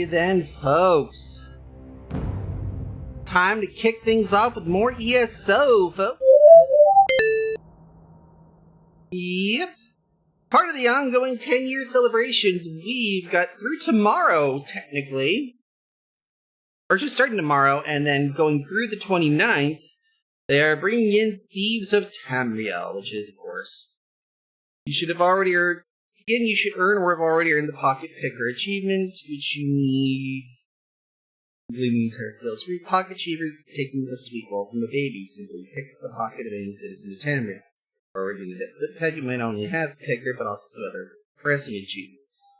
Alrighty then, folks. Time to kick things off with more ESO, folks. Yep. Part of the ongoing 10-year celebrations, we've got through tomorrow, technically. Or just starting tomorrow, and then going through the 29th, they are bringing in Thieves of Tamriel, which is, of course, you should have already earned. Again, you should earn or have already earned the Pocket Picker achievement, which you need. Leaving entire kills. For Pocket Achiever, taking a sweet roll from a baby. Simply pick up the pocket of any citizen of Tamriel. Already in a pet, you might only have Picker, but also some other pressing achievements.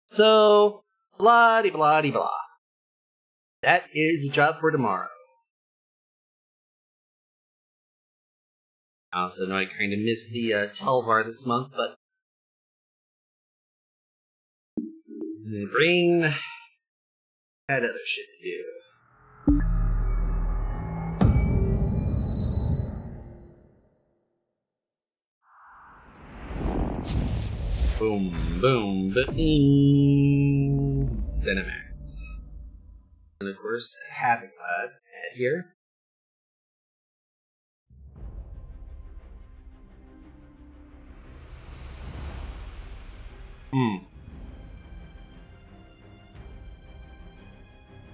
So, blah-de-blah-de-blah. That is the job for tomorrow. I also know I kind of missed the Telvar this month, but the brain had other shit to do. Boom, boom, boom. Cinemax. And of course, Havoc Lad ad here.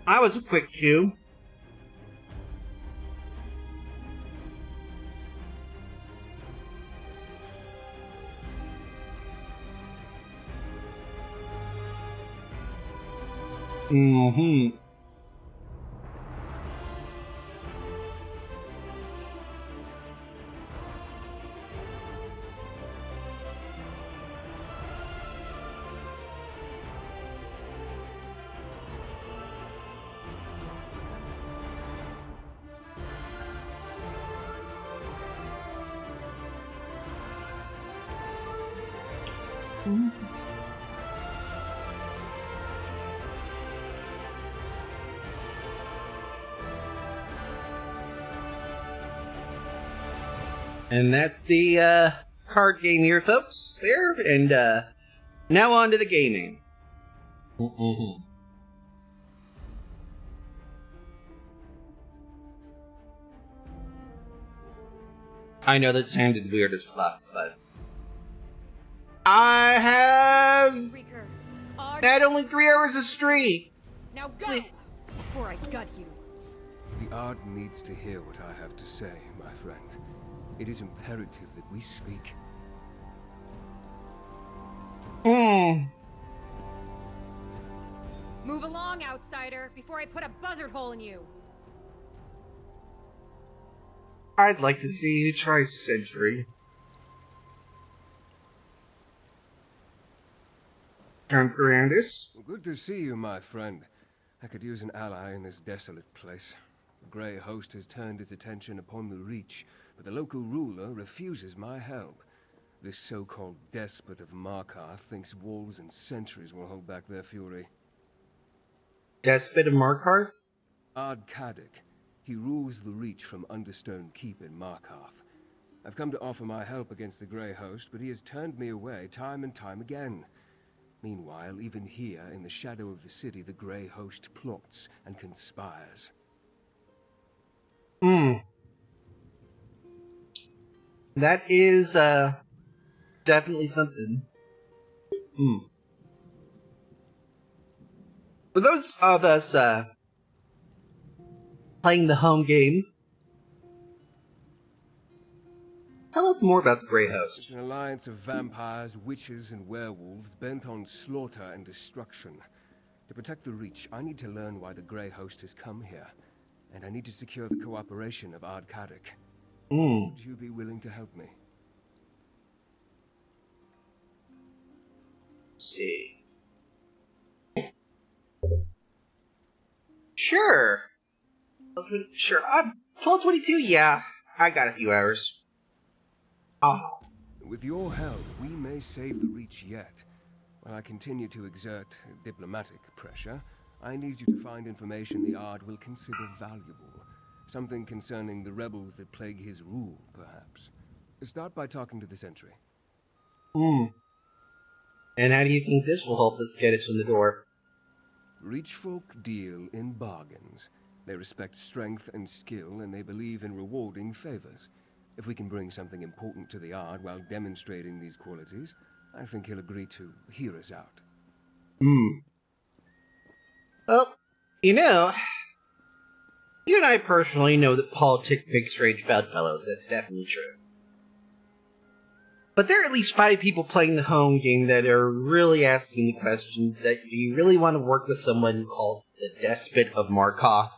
I was a quick queue. And that's the card game here, folks. There, and now on to the gaming. I know that sounded weird as fuck, but I have had only 3 hours of stream. Now go before I gut you. The Ard needs to hear what I have to say, my friend. It is imperative that we speak. Move along, outsider, before I put a buzzard hole in you. I'd like to see you try Sentry. Count Ferrandis. Good to see you, my friend. I could use an ally in this desolate place. The Grey Host has turned his attention upon the Reach, but the local ruler refuses my help. This so-called despot of Markarth thinks walls and sentries will hold back their fury. Despot of Markarth? Ard Kadek. He rules the Reach from Understone Keep in Markarth. I've come to offer my help against the Grey Host, but he has turned me away time and time again. Meanwhile, even here, in the shadow of the city, the Grey Host plots and conspires. That is, definitely something. For those of us, playing the home game, tell us more about the Grey Host. It's an alliance of vampires, witches, and werewolves bent on slaughter and destruction. To protect the Reach, I need to learn why the Grey Host has come here, and I need to secure the cooperation of Ard Kadek. Would you be willing to help me? Let's see. Sure. Sure. 12:22. Yeah, I got a few hours. With your help, we may save the Reach yet. While I continue to exert diplomatic pressure, I need you to find information the Ard will consider valuable. Something concerning the rebels that plague his rule, perhaps. Start by talking to the Sentry. And how do you think this will help us get us in the door? Reach folk deal in bargains. They respect strength and skill, and they believe in rewarding favors. If we can bring something important to the art while demonstrating these qualities, I think he'll agree to hear us out. Well, you know, you and I personally know that politics make strange bedfellows. That's definitely true. But there are at least 5 people playing the home game that are really asking the question that do you really want to work with someone called the Despot of Markarth?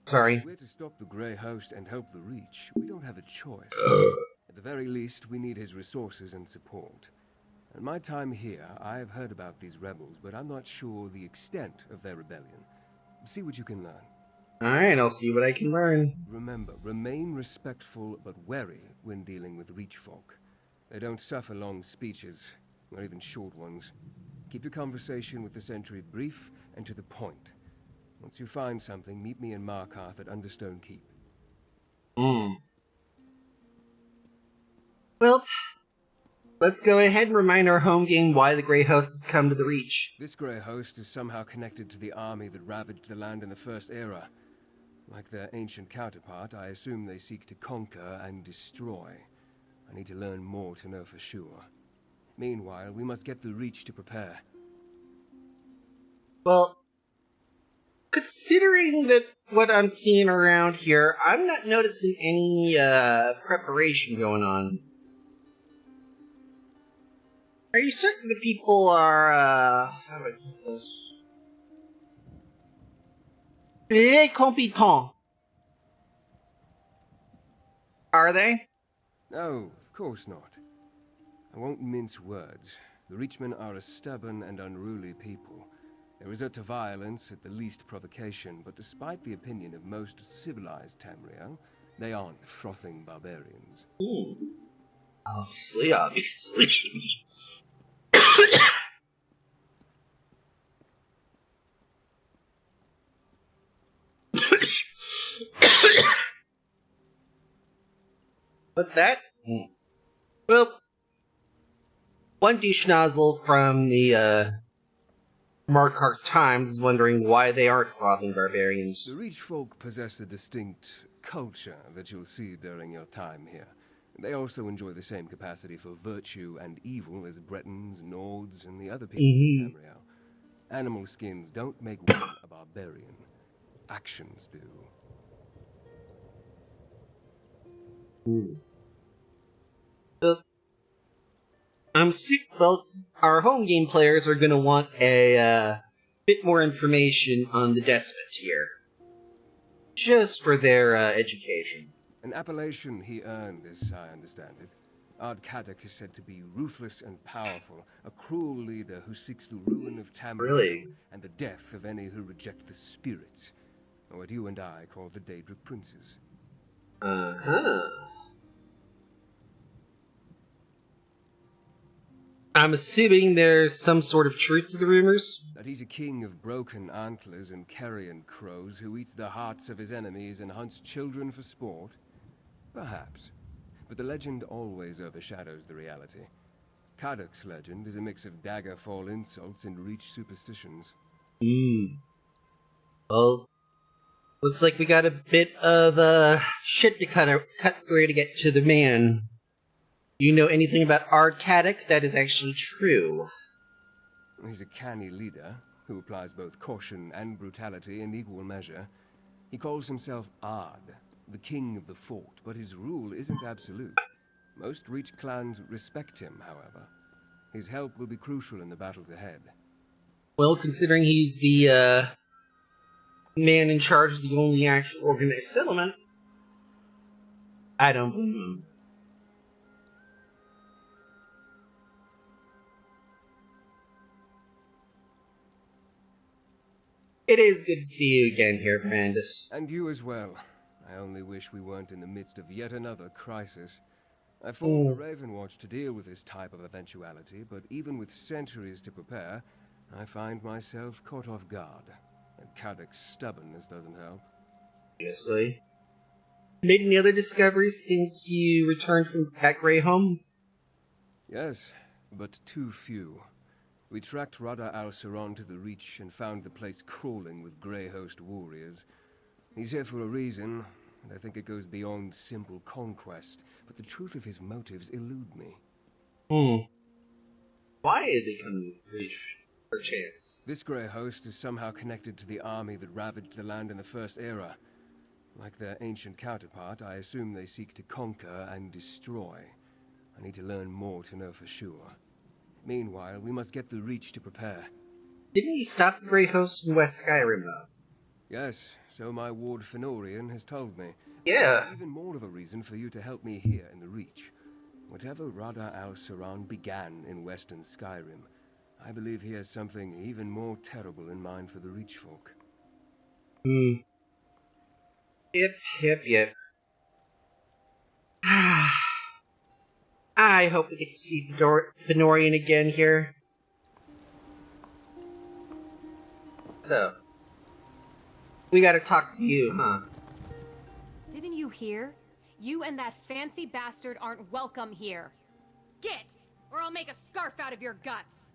Sorry. If we're to stop the Grey Host and help the Reach, we don't have a choice. At the very least, we need his resources and support. In my time here, I have heard about these rebels, but I'm not sure the extent of their rebellion. See what you can learn. Alright, I'll see what I can learn. Remember, remain respectful but wary when dealing with Reach folk. They don't suffer long speeches, or even short ones. Keep your conversation with the Sentry brief and to the point. Once you find something, meet me in Markarth at Understone Keep. Well, let's go ahead and remind our home game why the Grey Host has come to the Reach. This Grey Host is somehow connected to the army that ravaged the land in the First Era. Like their ancient counterpart, I assume they seek to conquer and destroy. I need to learn more to know for sure. Meanwhile, we must get the Reach to prepare. Well, considering that what I'm seeing around here, I'm not noticing any preparation going on. Are you certain the people are, how do I put this? Les compétents. Are they? No, of course not. I won't mince words. The Reachmen are a stubborn and unruly people. They resort to violence at the least provocation, but despite the opinion of most civilized Tamriel, they aren't frothing barbarians. Obviously. What's that? Well, one douche nozzle from the Markarth Times is wondering why they aren't frothing barbarians. The Reach folk possess a distinct culture that you'll see during your time here. They also enjoy the same capacity for virtue and evil as Bretons, Nords, and the other peoples of Tamriel. Animal skins don't make one a barbarian. Actions do. Well, our home game players are going to want a bit more information on the Despot here. Just for their education. An appellation he earned, as I understand it. Ard Kadok is said to be ruthless and powerful, a cruel leader who seeks the ruin of Tamriel Really? and the death of any who reject the spirits, or what you and I call the Daedric Princes. I'm assuming there's some sort of truth to the rumors. That he's a king of broken antlers and carrion crows who eats the hearts of his enemies and hunts children for sport? Perhaps. But the legend always overshadows the reality. Kadok's legend is a mix of Daggerfall insults and Reach superstitions. Well, looks like we got a bit of shit to cut through to get to the man. You know anything about Ard Kadok that is actually true? He's a canny leader who applies both caution and brutality in equal measure. He calls himself Ard, the king of the fort, but his rule isn't absolute. Most Reach clans respect him, however. His help will be crucial in the battles ahead. Well, considering he's the man in charge of the only actual organized settlement, I don't blame him. It is good to see you again here, Brandis. And you as well. I only wish we weren't in the midst of yet another crisis. I formed the Raven Watch to deal with this type of eventuality, but even with centuries to prepare, I find myself caught off guard. And Kadok's stubbornness doesn't help. Obviously. Made any other discoveries since you returned from that Grey home? Yes, but too few. We tracked Rada al-Saran to the Reach and found the place crawling with Grey Host warriors. He's here for a reason, and I think it goes beyond simple conquest, but the truth of his motives elude me. Why did they come Reach, perchance? This Grey Host is somehow connected to the army that ravaged the land in the First Era. Like their ancient counterpart, I assume they seek to conquer and destroy. I need to learn more to know for sure. Meanwhile, we must get the Reach to prepare. Didn't he stop the Grey Host in West Skyrim, though? Yes, so my ward Fenorian has told me. Yeah. Even more of a reason for you to help me here in the Reach. Whatever Rada al-Saran began in Western Skyrim, I believe he has something even more terrible in mind for the Reach folk. Yep. I hope we get to see Fenorian again here. So, we gotta talk to you, huh? Didn't you hear? You and that fancy bastard aren't welcome here. Get, or I'll make a scarf out of your guts.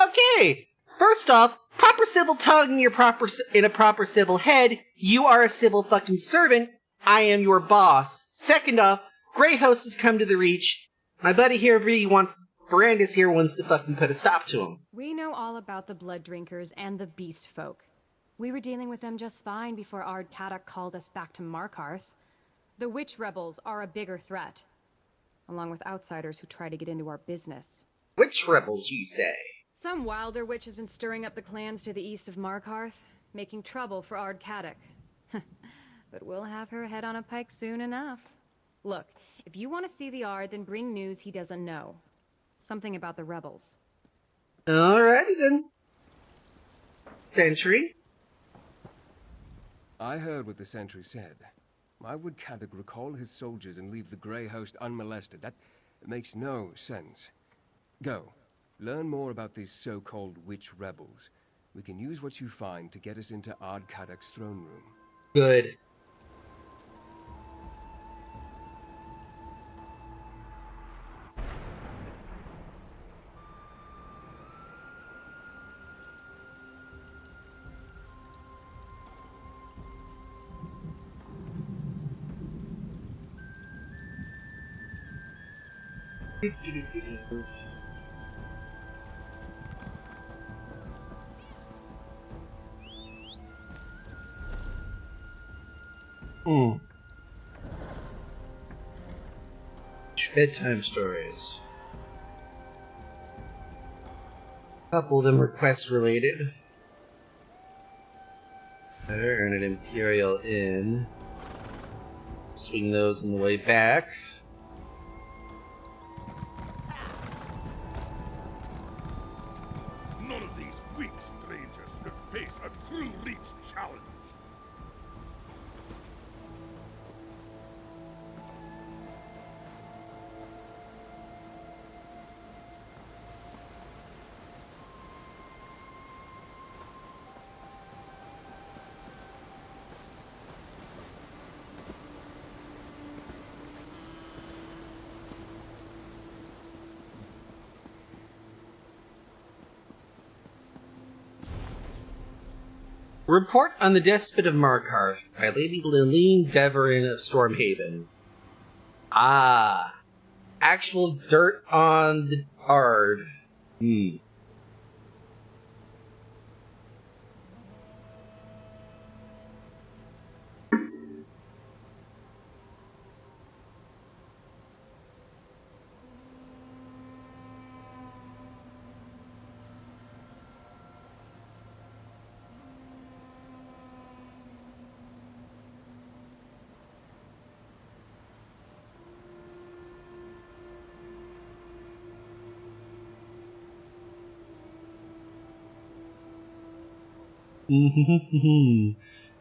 Okay! First off, proper civil tongue in a proper civil head. You are a civil fucking servant. I am your boss. Second off, Grey Host has come to the Reach. My buddy here Brandis here wants to fucking put a stop to him. We know all about the blood drinkers and the beast folk. We were dealing with them just fine before Ard Kadok called us back to Markarth. The witch rebels are a bigger threat, along with outsiders who try to get into our business. Witch rebels, you say? Some wilder witch has been stirring up the clans to the east of Markarth, making trouble for Ard Kadok. But we'll have her head on a pike soon enough. Look, if you want to see the Ard, then bring news he doesn't know. Something about the rebels. Alrighty then. Sentry? I heard what the sentry said. Why would Kadok recall his soldiers and leave the Grey Host unmolested? That makes no sense. Go. Learn more about these so-called witch rebels. We can use what you find to get us into Ard Kadok's throne room. Good. Bedtime stories. A couple of them were quest related. Earn an Imperial Inn. Swing those on the way back. None of these weak strangers could face a true Reach challenge. Report on the Despot of Markarth by Lady Lilene Deverin of Stormhaven. Ah. Actual dirt on the Ard.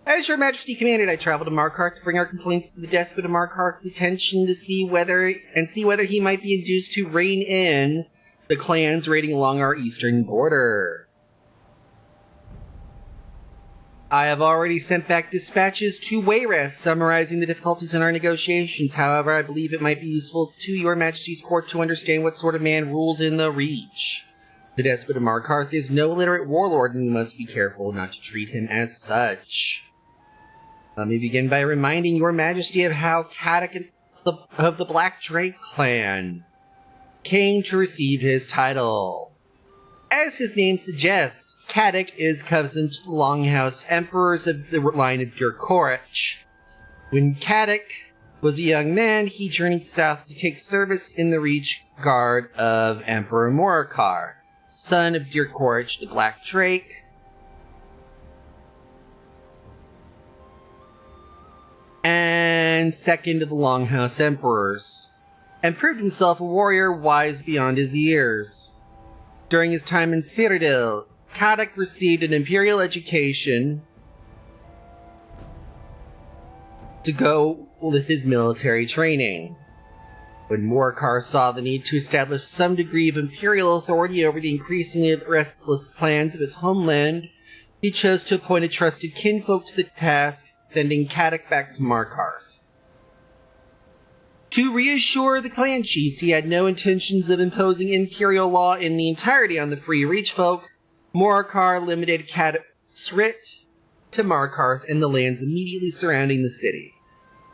As your Majesty commanded, I traveled to Markarth to bring our complaints to the Despot of Markarth's attention to see whether he might be induced to rein in the clans raiding along our eastern border. I have already sent back dispatches to Wayrest summarizing the difficulties in our negotiations. However, I believe it might be useful to your Majesty's court to understand what sort of man rules in the Reach. The despot of Markarth is no illiterate warlord, and we must be careful not to treat him as such. Let me begin by reminding your majesty of how Caddoc of the Black Drake clan came to receive his title. As his name suggests, Caddoc is cousin to the Longhouse Emperors of the line of Dirkorich. When Caddoc was a young man, he journeyed south to take service in the Reach Guard of Emperor Morcar, son of Dirkorich the Black Drake, and second of the Longhouse Emperors, and proved himself a warrior wise beyond his years. During his time in Cyrodiil, Caddoc received an imperial education to go with his military training. When Morcar saw the need to establish some degree of imperial authority over the increasingly restless clans of his homeland, he chose to appoint a trusted kinfolk to the task, sending Caddoc back to Markarth. To reassure the clan chiefs he had no intentions of imposing imperial law in the entirety on the free Reach folk, Morcar limited Caddoc's writ to Markarth and the lands immediately surrounding the city.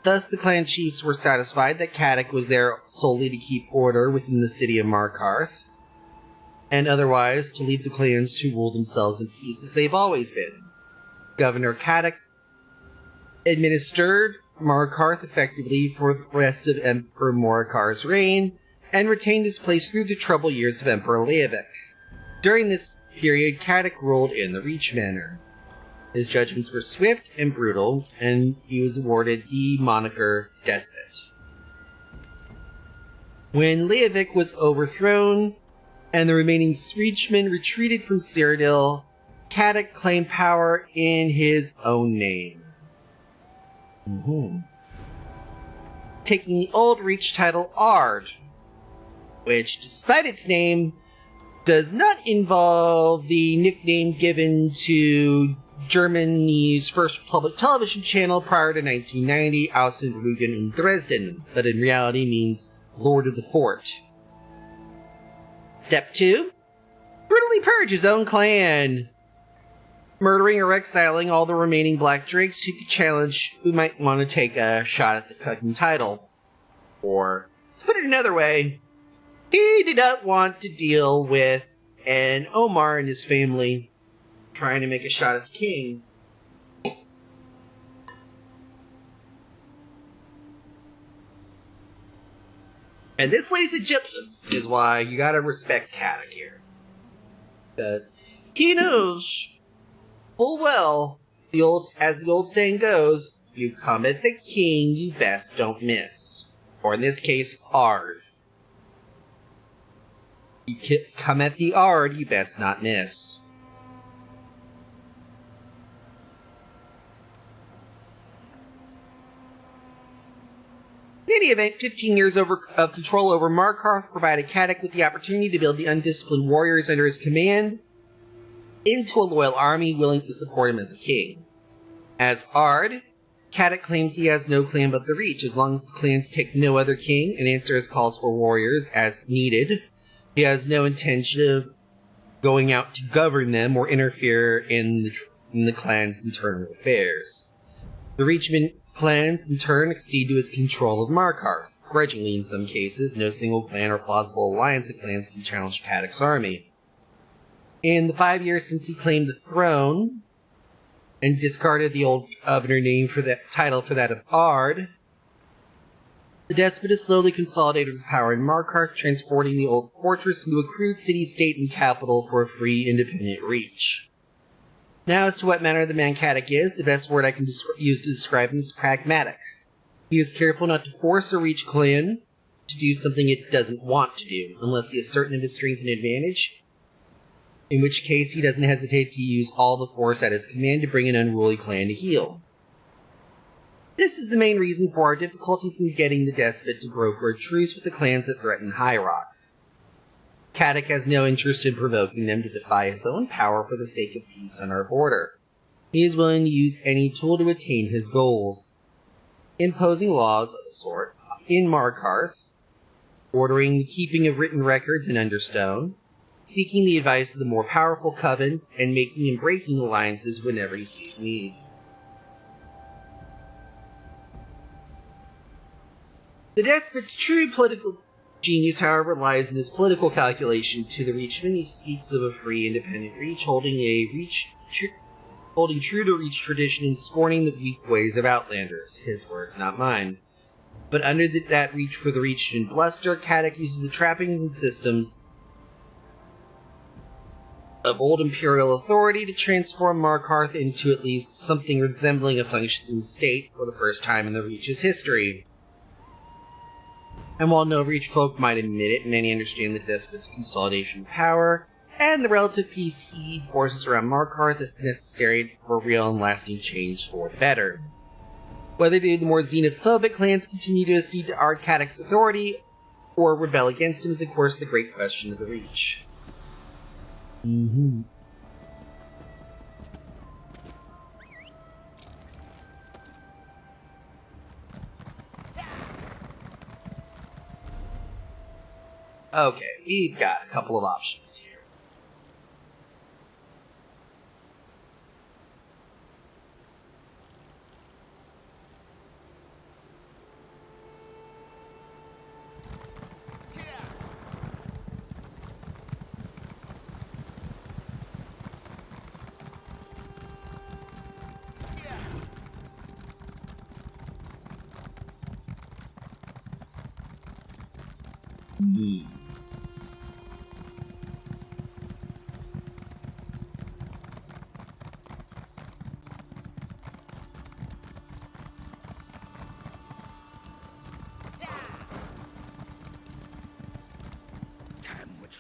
Thus, the clan chiefs were satisfied that Caddoc was there solely to keep order within the city of Markarth, and otherwise to leave the clans to rule themselves in peace as they've always been. Governor Caddoc administered Markarth effectively for the rest of Emperor Morcar's reign, and retained his place through the troubled years of Emperor Leovic. During this period, Caddoc ruled in the Reach manner. His judgments were swift and brutal, and he was awarded the moniker Despot. When Leovic was overthrown, and the remaining Reachmen retreated from Cyrodiil, Caddoc claimed power in his own name. Taking the old Reach title Ard, which, despite its name, does not involve the nickname given to Germany's first public television channel prior to 1990, Außenrugen in Dresden, but in reality means Lord of the Fort. Step 2. Brutally purge his own clan, murdering or exiling all the remaining Black Drakes who might want to take a shot at the cooking title. Or, to put it another way, he did not want to deal with an Omar and his family trying to make a shot at the king. And this, ladies and gentlemen, is why you gotta respect Caddoc here. Because he knows full well, as the old saying goes, you come at the king, you best don't miss. Or in this case, Ard. You come at the Ard, you best not miss. In any event, 15 years of control over Markarth provided Caddoc with the opportunity to build the undisciplined warriors under his command into a loyal army willing to support him as a king. As Ard, Caddoc claims he has no clan but the Reach. As long as the clans take no other king and answer his calls for warriors as needed, he has no intention of going out to govern them or interfere in the clan's internal affairs. The Reachman clans, in turn, accede to his control of Markarth. Grudgingly in some cases, no single clan or plausible alliance of clans can challenge Caddoc's army. In the 5 years since he claimed the throne, and discarded the old governor name for that title for that of Ard, the despot has slowly consolidated his power in Markarth, transporting the old fortress into a crude city-state and capital for a free, independent Reach. Now, as to what manner the man Caddoc is, the best word I can use to describe him is pragmatic. He is careful not to force a Reach clan to do something it doesn't want to do, unless he is certain of his strength and advantage, in which case he doesn't hesitate to use all the force at his command to bring an unruly clan to heel. This is the main reason for our difficulties in getting the despot to broker a truce with the clans that threaten High Rock. Caddoc has no interest in provoking them to defy his own power for the sake of peace on our border. He is willing to use any tool to attain his goals. Imposing laws of the sort in Markarth, ordering the keeping of written records in Understone, seeking the advice of the more powerful covens and making and breaking alliances whenever he sees need. The despot's true political genius, however, lies in his political calculation to the Reachmen. He speaks of a free, independent Reach, holding true to Reach tradition and scorning the weak ways of Outlanders. His words, not mine. But under that Reach for the Reachmen bluster, Caddoc uses the trappings and systems of old Imperial authority to transform Markarth into at least something resembling a functioning state for the first time in the Reach's history. And while no Reach folk might admit it, many understand the Despot's consolidation of power, and the relative peace he forces around Markarth is necessary for real and lasting change for the better. Whether the more xenophobic clans continue to accede to Ardcadic's authority, or rebel against him is of course the great question of the Reach. Okay, we've got a couple of options here.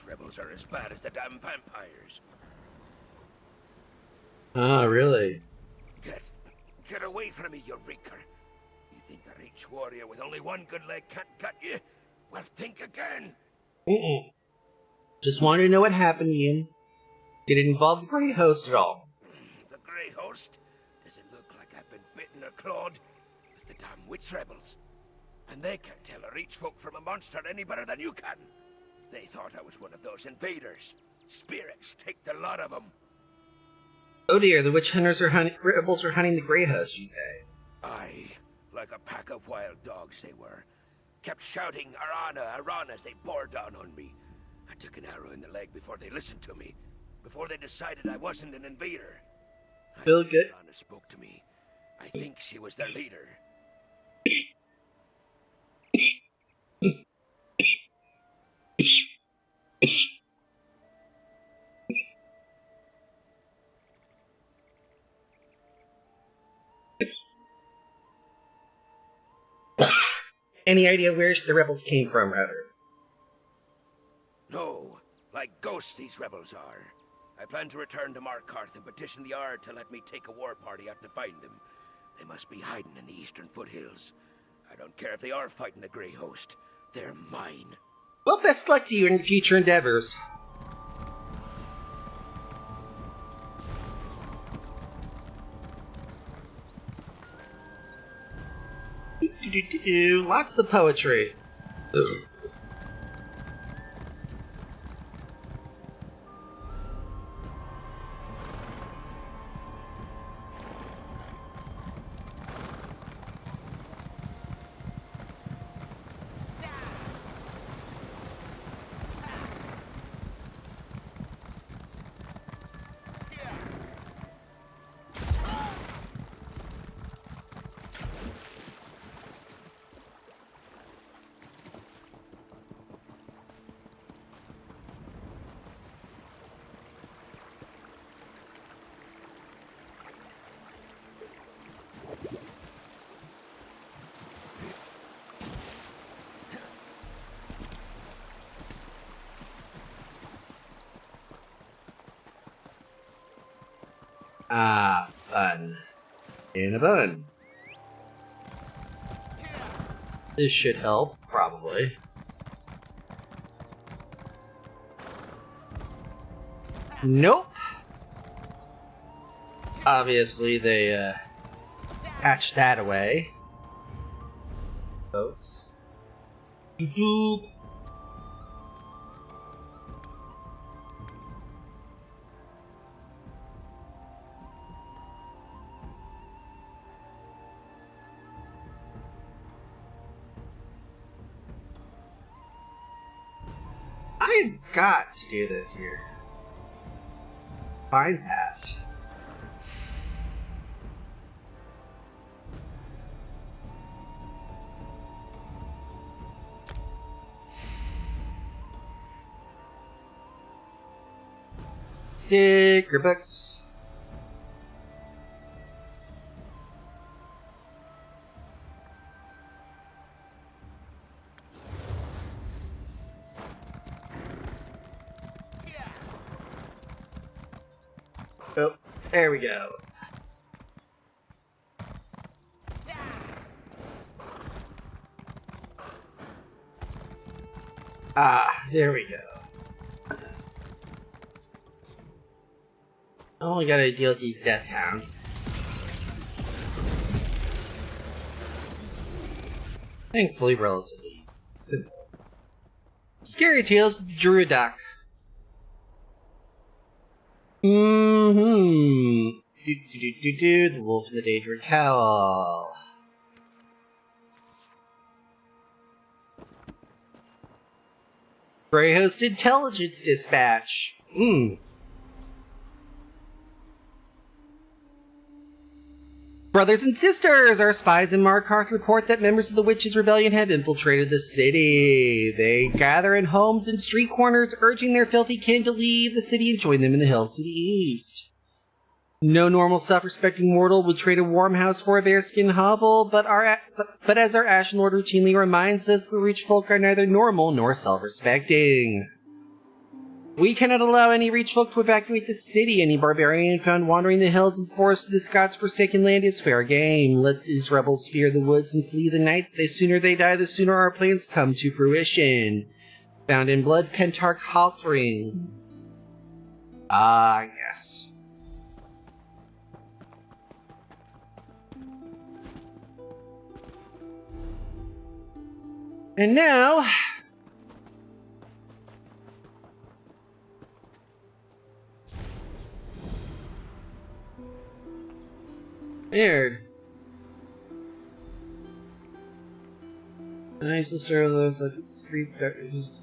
Rebels are as bad as the damn vampires. Ah, really? Get away from me, you reeker. You think a Reach warrior with only one good leg can't cut you? Well, think again. Just wanted to know what happened, Ian. Did it involve the Grey Host at all? The Grey Host? Does it look like I've been bitten or clawed? It's the damn witch rebels. And they can't tell a Reach folk from a monster any better than you can. They thought I was one of those invaders. Spirits, take the lot of them. Oh dear, the witch hunters rebels are hunting the Grey Host, you say? Aye, like a pack of wild dogs they were. Kept shouting, Arana, Arana, as they bore down on me. I took an arrow in the leg before they listened to me. Before they decided I wasn't an invader. Feel good? Arana spoke to me. I think she was their leader. Any idea where the rebels came from, rather? No, like ghosts these rebels are. I plan to return to Markarth and petition the Ard to let me take a war party out to find them. They must be hiding in the eastern foothills. I don't care if they are fighting the Grey Host. They're mine. Well, best luck to you in your future endeavors. Lots of poetry. Ugh. Ah, bun. In a bun. This should help, probably. Nope. Obviously, they, patched that away. Folks. Doop. We've got to do this here. Find that. Sticker books. Oh, there we go. Ah, there we go. I only gotta deal with these death hounds. Thankfully, relatively simple. Scary Tales of the Druidoc. The Wolf and the Daedric Cowl. Greyhost Intelligence Dispatch. Brothers and sisters, our spies in Markarth report that members of the Witches' Rebellion have infiltrated the city. They gather in homes and street corners, urging their filthy kin to leave the city and join them in the hills to the east. No normal, self-respecting mortal would trade a warm house for a bearskin hovel, but as our Ashen Lord routinely reminds us, the Reach folk are neither normal nor self-respecting. We cannot allow any Reach folk to evacuate the city. Any barbarian found wandering the hills and forests of this God's forsaken land is fair game. Let these rebels fear the woods and flee the night. The sooner they die, the sooner our plans come to fruition. Found in Blood Pentarch Haltring. Ah, yes. And now... Weird. A nice little of those, like, street just...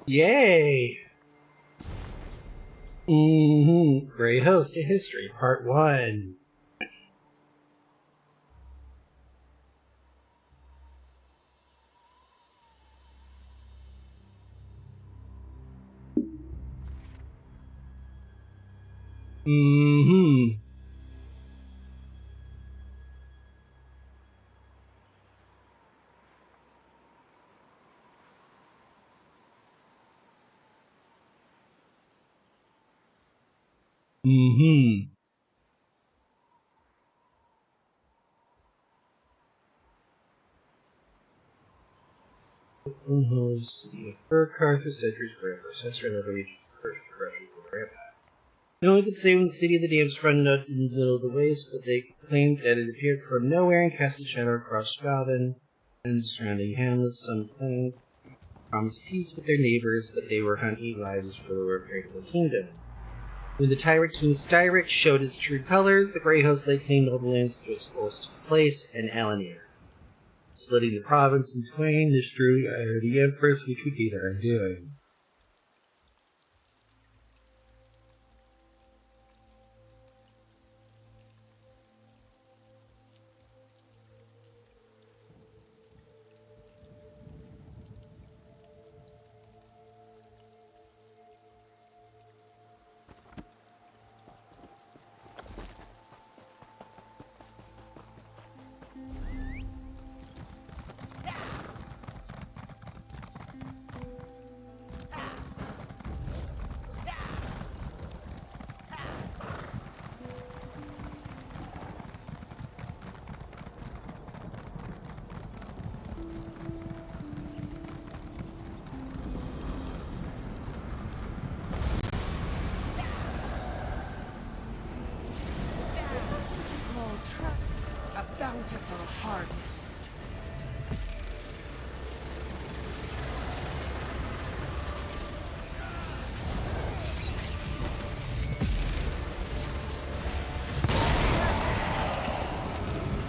Yay! Grey Host, a History, Part 1. City of Burkhardt for centuries forever. Ancestor level reached first progression for Grandpa. No one could say when the city of the damned sprung out in the middle of the waste, but they claimed that it appeared from nowhere and cast a shadow across Gotham and the surrounding hamlets. Some claimed promised peace with their neighbors, but they were hunting lives for the repairing of the kingdom. When the tyrant King Styric showed his true colors, the Grey Host laid claim to all the lands to its close place and Alanir, splitting the province in twain, destroying the Empress, which would be their undoing. A bountiful harvest.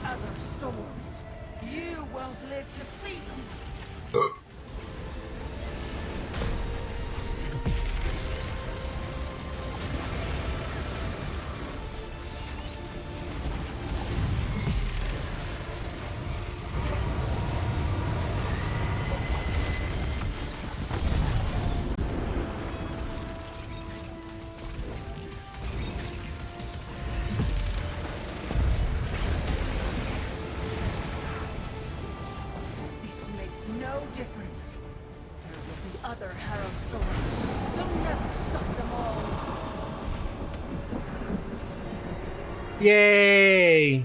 Other storms. You won't live to see them. No difference. There will be other Harrow storms. You'll never stop them all. Yay!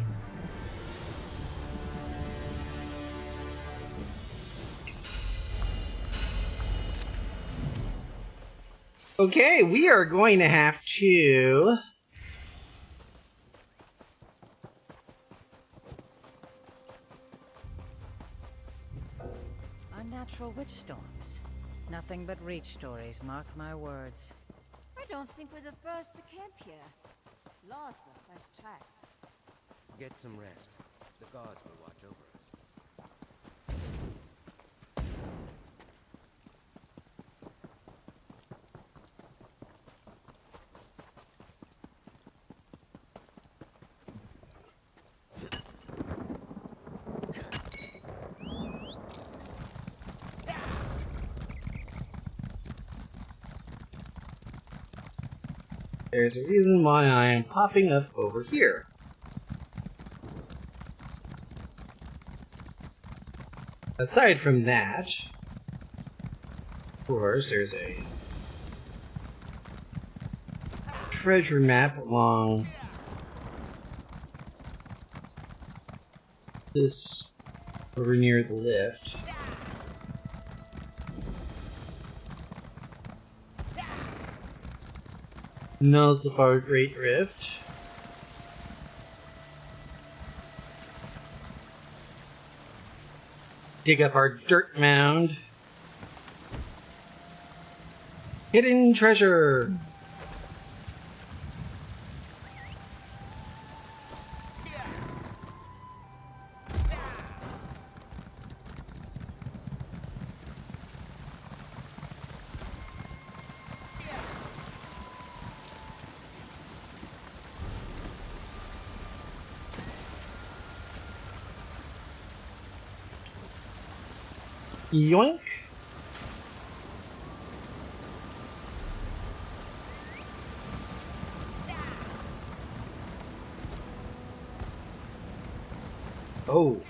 Okay, we are going to have to... Unnatural witch storms. Nothing but reach stories, mark my words. I don't think we're the first to camp here. Lots of fresh tracks. Get some rest. The guards will watch over us. There's a reason why I am popping up over here. Aside from that, of course, there's a treasure map along this over near the lift. Knows of our Great Rift. Dig up our dirt mound. Hidden treasure! Yoink. Oh.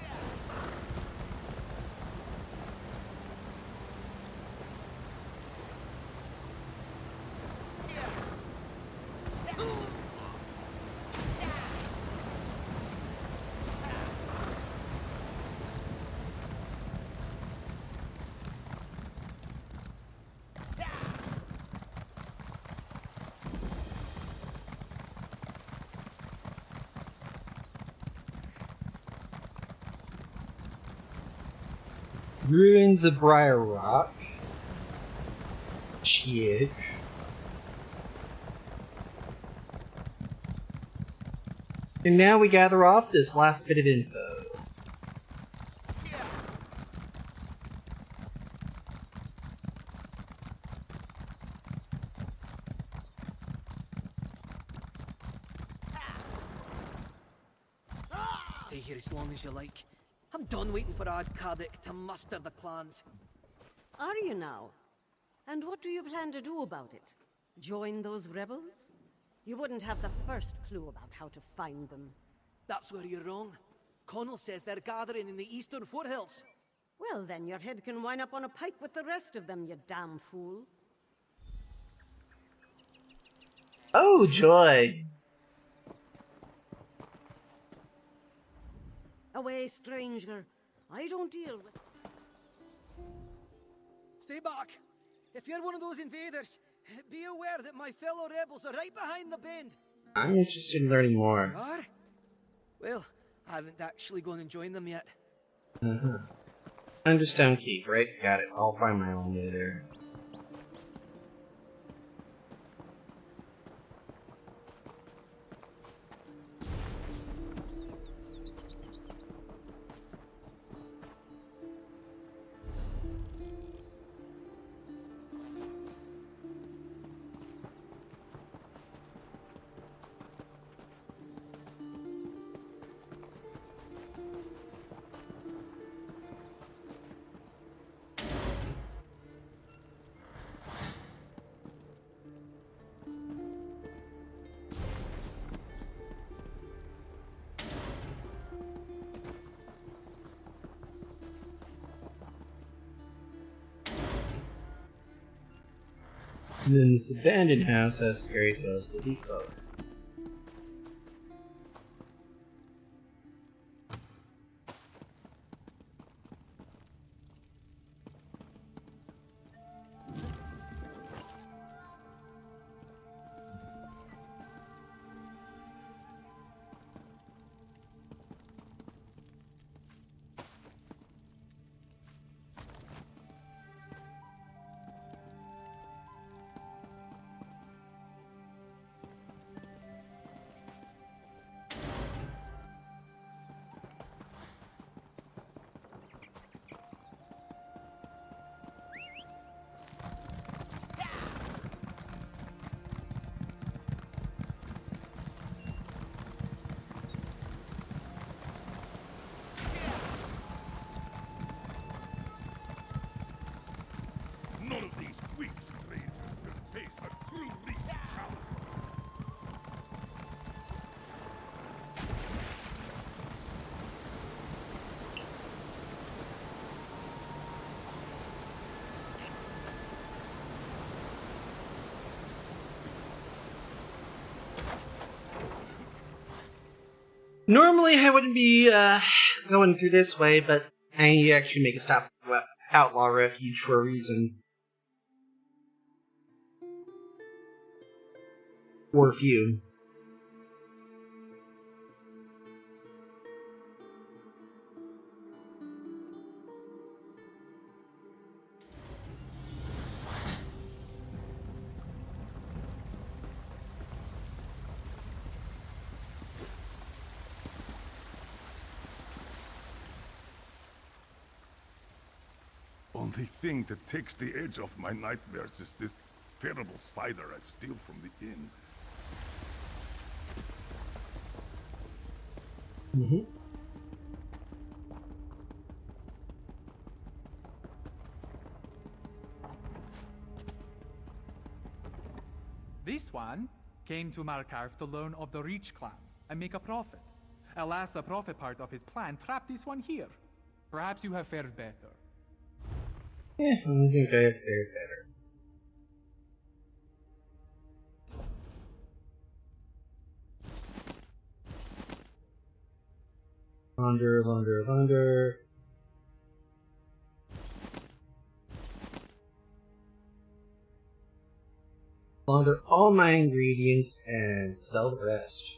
Ruins of Briar Rock. Shit. And now we gather off this last bit of info. Stay here as long as you like. I'm done waiting for Ardcadic to muster the clans. Are you now? And what do you plan to do about it? Join those rebels? You wouldn't have the first clue about how to find them. That's where you're wrong. Connell says they're gathering in the eastern foothills. Well, then your head can wind up on a pike with the rest of them, you damn fool. Oh, joy! Away, stranger. I don't deal with... Stay back. If you're one of those invaders, be aware that my fellow rebels are right behind the bend. I'm interested in learning more. You are? Well, I haven't actually gone and joined them yet. Under Stone Keep, right? Got it. I'll find my own way there. And then this abandoned house has scary tales to be told. None of these weak strangers will face a true leech challenge. Normally I wouldn't be going through this way, but I need to actually make a stop at the Outlaw Refuge for a reason. Or a few. Only thing that takes the edge off my nightmares is this terrible cider I steal from the inn. This one came to Markarth to learn of the Reach clan and make a profit. Alas, the profit part of his plan trapped this one here. Perhaps you have fared better. Yeah, I think I have fared better. Launder. Launder all my ingredients and sell the rest.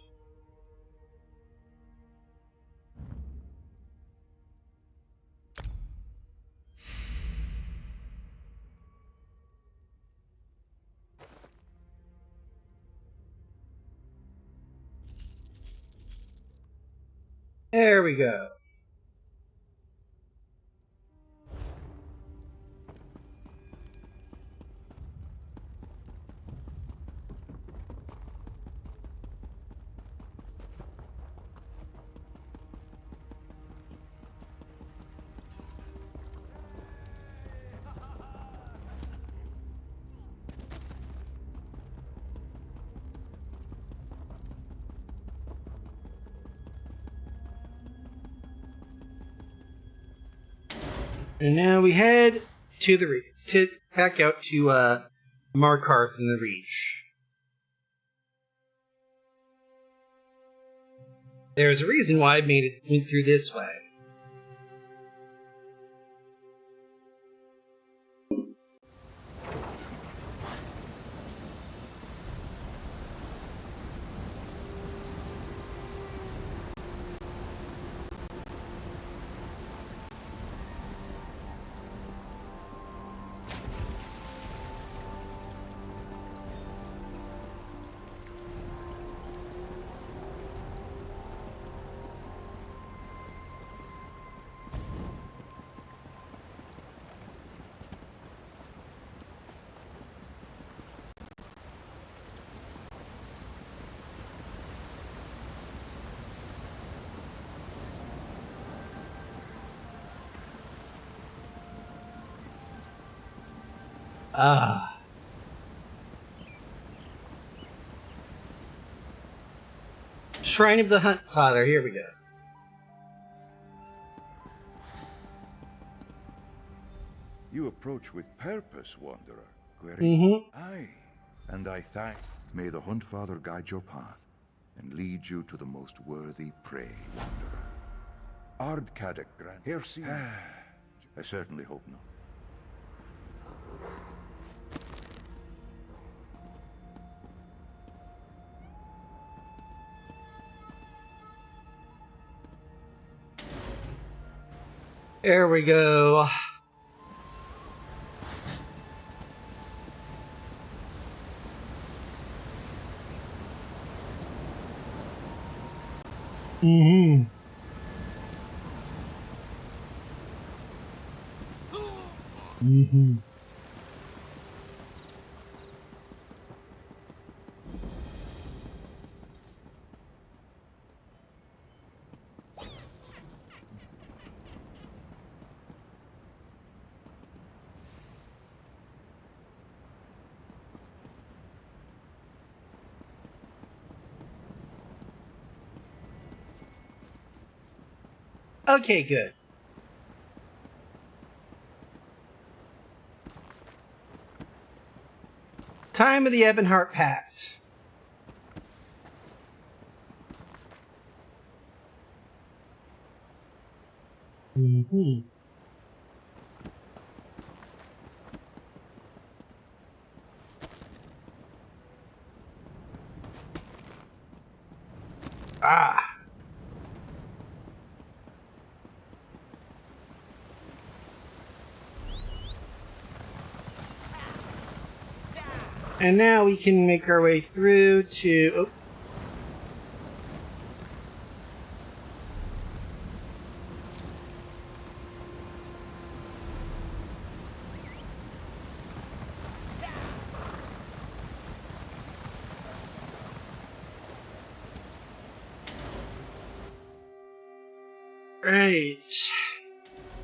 There we go. And now we head to the back out to Markarth in the Reach. There's a reason why I went through this way. Shrine of the Hunt Father, here we go. You approach with purpose, Wanderer. Aye, and I thank. May the Hunt Father guide your path and lead you to the most worthy prey, Wanderer. Ard Caddick grant. Here, see. I certainly hope not. There we go. Mm-hmm. Mm-hmm. Okay, good. Time of the Ebonheart Pact. Mm-hmm. Ah. And now we can make our way through to... Oh. Right.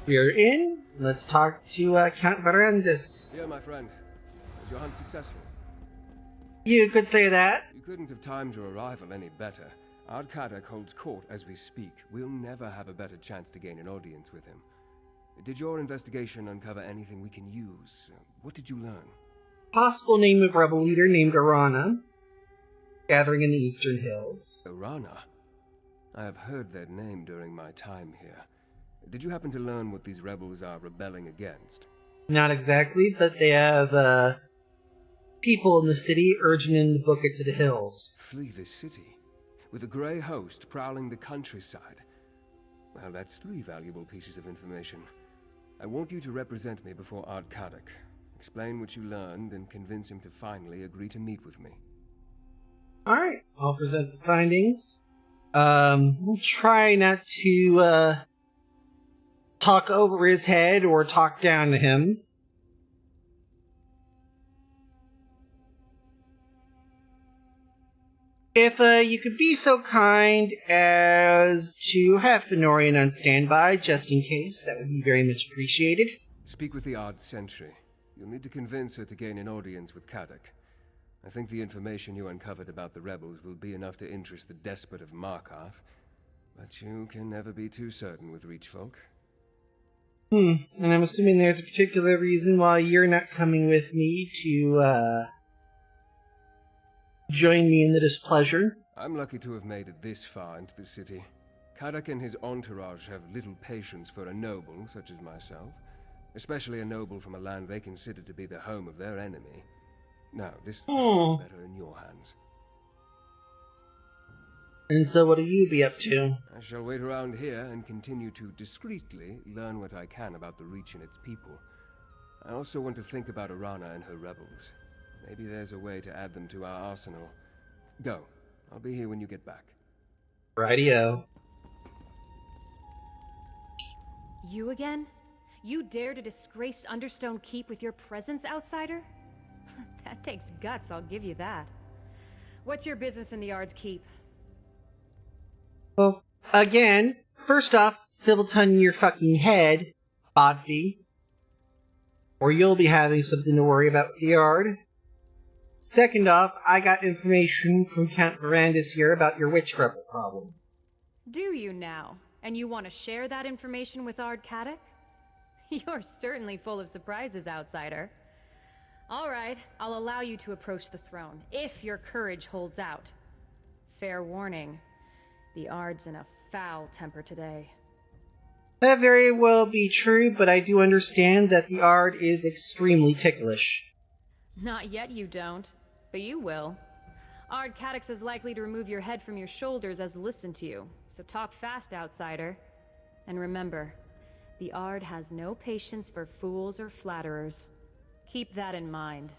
We are in. Let's talk to Count Varandas. Here, my friend. Was your hunt successful? You could say that. You couldn't have timed your arrival any better. Ardkadak holds court as we speak. We'll never have a better chance to gain an audience with him. Did your investigation uncover anything we can use? What did you learn? Possible name of rebel leader named Arana, gathering in the Eastern Hills. Arana? I have heard that name during my time here. Did you happen to learn what these rebels are rebelling against? Not exactly, but they have, people in the city urging them to book it to the hills. Flee the city? With a grey host prowling the countryside? Well, that's 3 valuable pieces of information. I want you to represent me before Ardkadak. Explain what you learned and convince him to finally agree to meet with me. Alright, I'll present the findings. We'll try not to, talk over his head or talk down to him. If you could be so kind as to have Fenorian on standby, just in case, that would be very much appreciated. Speak with the Ard Sentry. You'll need to convince her to gain an audience with Kadak. I think the information you uncovered about the rebels will be enough to interest the despot of Markarth, but you can never be too certain with Reach folk. And I'm assuming there's a particular reason why you're not coming with me to, join me in the displeasure. I'm lucky to have made it this far into the city. Kadak and his entourage have little patience for a noble such as myself, especially a noble from a land they consider to be the home of their enemy. Now, this is better in your hands. And so what do you be up to? I shall wait around here and continue to discreetly learn what I can about the Reach and its people. I also want to think about Arana and her rebels. Maybe there's a way to add them to our arsenal. Go. I'll be here when you get back. Rightio. You again? You dare to disgrace Understone Keep with your presence, outsider? That takes guts, I'll give you that. What's your business in the Ard's Keep? Well, again, first off, civil tongue your fucking head, Bodfi. Or you'll be having something to worry about with the Yard. Second off, I got information from Count Verandis here about your witch rebel problem. Do you now? And you want to share that information with Ardkadak? You're certainly full of surprises, outsider. All right, I'll allow you to approach the throne, if your courage holds out. Fair warning, the Ard's in a foul temper today. That very well be true, but I do understand that the Ard is extremely ticklish. Not yet you don't, but you will. Ardkadak's as likely to remove your head from your shoulders as listen to you, so talk fast, outsider. And remember, the Ard has no patience for fools or flatterers. Keep that in mind.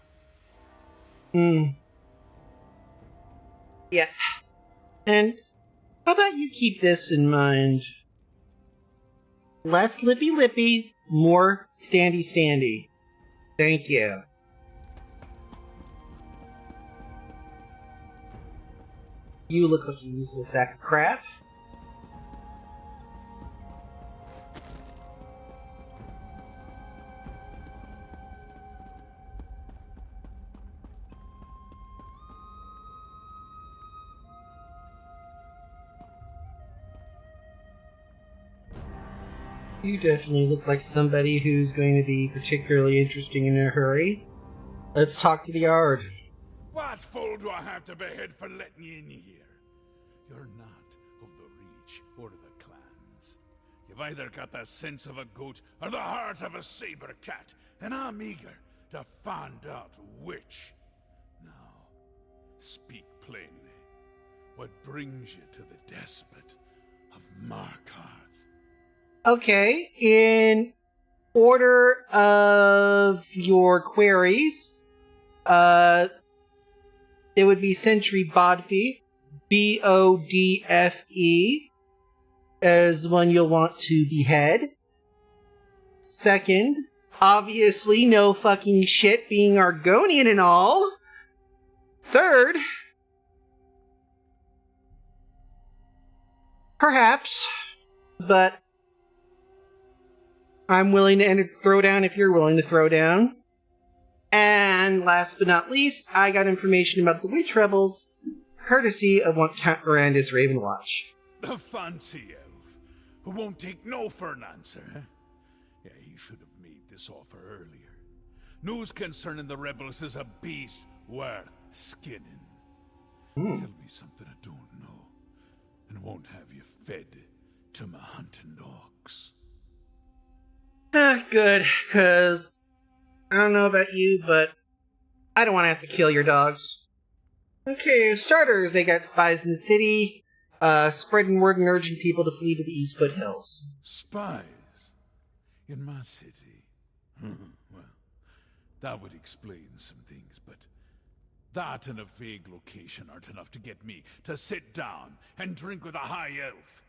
Yeah. And how about you keep this in mind? Less lippy-lippy, more standy-standy. Thank you. You look like a useless sack of crap. You definitely look like somebody who's going to be particularly interesting in a hurry. Let's talk to the Yard. What fool do I have to behead for letting you in here? You're not of the Reach or the clans. You've either got the sense of a goat or the heart of a saber cat, and I'm eager to find out which. Now, speak plainly. What brings you to the despot of Markarth? Okay, in order of your queries, it would be Sentry Bodfi, Bodfe, as one you'll want to behead. Second, obviously no fucking shit being Argonian and all. Third, perhaps, but I'm willing to throw down if you're willing to throw down. And And last but not least, I got information about the Witch Rebels, courtesy of one Count Mirandus Ravenwatch. The fancy elf, who won't take no for an answer, eh? Yeah, he should have made this offer earlier. News concerning the rebels is a beast worth skinning. Tell me something I don't know, and won't have you fed to my hunting dogs. Good, cause I don't know about you, but I don't want to have to kill your dogs. Okay, starters, they got spies in the city, spreading word and urging people to flee to the East Foothills. Spies? In my city? Well, that would explain some things, but that and a vague location aren't enough to get me to sit down and drink with a high elf.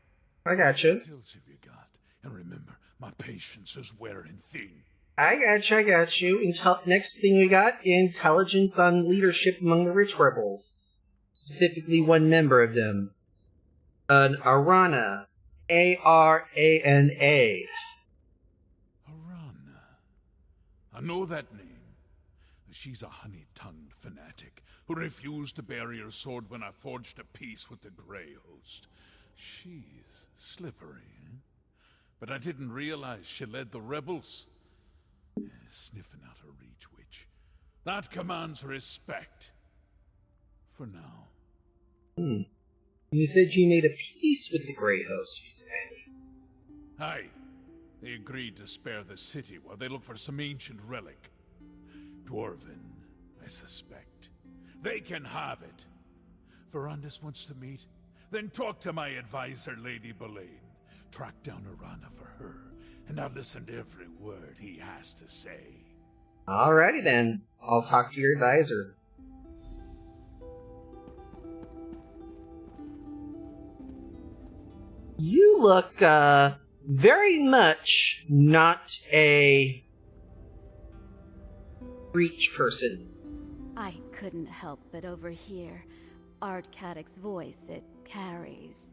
I gotcha. What else have you got? And remember, my patience is wearing thin. I got you. Next thing we got, intelligence on leadership among the Rich Rebels. Specifically one member of them. An Arana. A-R-A-N-A. Arana. I know that name. She's a honey-tongued fanatic who refused to bury her sword when I forged a peace with the Grey Host. She's slippery, eh? But I didn't realize she led the rebels. Sniffing out her reach, witch. That commands respect. For now. You said you made a peace with the Grey Host, you said. Aye. They agreed to spare the city while they look for some ancient relic. Dwarven, I suspect. They can have it. Verandis wants to meet? Then talk to my advisor, Lady Boleyn. Track down Arana for her, and I'll listen to every word he has to say. Alrighty then. I'll talk to your advisor. You look, very much not a Reach person. I couldn't help but overhear Ardcadic's voice it carries.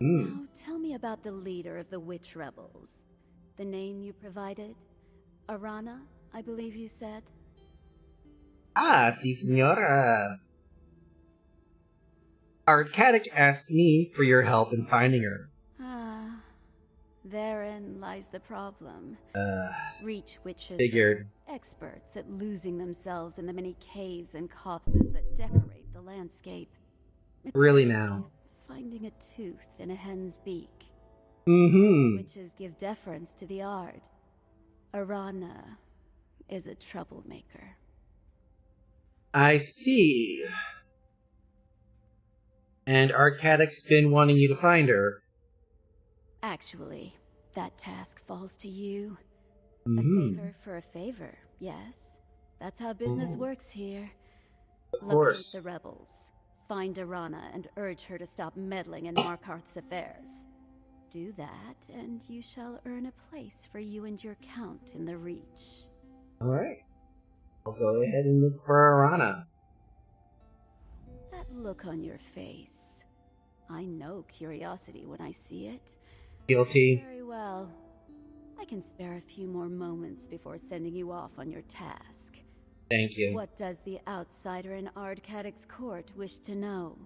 Now, tell me about the leader of the Witch Rebels. The name you provided? Arana, I believe you said? Ah, si, senora. Ardcadic asked me for your help in finding her. Ah, therein lies the problem. Reach witches Figured. are experts at losing themselves in the many caves and copses that decorate the landscape. It's Really like now. finding a tooth in a hen's beak. Mm-hmm. Witches give deference to the Ard. Arana is a troublemaker. I see. And Ardcadic's been wanting you to find her. Actually, that task falls to you. Mm-hmm. A favor for a favor, yes. That's how business Ooh. works here. Of course. Locate the rebels. Find Arana and urge her to stop meddling in Markarth's affairs. Do that, and you shall earn a place for you and your count in the Reach. Alright. I'll go ahead and look for Arana. That look on your face. I know curiosity when I see it. Guilty. Very well. I can spare a few more moments before sending you off on your task. Thank you. What does the outsider in Ardcadic's court wish to know?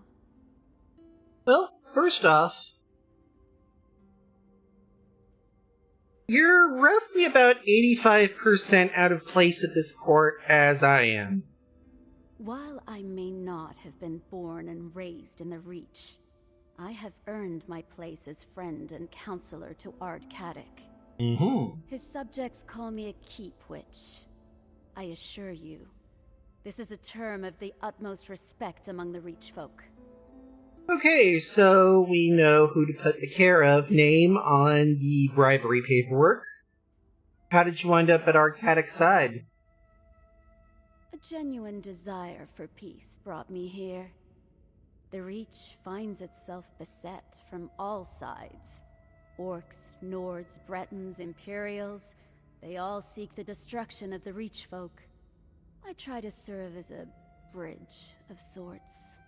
Well, first off, you're roughly about 85% out of place at this court, as I am. While I may not have been born and raised in the Reach, I have earned my place as friend and counselor to Ardcadic. Mm-hmm. His subjects call me a keep witch. I assure you, this is a term of the utmost respect among the Reach folk. Okay, so we know who to put the care of name on the bribery paperwork. How did you wind up at Ardcadic's side? A genuine desire for peace brought me here. The Reach finds itself beset from all sides. Orcs, Nords, Bretons, Imperials, they all seek the destruction of the Reach folk. I try to serve as a bridge of sorts.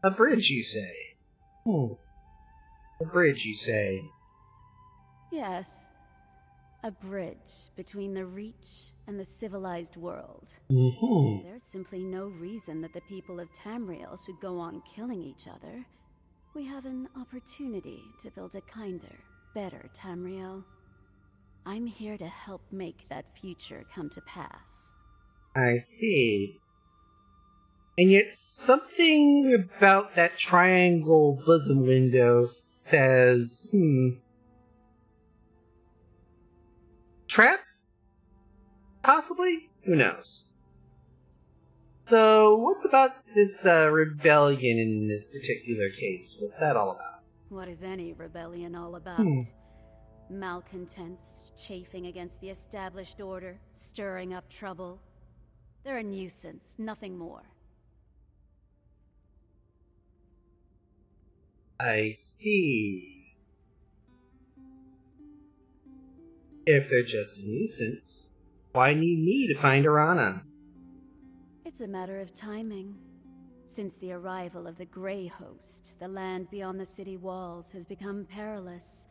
A bridge, you say? A bridge, you say? Yes, a bridge between the Reach and the civilized world. There's simply no reason that the people of Tamriel should go on killing each other. We have an opportunity to build a kinder, better Tamriel. I'm here to help make that future come to pass. I see. And yet something about that triangle bosom window says, trap? Possibly? Who knows? So, what's about this rebellion in this particular case? What's that all about? What is any rebellion all about? Malcontents chafing against the established order, stirring up trouble. They're a nuisance, nothing more. I see. If they're just a nuisance, why need me to find Arana? It's a matter of timing. Since the arrival of the Grey Host, the land beyond the city walls has become perilous.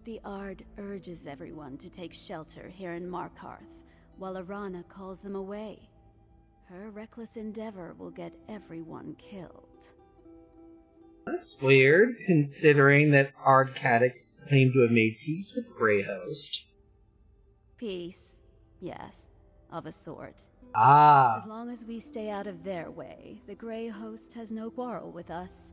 The Ard urges everyone to take shelter here in Markarth, while Arana calls them away. Her reckless endeavor will get everyone killed. That's weird, considering that Ard Cadix claimed to have made peace with the Grey Host. Peace, yes, of a sort. Ah. As long as we stay out of their way, the Grey Host has no quarrel with us.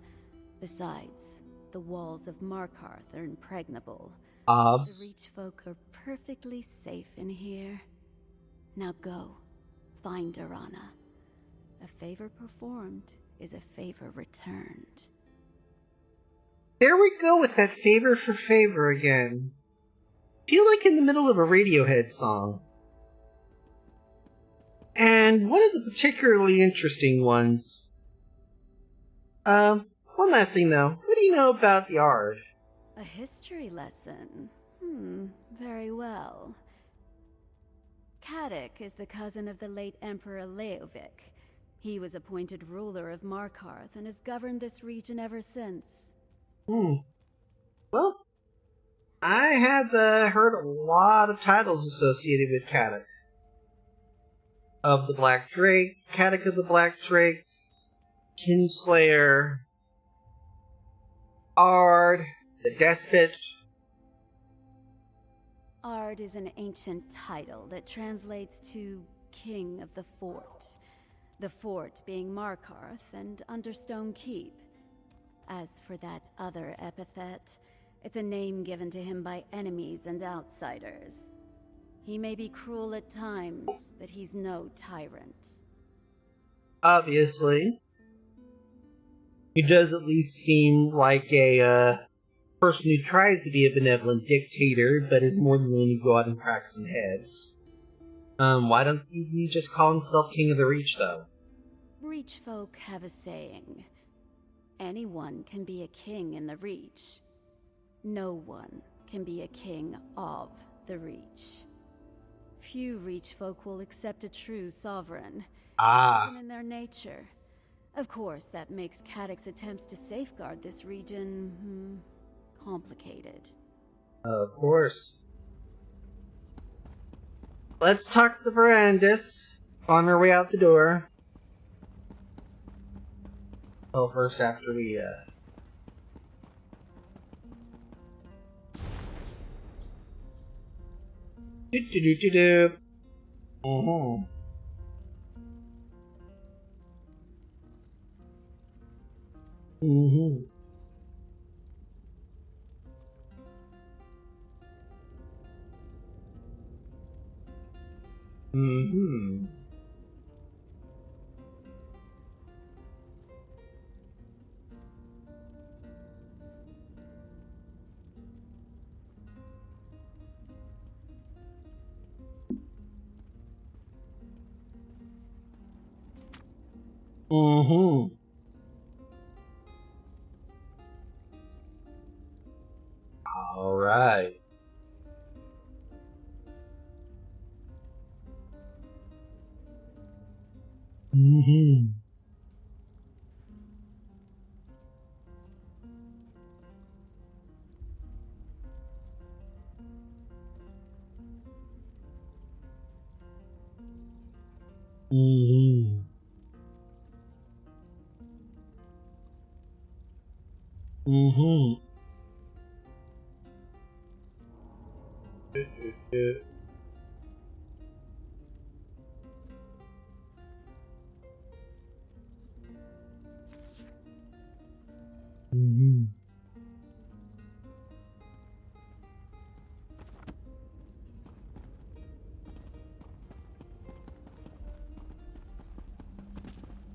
Besides, the walls of Markarth are impregnable. Obs. The Reach folk are perfectly safe in here. Now go, find Arana. A favor performed is a favor returned. There we go with that favor for favor again. Feel like in the middle of a Radiohead song. And one of the particularly interesting ones. One last thing though. What do you know about the Ard? A history lesson? Very well. Caddic is the cousin of the late Emperor Leovic. He was appointed ruler of Markarth and has governed this region ever since. Well, I have heard a lot of titles associated with Caddic. Of the Black Drake, Caddic of the Black Drakes, Kinslayer, Ard, the Despot. Ard is an ancient title that translates to King of the Fort. The fort being Markarth and Understone Keep. As for that other epithet, it's a name given to him by enemies and outsiders. He may be cruel at times, but he's no tyrant. Obviously. He does at least seem like a person who tries to be a benevolent dictator, but is more than willing to go out and crack some heads. Why don't he just call himself King of the Reach, though? Reach folk have a saying. Anyone can be a king in the Reach. No one can be a king of the Reach. Few Reach folk will accept a true sovereign. Isn't in their nature. Of course, that makes Caddic's attempts to safeguard this region, complicated. Of course. Let's talk to Verandis on our way out the door. Well, first after we, Do-do-do-do-do. Mm-hmm. Mm-hmm. Mm-hmm. Mm-hmm. All right. Mm-hmm. Mm-hmm. Mm-hmm. Mm-hmm.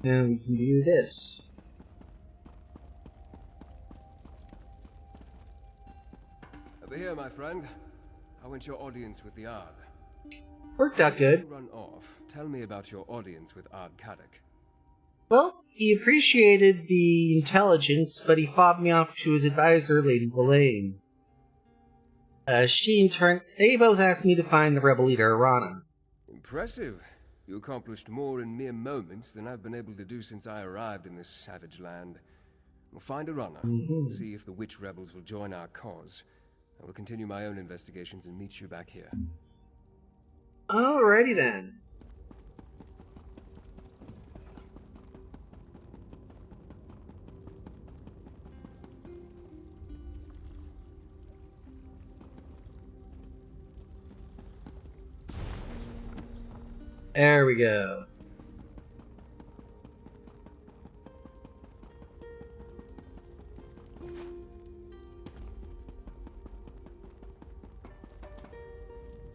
Now we can do this. Over here, my friend. How went your audience with the Ard? Worked out Before good. you run off, tell me about your audience with Ard Kadok. Well, he appreciated the intelligence, but he fought me off to his advisor, Lady Boulain. She in turn, they both asked me to find the rebel leader, Arana. Impressive. You accomplished more in mere moments than I've been able to do since I arrived in this savage land. We'll find Arana, see if the witch rebels will join our cause. I will continue my own investigations and meet you back here. Alrighty then. There we go.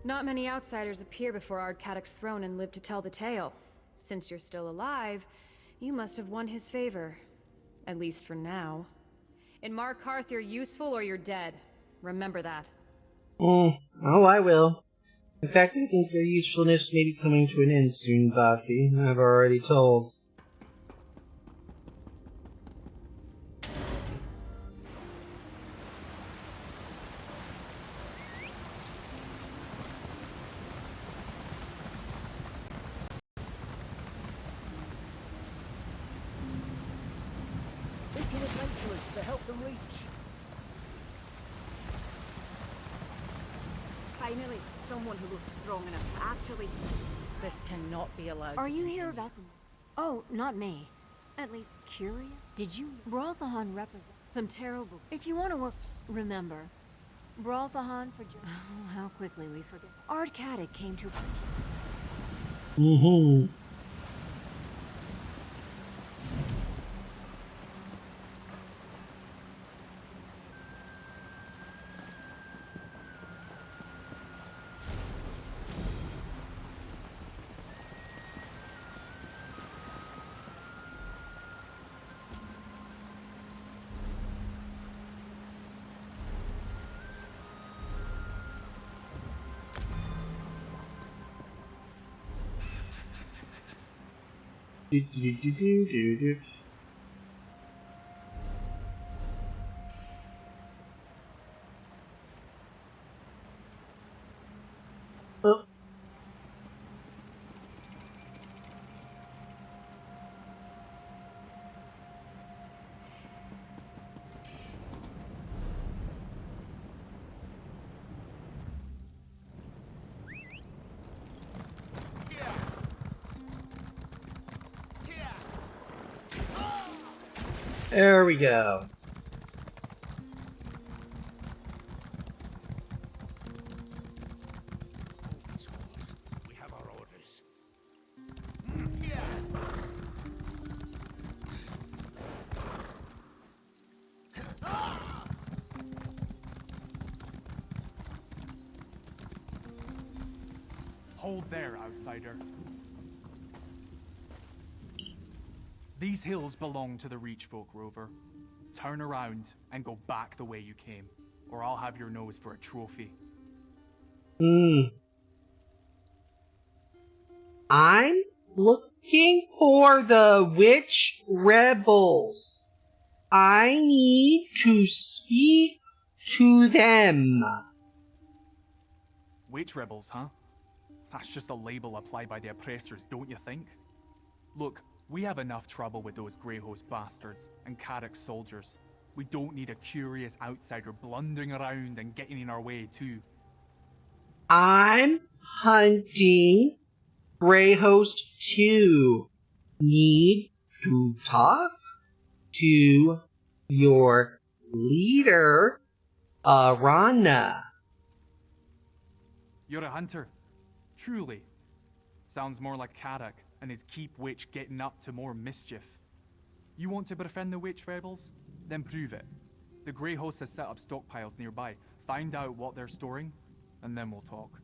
Not many outsiders appear before Ard Kadok's throne and live to tell the tale. Since you're still alive, you must have won his favor. At least for now. In Markarth, you're useful or you're dead. Remember that. Oh, I will. In fact, I think your usefulness may be coming to an end soon, Buffy. I've already told. Seeking adventurers to help them reach. Finally, someone who looks strong enough to actually... This cannot be allowed Are to you continue. here about the... Oh, not me. At least curious? Did you... Brothahan represent some terrible... If you want to work... Remember, Brothahan for... Oh, how quickly we forget. Ard Kadok came to... Mm-hmm. Oh. There we go. We have our orders. Hold there, outsider. These hills belong to the Reach folk, Rover. Turn around and go back the way you came, or I'll have your nose for a trophy. I'm looking for the witch rebels. I need to speak to them. Witch rebels, huh? That's just a label applied by the oppressors, don't you think? Look, we have enough trouble with those Greyhost bastards and Kadok's soldiers. We don't need a curious outsider blundering around and getting in our way, too. I'm hunting Grey Host 2, need to talk to your leader, Arana. You're a hunter. Truly. Sounds more like Karak and his keep witch getting up to more mischief. You want to befriend the witch rebels? Then prove it. The Grey Host has set up stockpiles nearby. Find out what they're storing, and then we'll talk.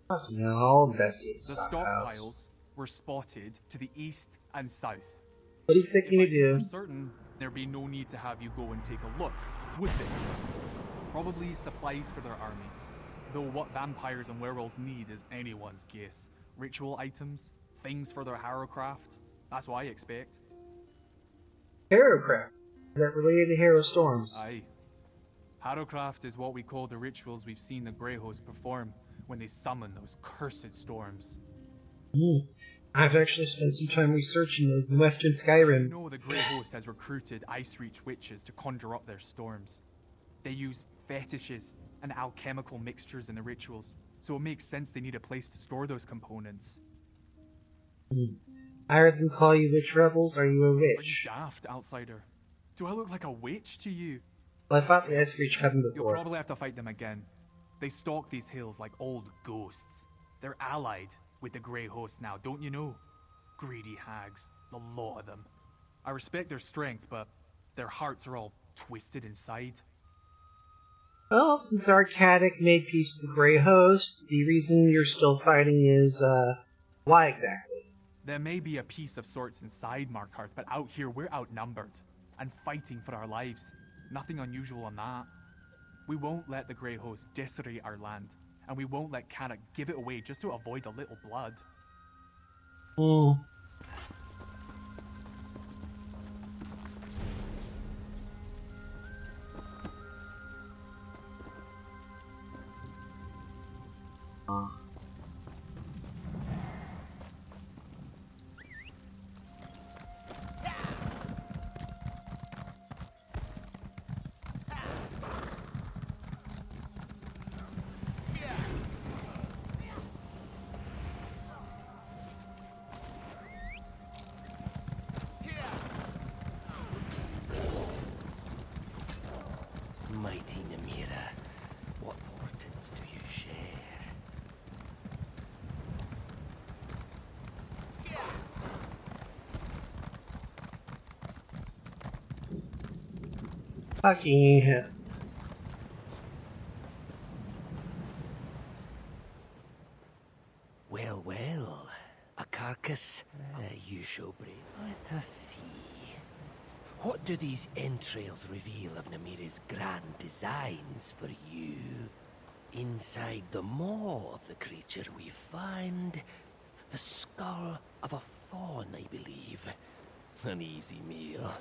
Fucking hell, investigate The stockpiles were spotted to the east and south. What do you expect me to do? For certain, there'd be no need to have you go and take a look, would they? Probably supplies for their army. Though what vampires and werewolves need is anyone's guess. Ritual items, things for their harrowcraft. That's what I expect. Harrowcraft? Is that related to Harrow Storms? Aye. Harrowcraft is what we call the rituals we've seen the Grey Host perform when they summon those cursed storms. I've actually spent some time researching those in Western Skyrim. You know the Grey Host has recruited Ice Reach witches to conjure up their storms. They use fetishes and alchemical mixtures in the rituals, so it makes sense they need a place to store those components. I heard them call you witch rebels. Are you a Are you witch? daft, outsider? Do I look like a witch to you? Well, I fought the Ice Reach Coven You'll before. probably have to fight them again. They stalk these hills like old ghosts. They're allied with the Grey Host now, don't you know? Greedy hags, the lot of them. I respect their strength, but their hearts are all twisted inside. Well, since Arcadic made peace with the Grey Host, the reason you're still fighting is, why exactly? There may be a peace of sorts inside Markarth, but out here we're outnumbered and fighting for our lives. Nothing unusual on that. We won't let the Grey Host disarray our land, and we won't let Karak give it away just to avoid a little blood. Mighty Namira, what portents do you share? Fucking hell. Well, well, a carcass, you show brave. Let us see. What do these entrails reveal of Namira's grand designs for you? Inside the maw of the creature we find the skull of a fawn, I believe. An easy meal,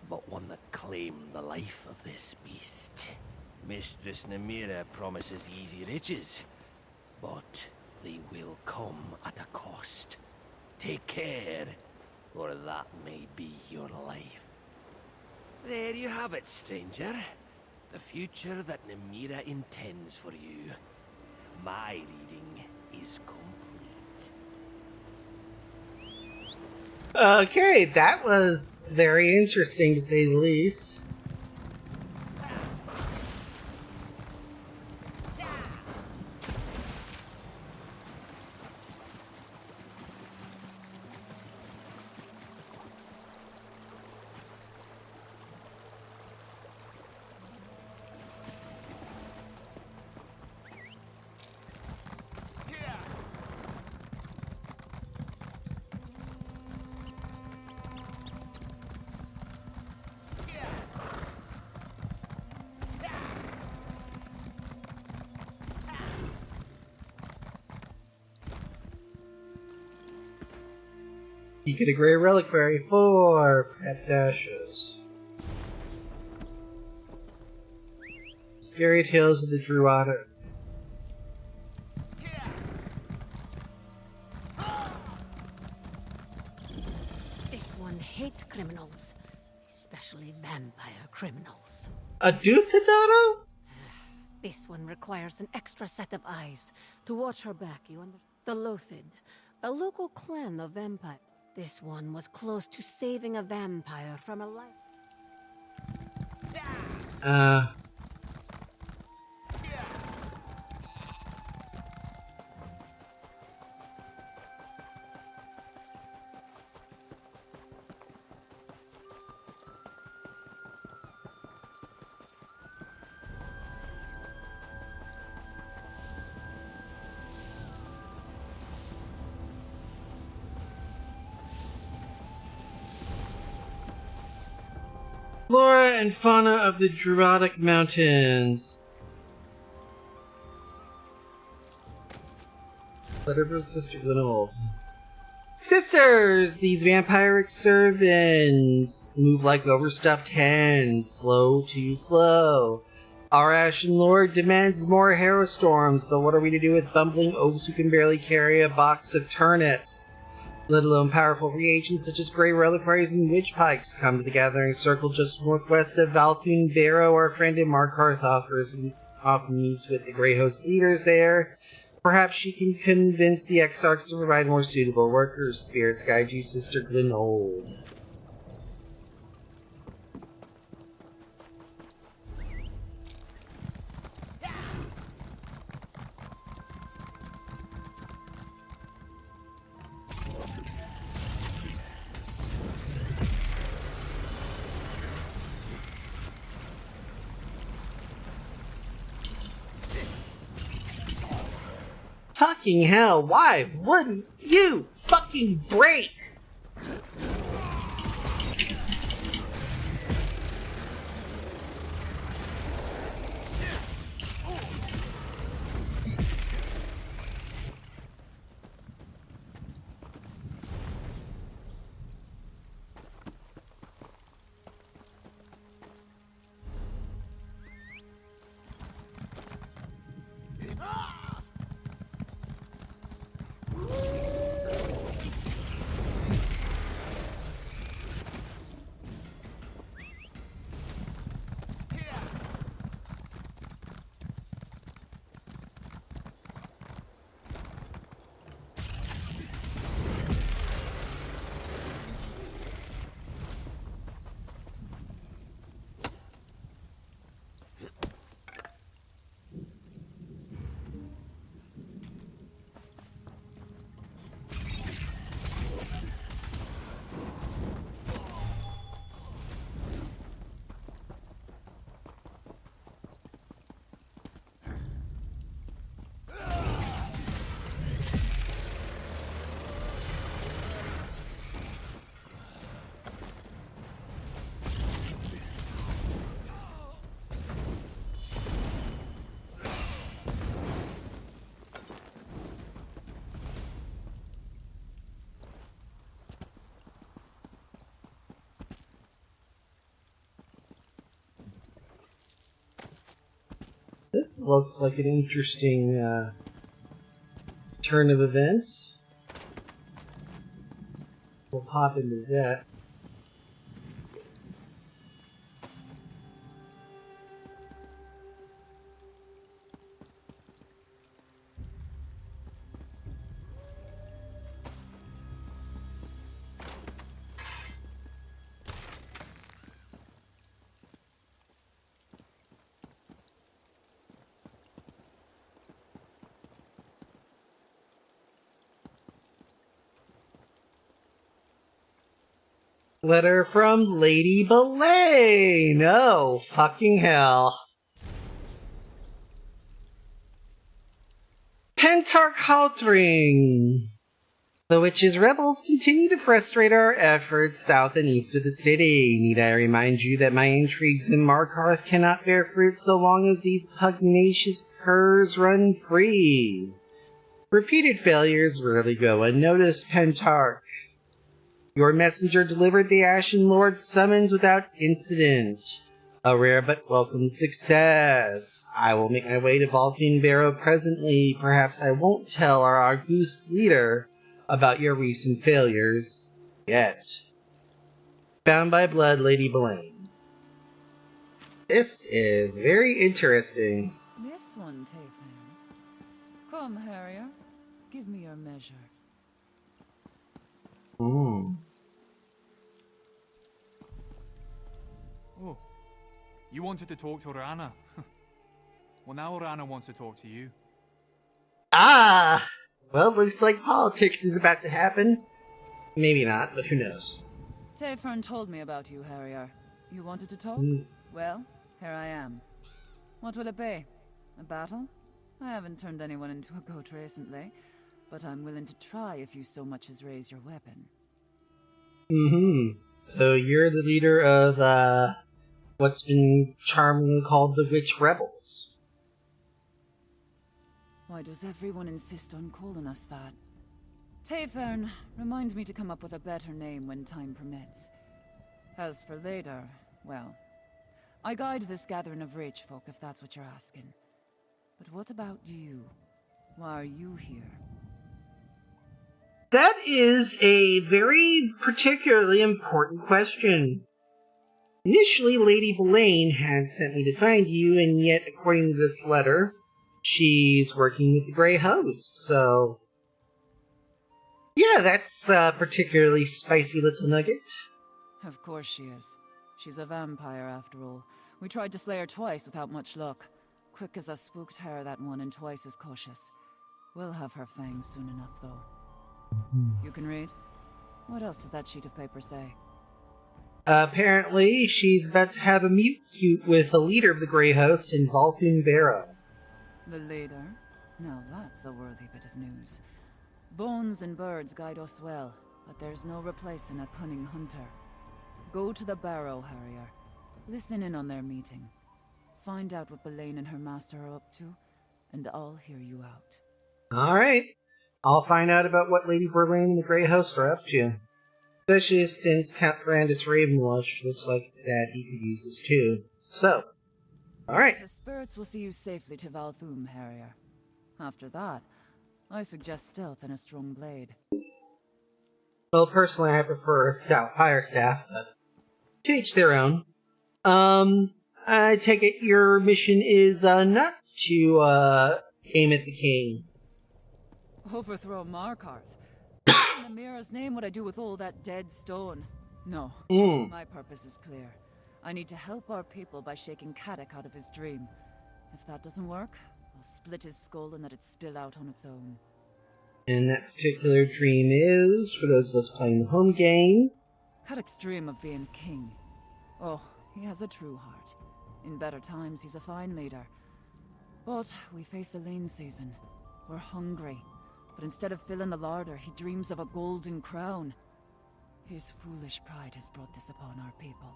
but one that claimed the life of this beast. Mistress Namira promises easy riches, but they will come at a cost. Take care, or that may be your life. There you have it, stranger. The future that Namira intends for you. My reading is complete. Okay, that was very interesting to say the least. You get a Grey Reliquary for pet dashes. Scary Tales of the Druada. This one hates criminals, especially vampire criminals. A Ducidado? This one requires an extra set of eyes to watch her back, you understand? The Lothid, a local clan of vampires. This one was close to saving a vampire from a life. Flora and fauna of the Druidic Mountains. Letter from Sister Glenwold. Sisters! These vampiric servants move like overstuffed hens, slow too slow. Our Ashen Lord demands more hero storms, but what are we to do with bumbling oafs who can barely carry a box of turnips? Let alone powerful reagents such as grey reliquaries and witch pikes. Come to the gathering circle just northwest of Valthune Barrow. Our friend in Markarth often meets with the Grey Host leaders there. Perhaps she can convince the Exarchs to provide more suitable workers. Spirits guide you, Sister Glenold. Fucking hell, why wouldn't you fucking break? This looks like an interesting turn of events. We'll pop into that. Letter from Lady Belaine! Oh, fucking hell. Pentarch Haltring! The witches' rebels continue to frustrate our efforts south and east of the city. Need I remind you that my intrigues in Markarth cannot bear fruit so long as these pugnacious curs run free. Repeated failures rarely go unnoticed, Pentarch. Your messenger delivered the Ashen Lord's summons without incident. A rare but welcome success. I will make my way to Valthune Barrow presently. Perhaps I won't tell our august leader about your recent failures yet. Bound by Blood, Lady Belaine. This is very interesting. This one, Tayfan. Come, Harrier. Give me your measure. Ooh. Oh, you wanted to talk to Orana? Well, now Orana wants to talk to you. Ah! Well, looks like politics is about to happen. Maybe not, but who knows. Tayfan told me about you, Harrier. You wanted to talk? Mm. Well, here I am. What will it be? A battle? I haven't turned anyone into a goat recently, but I'm willing to try if you so much as raise your weapon. Mm-hmm. So you're the leader of, what's been charmingly called the Witch Rebels. Why does everyone insist on calling us that? Tayfern, remind me to come up with a better name when time permits. As for later, well, I guide this gathering of rich folk if that's what you're asking. But what about you? Why are you here? That is a very particularly important question. Initially, Lady Boulain had sent me to find you, and yet, according to this letter, she's working with the Grey Host, so... Yeah, that's a particularly spicy little nugget. Of course she is. She's a vampire, after all. We tried to slay her twice without much luck. Quick as a spooked hare, that one, and twice as cautious. We'll have her fangs soon enough, though. You can read? What else does that sheet of paper say? Apparently, she's about to have a meet-cute with the leader of the Grey Host in Volthun Barrow. The leader? Now that's a worthy bit of news. Bones and birds guide us well, but there's no replacing a cunning hunter. Go to the Barrow, Harrier. Listen in on their meeting. Find out what Boulain and her master are up to, and I'll hear you out. Alright. I'll find out about what Lady Boulain and the Grey Host are up to. Especially since Count Brandis Ravenwatch looks like that he could use this too. So, alright. The spirits will see you safely to Volthum, Harrier. After that, I suggest stealth and a strong blade. Well, personally, I prefer a stout fire staff, but to each their own. I take it your mission is, not to, aim at the king. Overthrow Markarth? In the Mirror's name, what I do with all that dead stone? No. My purpose is clear. I need to help our people by shaking Caddoc out of his dream. If that doesn't work, I'll split his skull and let it spill out on its own. And that particular dream is, for those of us playing the home game... Caddoc's dream of being king. Oh, he has a true heart. In better times, he's a fine leader. But we face a lean season. We're hungry. But instead of filling the larder, he dreams of a golden crown. His foolish pride has brought this upon our people.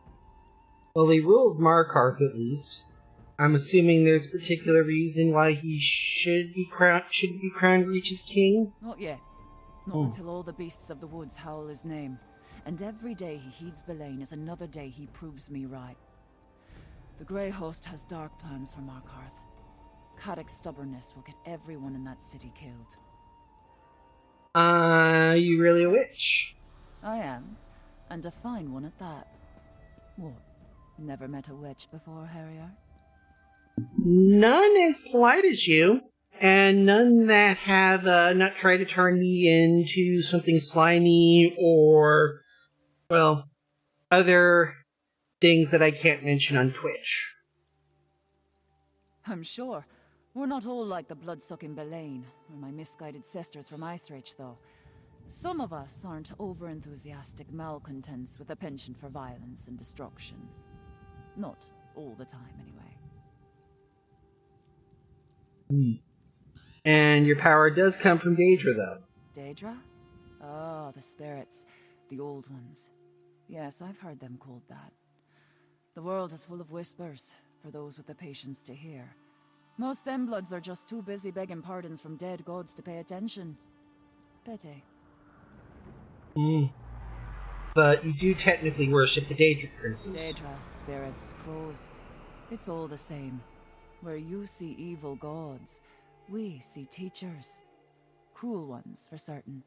Well, he rules Markarth, at least. I'm assuming there's a particular reason why he should be crowned to reach as king? Not yet. Not until all the beasts of the woods howl his name. And every day he heeds Boulain is another day he proves me right. The Grey Host has dark plans for Markarth. Caddoc's stubbornness will get everyone in that city killed. You really a witch? I am. And a fine one at that. What? Never met a witch before, Harrier? None as polite as you, and none that have not tried to turn me into something slimy or, well, other things that I can't mention on Twitch. I'm sure. We're not all like the blood-sucking Boulain, or my misguided sisters from Icereach, though. Some of us aren't over-enthusiastic malcontents with a penchant for violence and destruction. Not all the time, anyway. And your power does come from Daedra, though. Daedra? Ah, the spirits. The old ones. Yes, I've heard them called that. The world is full of whispers, for those with the patience to hear. Most them bloods are just too busy begging pardons from dead gods to pay attention. Pity. But you do technically worship the Daedric princes. Daedra, spirits, crows. It's all the same. Where you see evil gods, we see teachers. Cruel ones, for certain.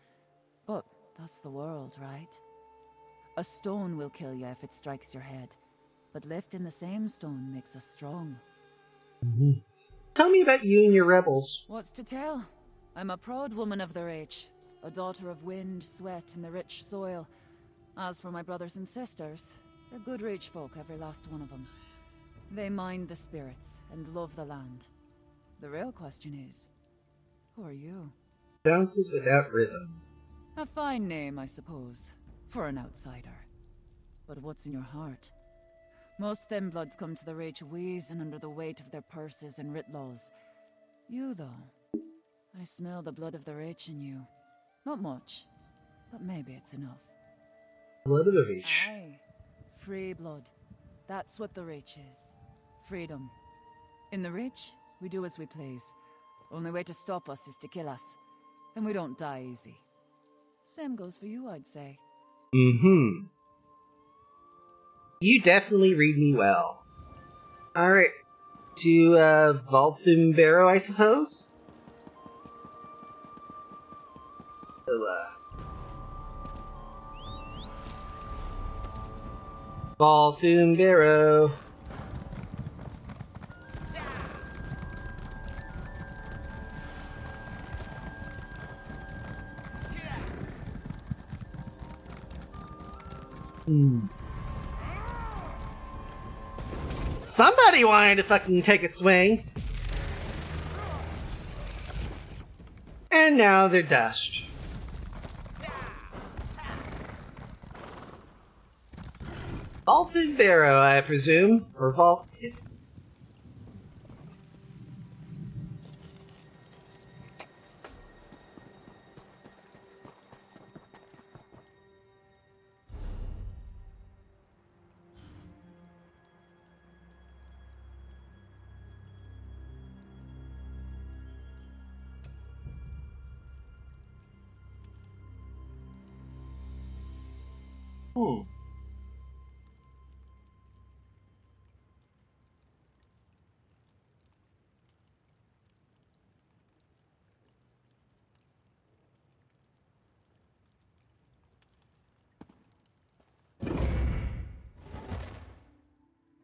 But that's the world, right? A stone will kill you if it strikes your head. But lifting the same stone makes us strong. Tell me about you and your rebels. What's to tell? I'm a proud woman of the Reach, a daughter of wind, sweat, and the rich soil. As for my brothers and sisters, they're good Reach folk, every last one of them. They mind the spirits and love the land. The real question is, who are you? Bounces without rhythm. A fine name, I suppose, for an outsider. But what's in your heart? Most thin bloods come to the Reach wheezing under the weight of their purses and writ laws. You, though, I smell the blood of the Reach in you. Not much, but maybe it's enough. Blood of the Reach. Aye. Free blood. That's what the Reach is. Freedom. In the Reach, we do as we please. Only way to stop us is to kill us. And we don't die easy. Same goes for you, I'd say. Mm-hmm. You definitely read me well. Alright. To, Volfin Barrow, I suppose? Volfin Barrow. Somebody wanted to fucking take a swing. And now they're dust. Volfin Barrow, I presume. Or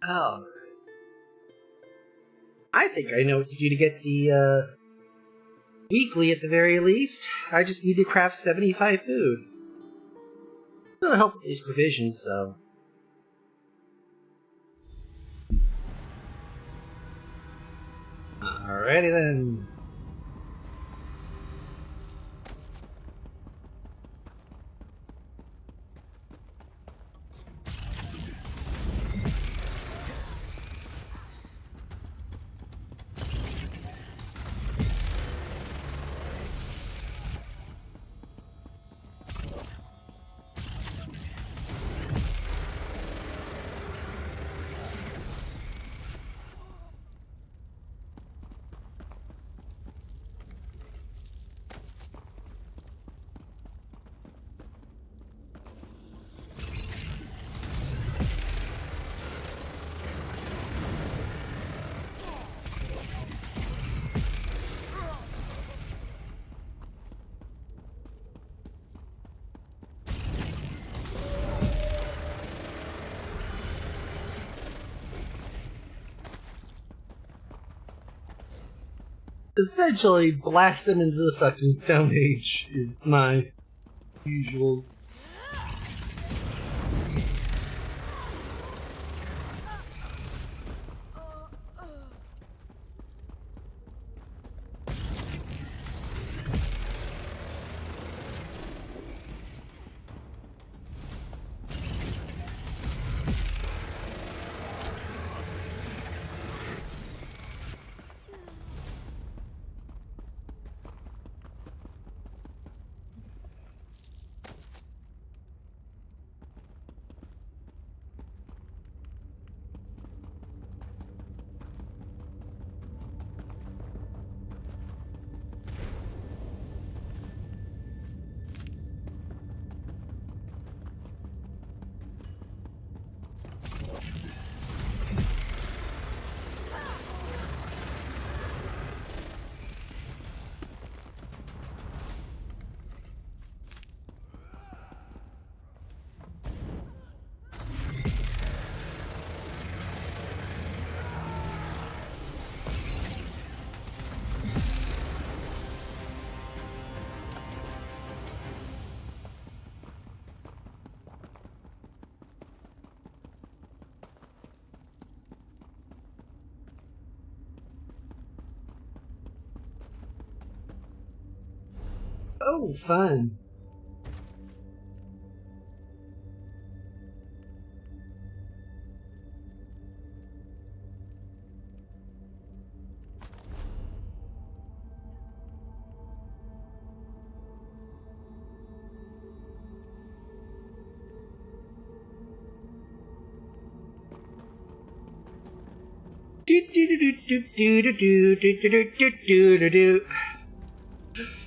Oh. I think I know what to do to get the, weekly at the very least. I just need to craft 75 food. It'll help with these provisions, so... Alrighty then. Essentially, blast them into the fucking Stone Age is my usual. Oh, fun.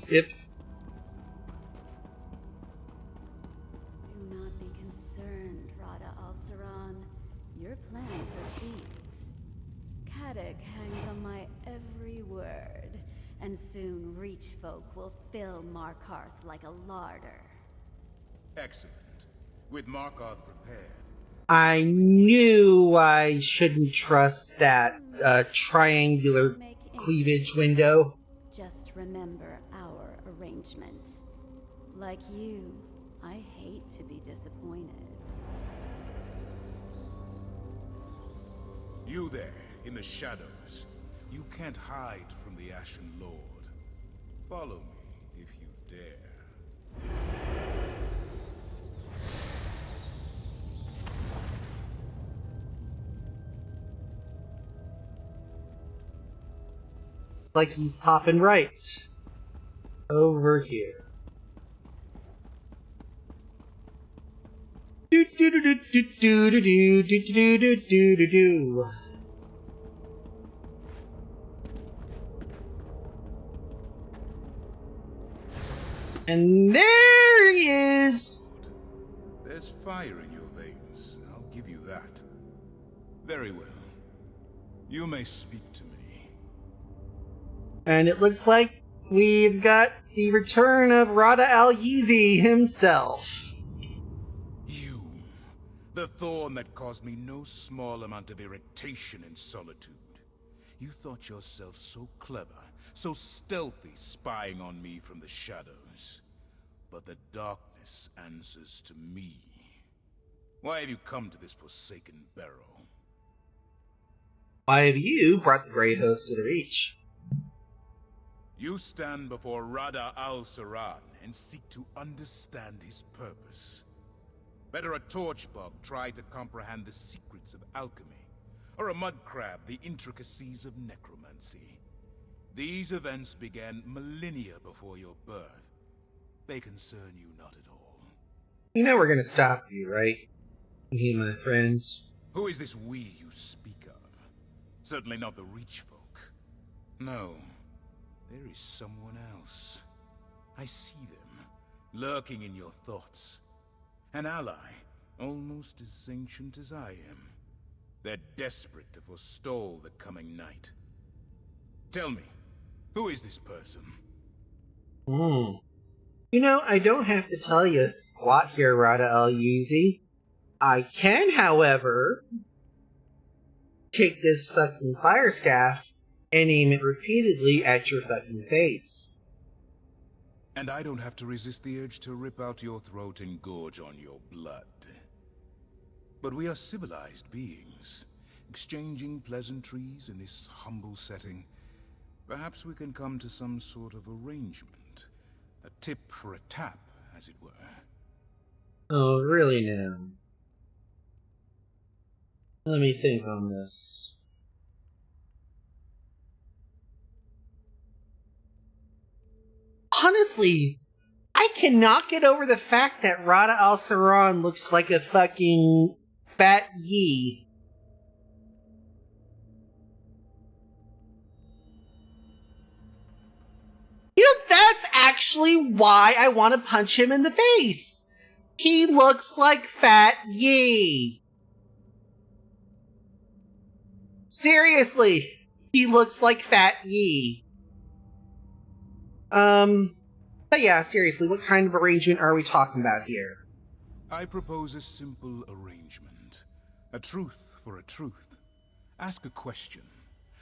Yep. Do not be concerned, Rada Al-Saran. Your plan proceeds. Kadok hangs on my every word, and soon Reach folk will fill Markarth like a larder. Excellent. With Markarth prepared. I knew I shouldn't trust that triangular cleavage window. Just remember our arrangement. Like you, I hate to be disappointed. You there, in the shadows. You can't hide from the Ashen Lord. Follow me, if you dare. Like he's popping right over here. Do do do do do do do do do do do do do. And there he is. There's fire in your veins, I'll give you that. Very well. You may speak to me. And it looks like we've got the return of Rada Al-Yeezy himself. You, the thorn that caused me no small amount of irritation and solitude. You thought yourself so clever, so stealthy, spying on me from the shadows. But the darkness answers to me. Why have you come to this forsaken barrow? Why have you brought the Grey Host to the Reach? You stand before Rada Al-Saran and seek to understand his purpose. Better a torchbug try to comprehend the secrets of alchemy, or a mudcrab the intricacies of necromancy. These events began millennia before your birth. They concern you not at all. You know we're gonna stop you, right? Me and my friends. Who is this we you speak of? Certainly not the Reach folk. No. There is someone else. I see them, lurking in your thoughts. An ally, almost as ancient as I am. They're desperate to forestall the coming night. Tell me, who is this person? You know, I don't have to tell you squat here, Rada Al-Yeezy. I can, however, take this fucking fire staff and aim it repeatedly at your fucking face. And I don't have to resist the urge to rip out your throat and gorge on your blood. But we are civilized beings, exchanging pleasantries in this humble setting. Perhaps we can come to some sort of arrangement. A tip for a tap, as it were. Oh, really now? Let me think on this. Honestly, I cannot get over the fact that Rada Al-Saran looks like a fucking fat yee. You know, that's actually why I want to punch him in the face. He looks like fat yee. Seriously, he looks like fat yee. But yeah, seriously, what kind of arrangement are we talking about here? I propose a simple arrangement. A truth for a truth. Ask a question.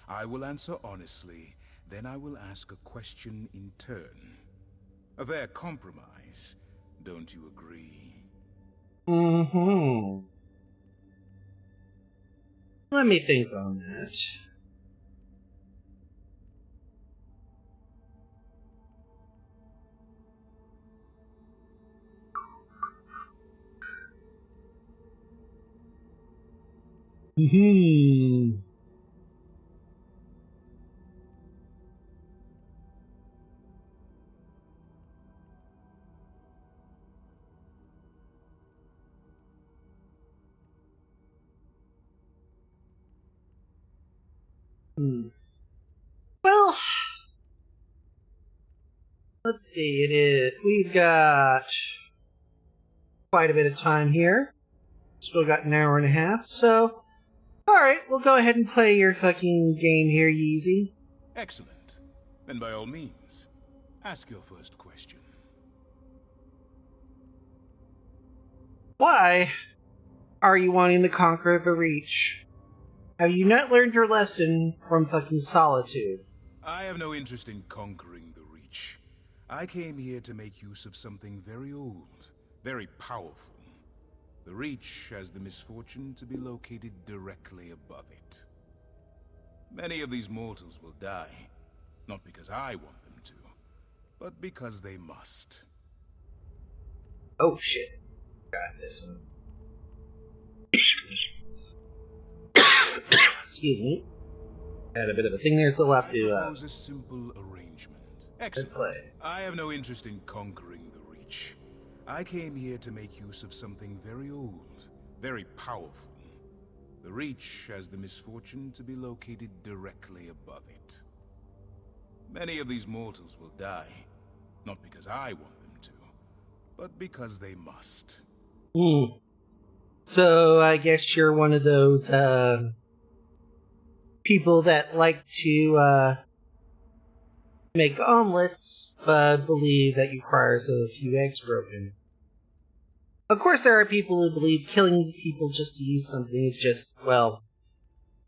I will answer honestly, then I will ask a question in turn. A fair compromise, don't you agree? Let me think on that. Hmm. Well, let's see. We've got quite a bit of time here. Still got an hour and a half. So, all right, we'll go ahead and play your fucking game here, Yeezy. Excellent. Then by all means, ask your first question. Why are you wanting to conquer the Reach? Have you not learned your lesson from fucking Solitude? I have no interest in conquering the Reach. I came here to make use of something very old, very powerful. The Reach has the misfortune to be located directly above it. Many of these mortals will die, not because I want them to, but because they must. Oh shit. Got this one. Excuse me. Had a bit of a thing there, so we'll have to, I propose a simple arrangement. Excellent. Let's play. I have no interest in conquering the Reach. I came here to make use of something very old, very powerful. The Reach has the misfortune to be located directly above it. Many of these mortals will die, not because I want them to, but because they must. So, I guess you're one of those, people that like to, make omelets, but believe that requires a few eggs broken. Of course, there are people who believe killing people just to use something is just, well,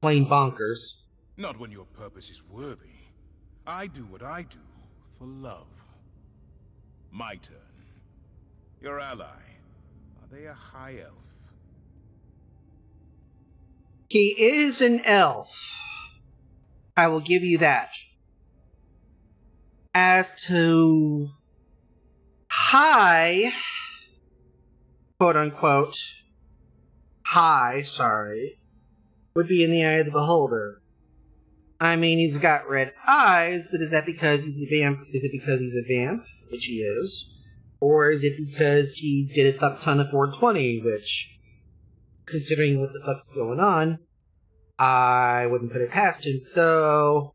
plain bonkers. Not when your purpose is worthy. I do what I do for love. My turn. Your ally. Are they a high elf? He is an elf. I will give you that. As to high, quote unquote, high, sorry, would be in the eye of the beholder. I mean, he's got red eyes, but is that because he's a vamp? Is it because he's a vamp, which he is? Or is it because he did a fuck ton of 420, which, considering what the fuck's going on, I wouldn't put it past him, so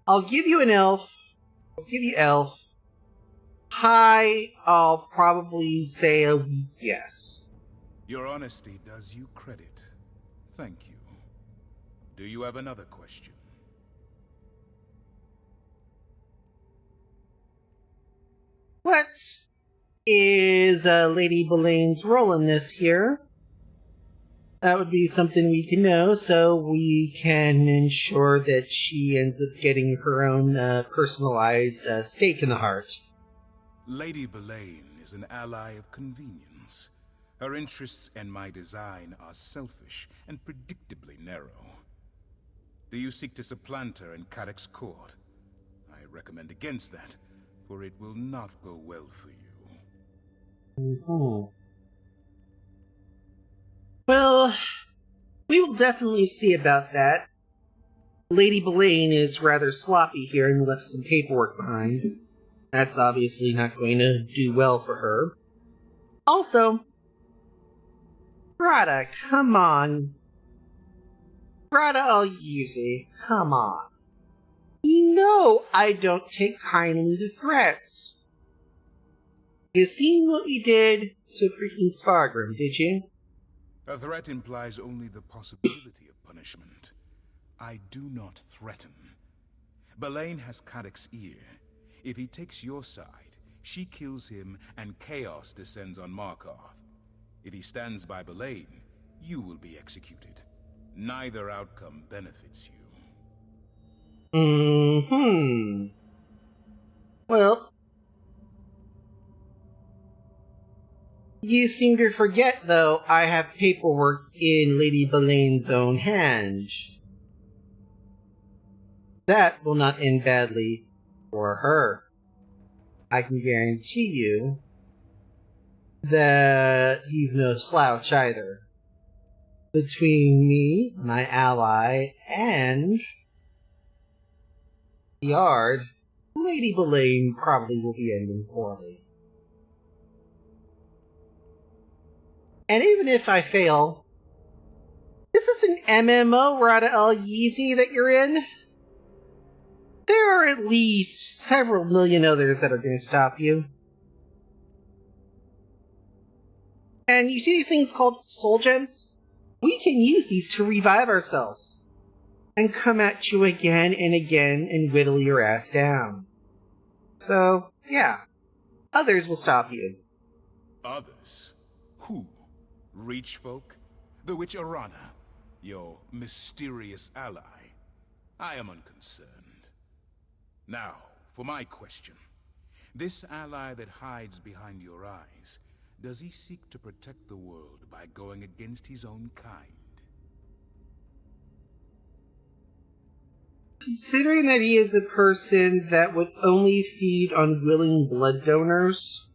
I'll give you an elf. I'll give you elf. High, I'll probably say a weak yes. Your honesty does you credit. Thank you. Do you have another question? What is Lady Belane's role in this here? That would be something we can know, so we can ensure that she ends up getting her own personalized stake in the heart. Lady Belane is an ally of convenience. Her interests and my design are selfish and predictably narrow. Do you seek to supplant her in Cadoc's court? I recommend against that, for it will not go well for you. Well, we will definitely see about that. Lady Belane is rather sloppy here and left some paperwork behind. That's obviously not going to do well for her. Also, Rada, come on. Rada Al-Yuzi, come on. You know I don't take kindly to threats. You seen what we did to freaking Svargrim, did you? A threat implies only the possibility of punishment. I do not threaten. Belane has Cadoc's ear. If he takes your side, she kills him and chaos descends on Markarth. If he stands by Belane, you will be executed. Neither outcome benefits you. Well, you seem to forget, though, I have paperwork in Lady Belane's own hand. That will not end badly for her. I can guarantee you that he's no slouch either. Between me, my ally, and the Ard, Lady Boleyn probably will be ending poorly. And even if I fail, is this an MMO, Rada El Yeezy, that you're in? There are at least several million others that are going to stop you. And you see these things called soul gems? We can use these to revive ourselves. And come at you again and again and whittle your ass down. So, yeah. Others will stop you. Others? Who? Reach folk? The witch Arana? Your mysterious ally? I am unconcerned. Now, for my question. This ally that hides behind your eyes, does he seek to protect the world by going against his own kind? Considering that he is a person that would only feed on willing blood donors,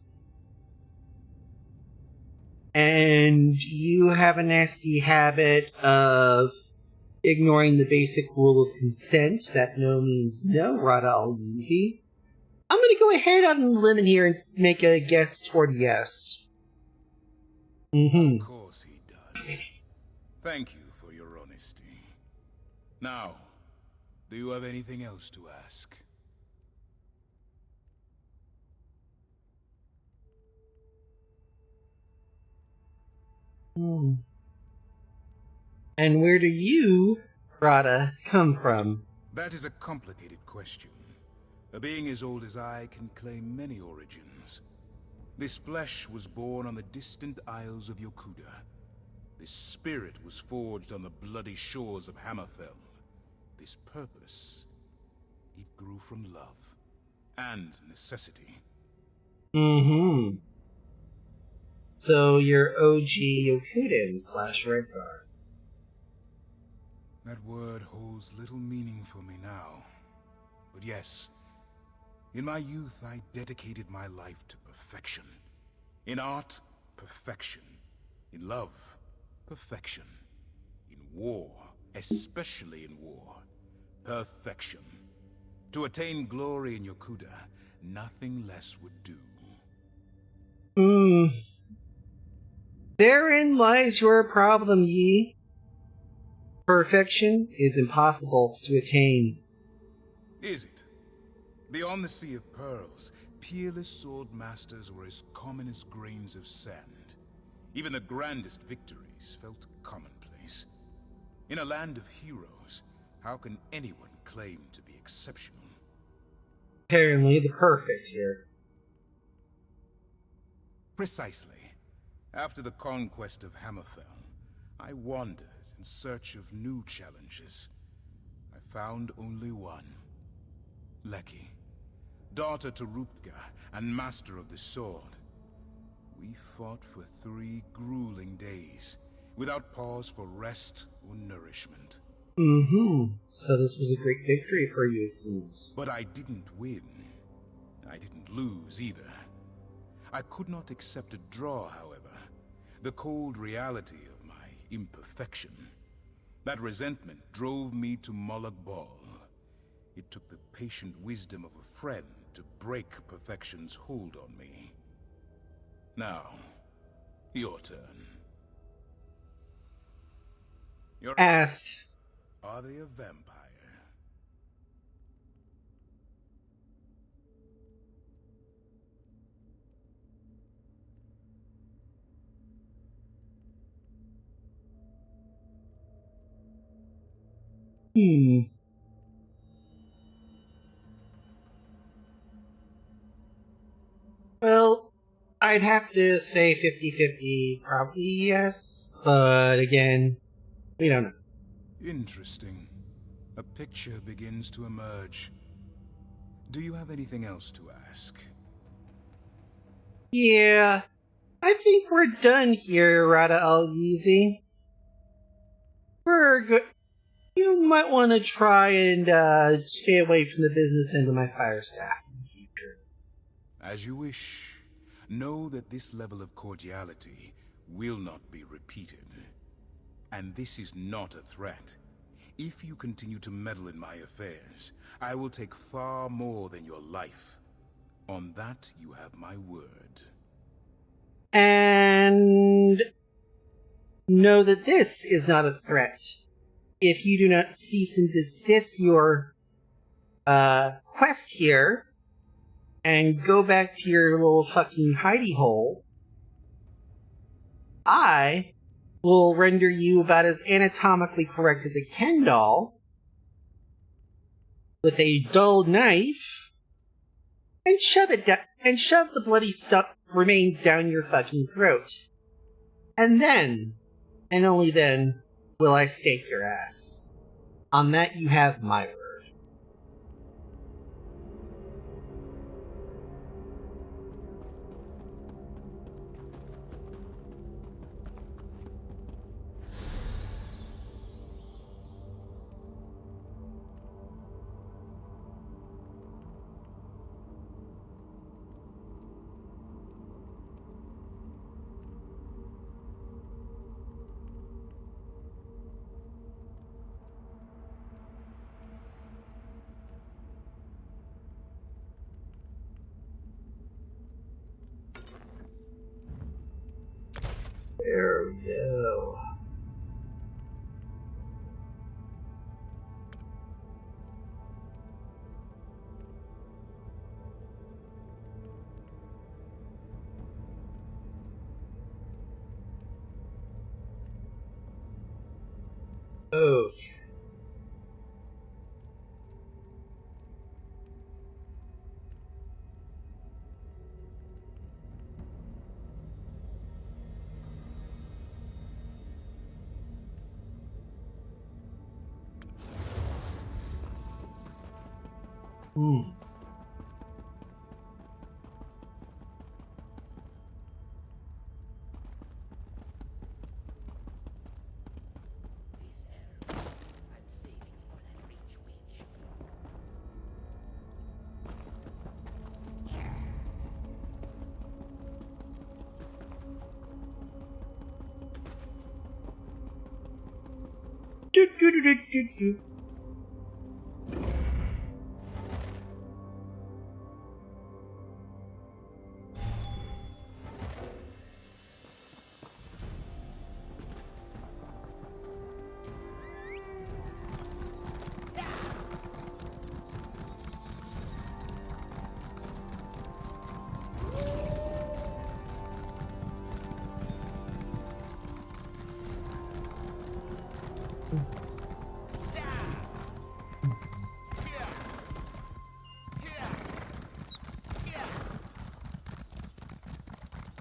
and you have a nasty habit of ignoring the basic rule of consent, that no means no, Rada Al Yeezy, I'm going to go ahead on a limb here and make a guess toward yes. Of course he does. Thank you for your honesty. Now, do you have anything else to ask? And where do you, Rada, come from? That is a complicated question. A being as old as I can claim many origins. This flesh was born on the distant isles of Yokuda. This spirit was forged on the bloody shores of Hammerfell. This purpose, it grew from love and necessity. So you're OG Yokudan / Redguard. That word holds little meaning for me now. But yes, in my youth I dedicated my life to perfection. In art, perfection. In love, perfection. In war, especially in war, perfection. To attain glory in Yokuda, nothing less would do. Therein lies your problem, Yi. Perfection is impossible to attain. Is it? Beyond the Sea of Pearls, peerless sword masters were as common as grains of sand. Even the grandest victories felt commonplace. In a land of heroes, how can anyone claim to be exceptional? Apparently the perfect here. Precisely. After the conquest of Hammerfell, I wandered in search of new challenges. I found only one. Leki, daughter to Rupka and master of the sword. We fought for 3 grueling days, without pause for rest or nourishment. So this was a great victory for you, it seems. But I didn't win. I didn't lose either. I could not accept a draw, however. The cold reality of my imperfection. That resentment drove me to Molag Bal. It took the patient wisdom of a friend to break perfection's hold on me. Now, your turn. Ask. Are they a vampire? Well, I'd have to say 50-50, probably yes, but again, we don't know. Interesting. A picture begins to emerge. Do you have anything else to ask? Yeah, I think we're done here, Rada Al Yeezy. We're good. You might want to try and stay away from the business end of my fire staff in the future. As you wish. know that this level of cordiality will not be repeated. And this is not a threat. If you continue to meddle in my affairs, I will take far more than your life. On that, you have my word. And know that this is not a threat. If you do not cease and desist your quest here and go back to your little fucking hidey hole, I will render you about as anatomically correct as a Ken doll with a dull knife and shove the bloody stuff remains down your fucking throat. And then, and only then, will I stake your ass. On that you have my word. There we go. Okay. Do, do, do, do, do, do.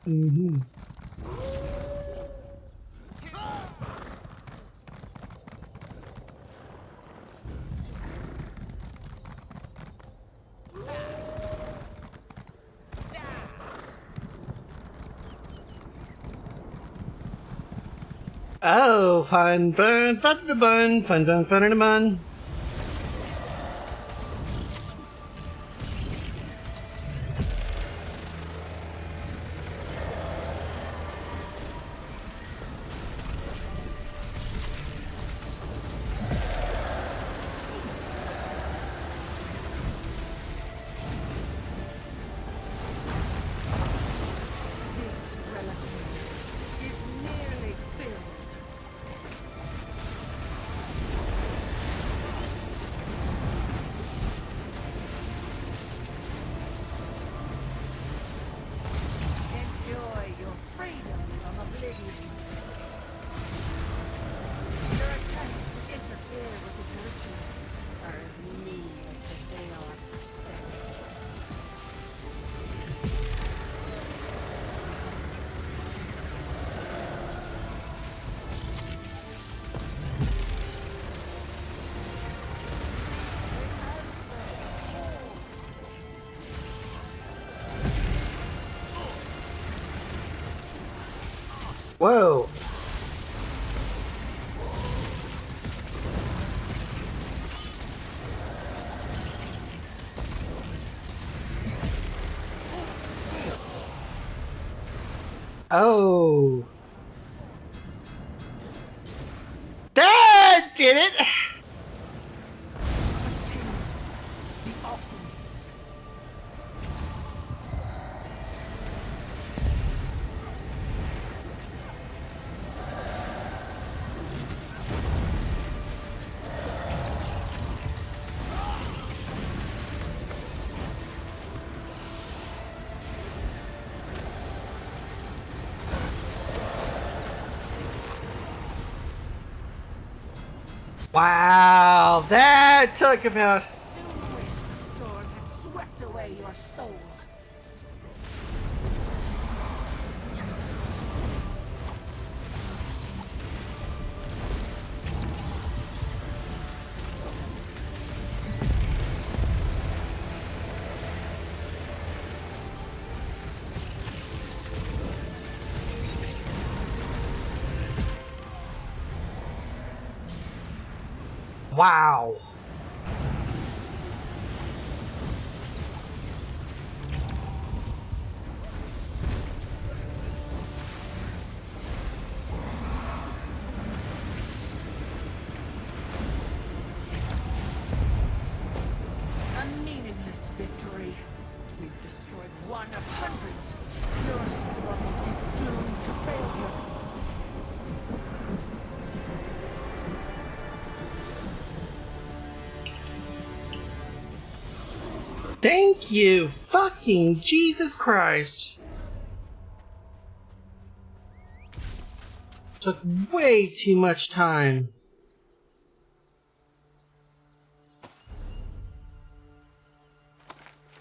Mm-hmm. Oh, fun, fun, fun, fun, fun, fun, fun, fun. Whoa. Oh. That did it! The offerings. Wow, that took about... Soon wish the storm had swept away your soul. Wow. A meaningless victory. We've destroyed one of hundreds. Your struggle is doomed to failure. Thank you! Fucking Jesus Christ! Took way too much time.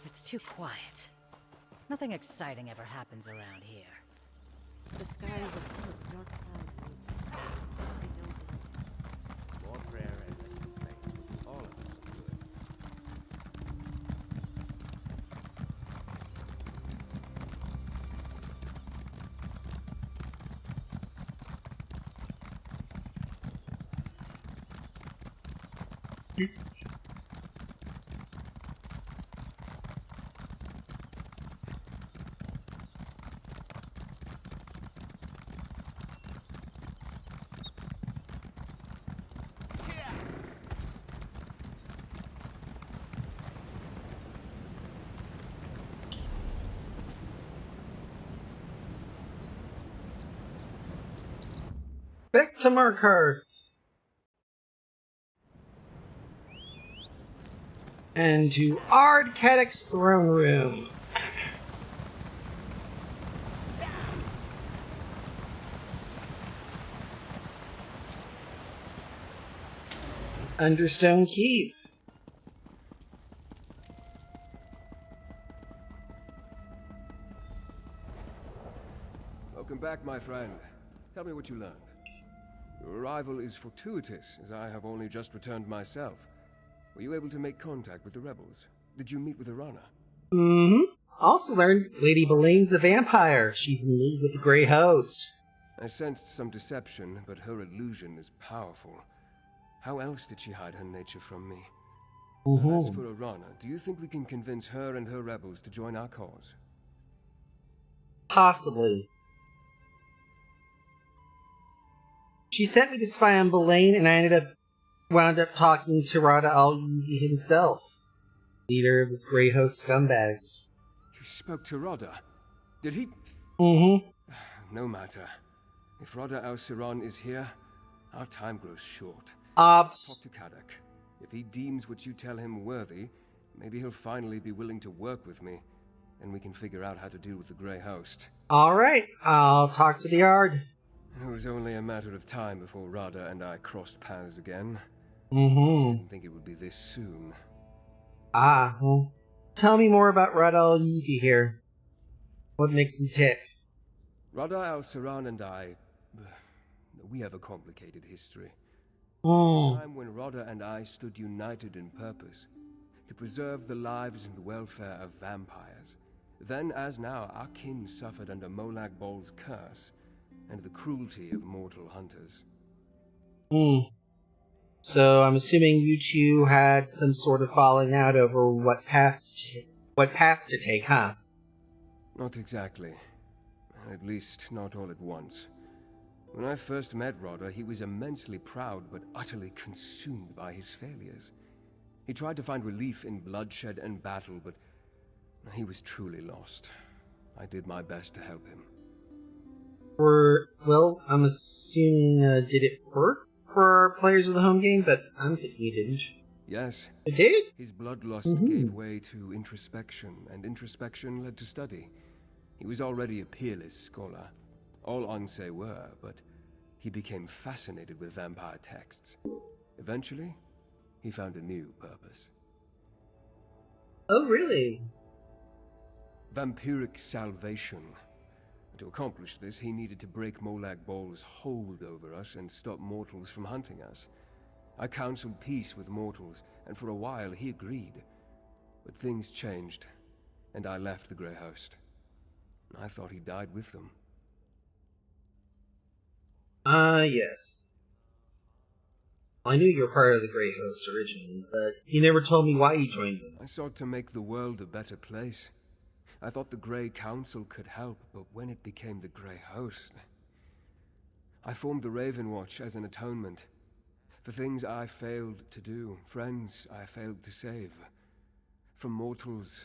It's too quiet. Nothing exciting ever happens around here. The sky is a full of dark clouds. I don't... More prayer and less complaints will do all of us some good. Back to Markarth. And to Ard Kadoc's throne room. Understone Keep. Welcome back, my friend. Tell me what you learned. Your arrival is fortuitous, as I have only just returned myself. Were you able to make contact with the rebels? Did you meet with Arana? Mm-hmm. Also learned Lady Belane's a vampire. She's in league with the Grey Host. I sensed some deception, but her illusion is powerful. How else did she hide her nature from me? As for Arana, do you think we can convince her and her rebels to join our cause? Possibly. She sent me to spy on Belane, and I wound up talking to Rada al-Yeezy himself, leader of this Grey Host scumbags. You spoke to Rada? Did he? Mm-hmm. No matter. If Rada al-Siran is here, our time grows short. Talk to Kadok. If he deems what you tell him worthy, maybe he'll finally be willing to work with me. Then we can figure out how to deal with the Grey Host. Alright, I'll talk to the Ard. It was only a matter of time before Rada and I crossed paths again. I didn't think it would be this soon. Ah, well, tell me more about Rada al-Yeezy here. What makes him tick? Rada al-Siran and I... we have a complicated history. There was a time when Rada and I stood united in purpose, to preserve the lives and welfare of vampires. Then, as now, our kin suffered under Molag Bol's curse, and the cruelty of mortal hunters. So I'm assuming you two had some sort of falling out over what path to take, huh? Not exactly. At least, not all at once. When I first met Rodder, he was immensely proud but utterly consumed by his failures. He tried to find relief in bloodshed and battle, but he was truly lost. I did my best to help him. Well, I'm assuming, did it work for players of the home game? But I'm thinking it didn't. Yes. It did? His bloodlust gave way to introspection, and introspection led to study. He was already a peerless scholar. All Onse were, but he became fascinated with vampire texts. Eventually, he found a new purpose. Oh, really? Vampiric salvation. To accomplish this, he needed to break Molag Bol's hold over us and stop mortals from hunting us. I counseled peace with mortals, and for a while he agreed. But things changed, and I left the Grey Host. I thought he died with them. Yes. I knew you were part of the Grey Host originally, but you never told me why you joined them. I sought to make the world a better place. I thought the Grey Council could help, but when it became the Grey Host, I formed the Raven Watch as an atonement. For things I failed to do, friends I failed to save. From mortals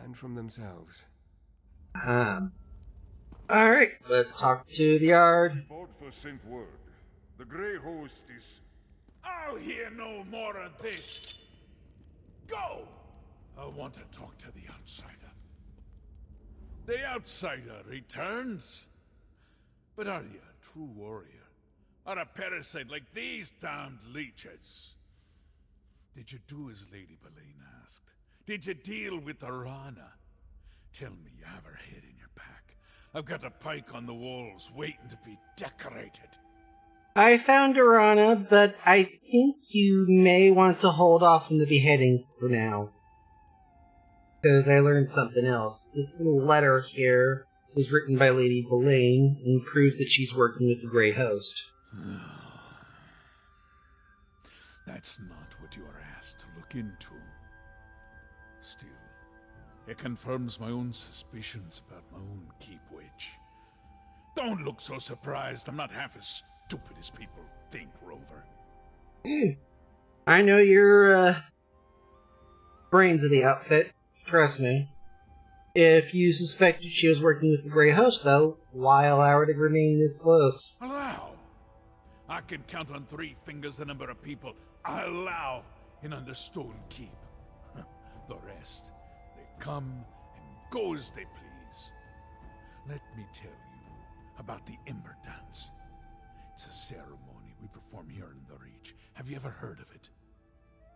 and from themselves. Alright, let's talk to the Yard. Board for sent word. The Grey Host is... I'll hear no more of this. Go! I want to talk to the outsider. The outsider returns. But are you a true warrior? Or a parasite like these damned leeches? Did you do as Lady Boleyn asked? Did you deal with Arana? Tell me you have her head in your pack. I've got a pike on the walls waiting to be decorated. I found Arana, but I think you may want to hold off on the beheading for now. Because I learned something else. This little letter here was written by Lady Boleyn and proves that she's working with the Grey Host. That's not what you are asked to look into. Still, it confirms my own suspicions about my own keep witch. Don't look so surprised. I'm not half as stupid as people think, Rover. I know your brains in the outfit. Trust me. If you suspected she was working with the Grey Host, though, why allow her to remain this close? Allow? I can count on 3 fingers the number of people I allow in Understone Keep. The rest, they come and go as they please. Let me tell you about the Ember Dance. It's a ceremony we perform here in the Reach. Have you ever heard of it?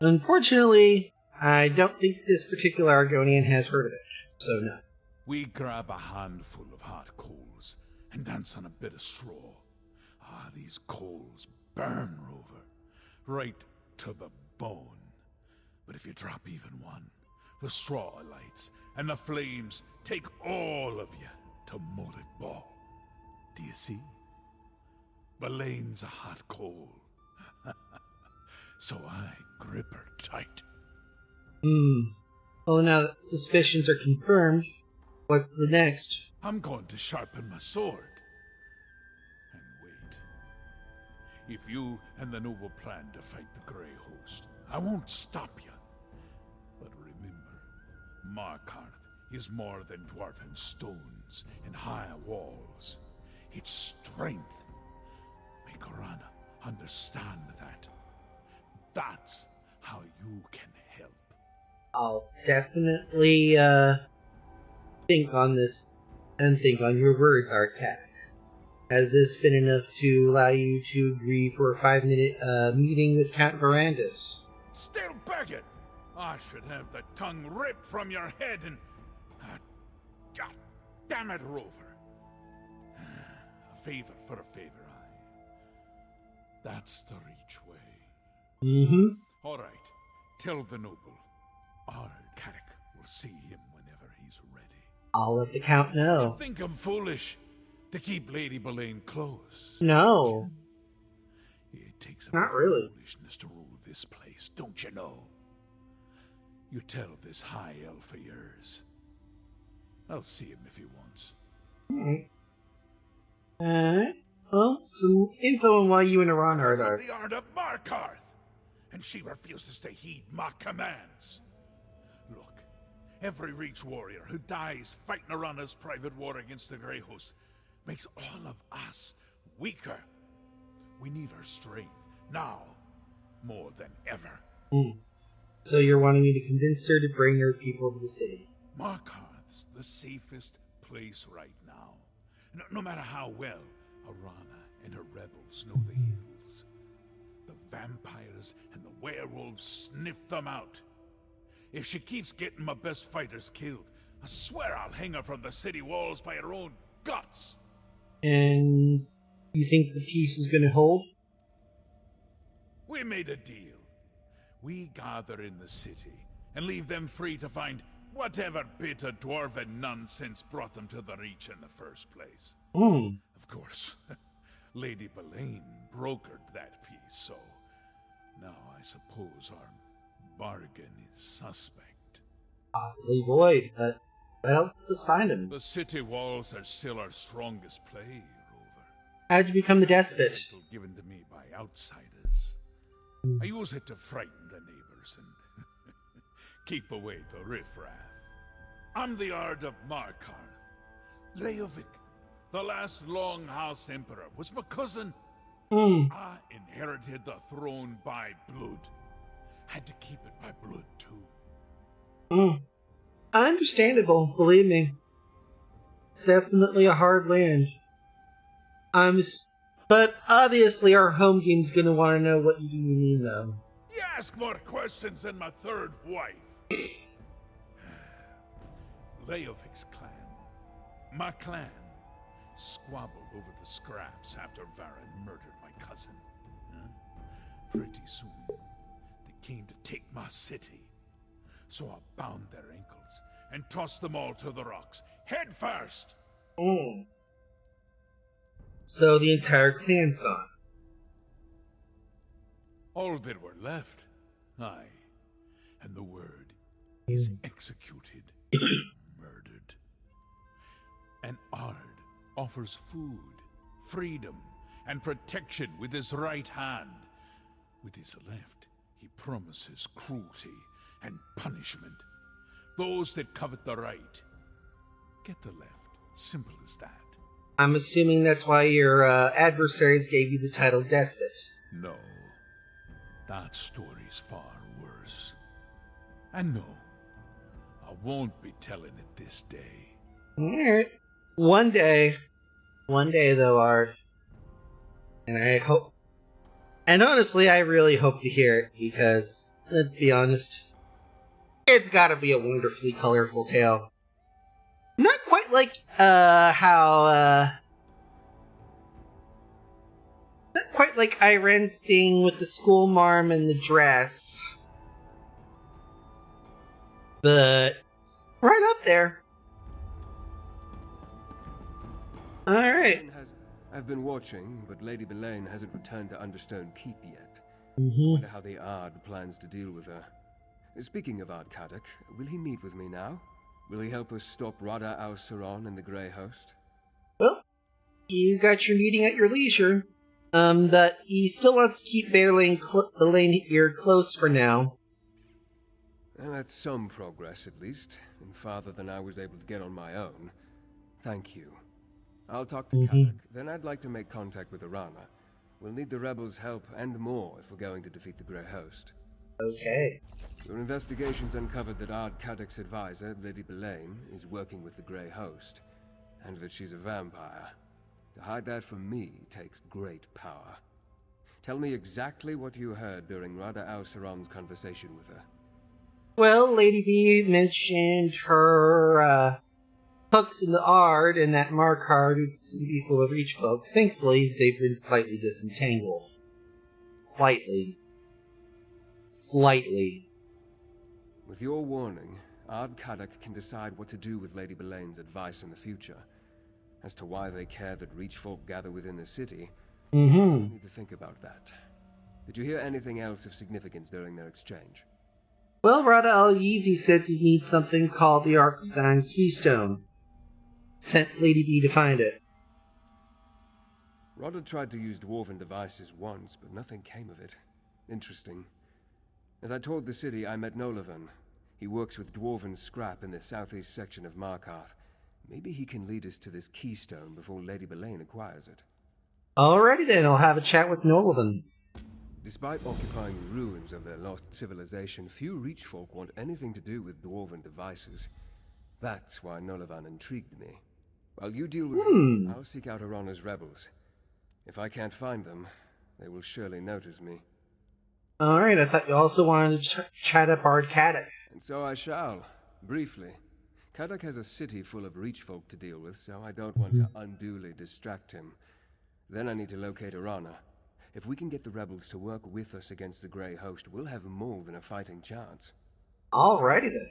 Unfortunately, I don't think this particular Argonian has heard of it, so no. We grab a handful of hot coals and dance on a bit of straw. Ah, these coals burn, Rover, right to the bone. But if you drop even one, the straw lights, and the flames take all of you to Mullet Ball. Do you see? Boleyn's a hot coal. So I grip her tight. Well, now that suspicions are confirmed, what's the next? I'm going to sharpen my sword. And wait. If you and the Noble plan to fight the Grey Host, I won't stop you. But remember, Markarth is more than dwarven stones and high walls. It's strength. Make Arana understand that. That's how you can help. I'll definitely, think on this and think on your words, Arcatic. Has this been enough to allow you to agree for a 5-minute, meeting with Count Verandis? Still begging! I should have the tongue ripped from your head and... God damn it, Rover. A favor for a favor, That's the Reach way. All right. Tell the Noble. Arcatic will see him whenever he's ready. I'll let the Count know. You think I'm foolish to keep Lady Boleyn close? No. It takes a Not really. foolishness to rule this place, don't you know? You tell this high elf of yours. I'll see him if he wants. Alright. Well, some info on why you and Iran are at Of odds. the Ard of Markarth, and she refuses to heed my commands. Look, every Reach warrior who dies fighting Arana's private war against the Grey Host makes all of us weaker. We need her strength, now, more than ever. So you're wanting me to convince her to bring her people to the city? Markarth's the safest place right now. No matter how well Arana and her rebels know the hills. The vampires and the werewolves sniff them out. If she keeps getting my best fighters killed, I swear I'll hang her from the city walls by her own guts. And you think the peace is going to hold? We made a deal. We gather in the city and leave them free to find whatever bit of dwarven nonsense brought them to the Reach in the first place. Of course, Lady Belaine brokered that peace, so now I suppose our bargain is suspect. Possibly void, but well, let's find him. The city walls are still our strongest play, Rover. How'd you become the despot? Title given to me by outsiders. I use it to frighten the neighbors and keep away the riffraff. I'm the Ard of Markarth. Leovic, the last Longhouse Emperor, was my cousin. I inherited the throne by blood. Had to keep it by blood, too. Understandable, believe me. It's definitely a hard land. But obviously our home game's gonna want to know what you mean, though. You ask more questions than my third wife. Leovic's clan, my clan, squabbled over the scraps after Varen murdered my cousin. Pretty soon, they came to take my city. So I bound their ankles and tossed them all to the rocks, head first. So the entire clan's gone. All that were left, aye, and the word is executed, murdered. And Ard offers food, freedom, and protection with his right hand. With his left, he promises cruelty and punishment. Those that covet the right, get the left. Simple as that. I'm assuming that's why your adversaries gave you the title Despot. No. That story's far worse. And no, I won't be telling it this day. Alright. One day though, Art. And I hope... And honestly, I really hope to hear it, because, let's be honest, it's gotta be a wonderfully colorful tale. Not quite like, not quite like Iren's thing with the school marm and the dress. But, right up there. Alright. I've been watching, but Lady Belaine hasn't returned to Understone Keep yet. Mm-hmm. Wonder how the Ard plans to deal with her. Speaking of Ard Kadok, will he meet with me now? Will he help us stop Rada al-Saron and the Grey Host? Well, you got your meeting at your leisure. But he still wants to keep Belaine here close for now. Well, that's some progress, at least, and farther than I was able to get on my own. Thank you. I'll talk to Kadok, then I'd like to make contact with Arana. We'll need the rebels' help and more if we're going to defeat the Grey Host. Okay. Your investigations uncovered that Ard Kadok's advisor, Lady Belaine, is working with the Grey Host, and that she's a vampire. To hide that from me takes great power. Tell me exactly what you heard during Rada al-Saron's conversation with her. Well, Lady B mentioned her, hooks in the Ard, and that Markarth would be full of Reach folk. Thankfully, they've been slightly disentangled. Slightly. With your warning, Ard Kadok can decide what to do with Lady Belaine's advice in the future. As to why they care that Reach folk gather within the city, we need to think about that. Did you hear anything else of significance during their exchange? Well, Rada al-Yeezy says he needs something called the Artisan Keystone. Sent Lady B to find it. Rodder tried to use dwarven devices once, but nothing came of it. Interesting. As I toured the city, I met Nolavan. He works with dwarven scrap in the southeast section of Markarth. Maybe he can lead us to this keystone before Lady Belaine acquires it. Alrighty then, I'll have a chat with Nolavan. Despite occupying the ruins of their lost civilization, few Reachfolk want anything to do with dwarven devices. That's why Nolavan intrigued me. While you deal with him, I'll seek out Arana's rebels. If I can't find them, they will surely notice me. Alright, I thought you also wanted to chat up Ard Kaddock. And so I shall, briefly. Kaddock has a city full of Reachfolk to deal with, so I don't want to unduly distract him. Then I need to locate Arana. If we can get the rebels to work with us against the Grey Host, we'll have more than a fighting chance. Alrighty then.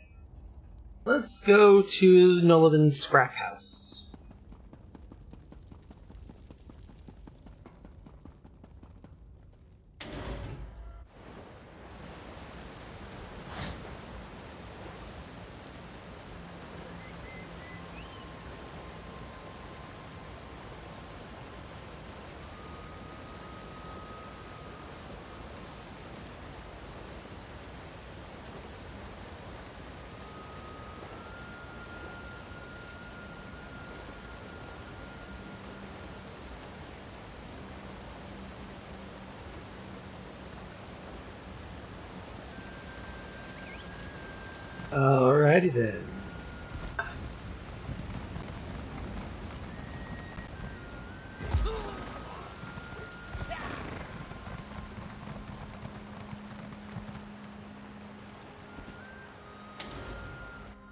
Let's go to Nolavan's scrap house. Alrighty then.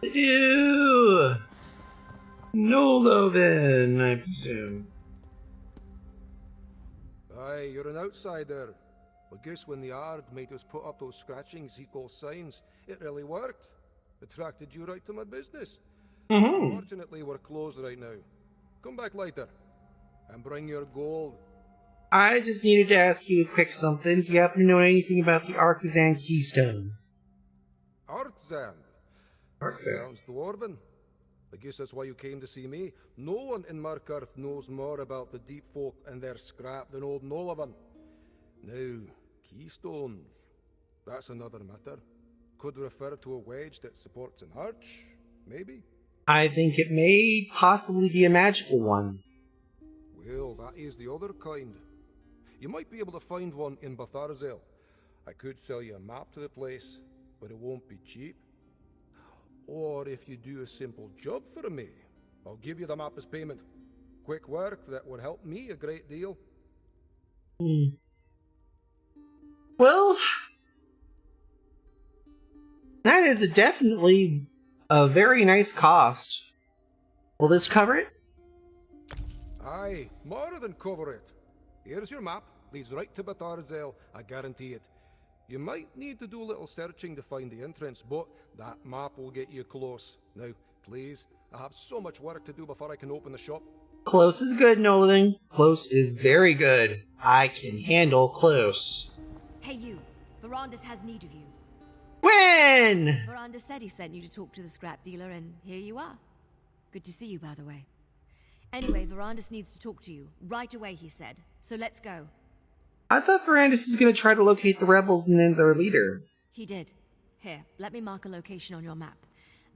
Ew! Nolavan, I presume. Aye, you're an outsider. I guess when the Ard made us put up those scratchings he calls signs, it really worked. Attracted you right to my business. Unfortunately, we're closed right now. Come back later. And bring your gold. I just needed to ask you a quick something. Do you happen to know anything about the Artisan Keystone? Artisan? Artisan. Sounds dwarven. I guess that's why you came to see me. No one in Markarth knows more about the deep folk and their scrap than old Nolavan. Now, keystones. That's another matter. Could refer to a wedge that supports an arch, maybe? I think it may possibly be a magical one. Well, that is the other kind. You might be able to find one in Batharzel. I could sell you a map to the place, but it won't be cheap. Or if you do a simple job for me, I'll give you the map as payment. Quick work that would help me a great deal. Well, that is definitely a very nice cost. Will this cover it? Aye, more than cover it. Here's your map. Leads right to Batharzel, I guarantee it. You might need to do a little searching to find the entrance, but that map will get you close. Now, please, I have so much work to do before I can open the shop. Close is good, Nolavan. Close is very good. I can handle close. Hey you, Verandis has need of you. When? Verandis said he sent you to talk to the scrap dealer, and here you are. Good to see you, by the way. Anyway, Verandis needs to talk to you. Right away, he said. So let's go. I thought Verandis was going to try to locate the rebels and then their leader. He did. Here, let me mark a location on your map.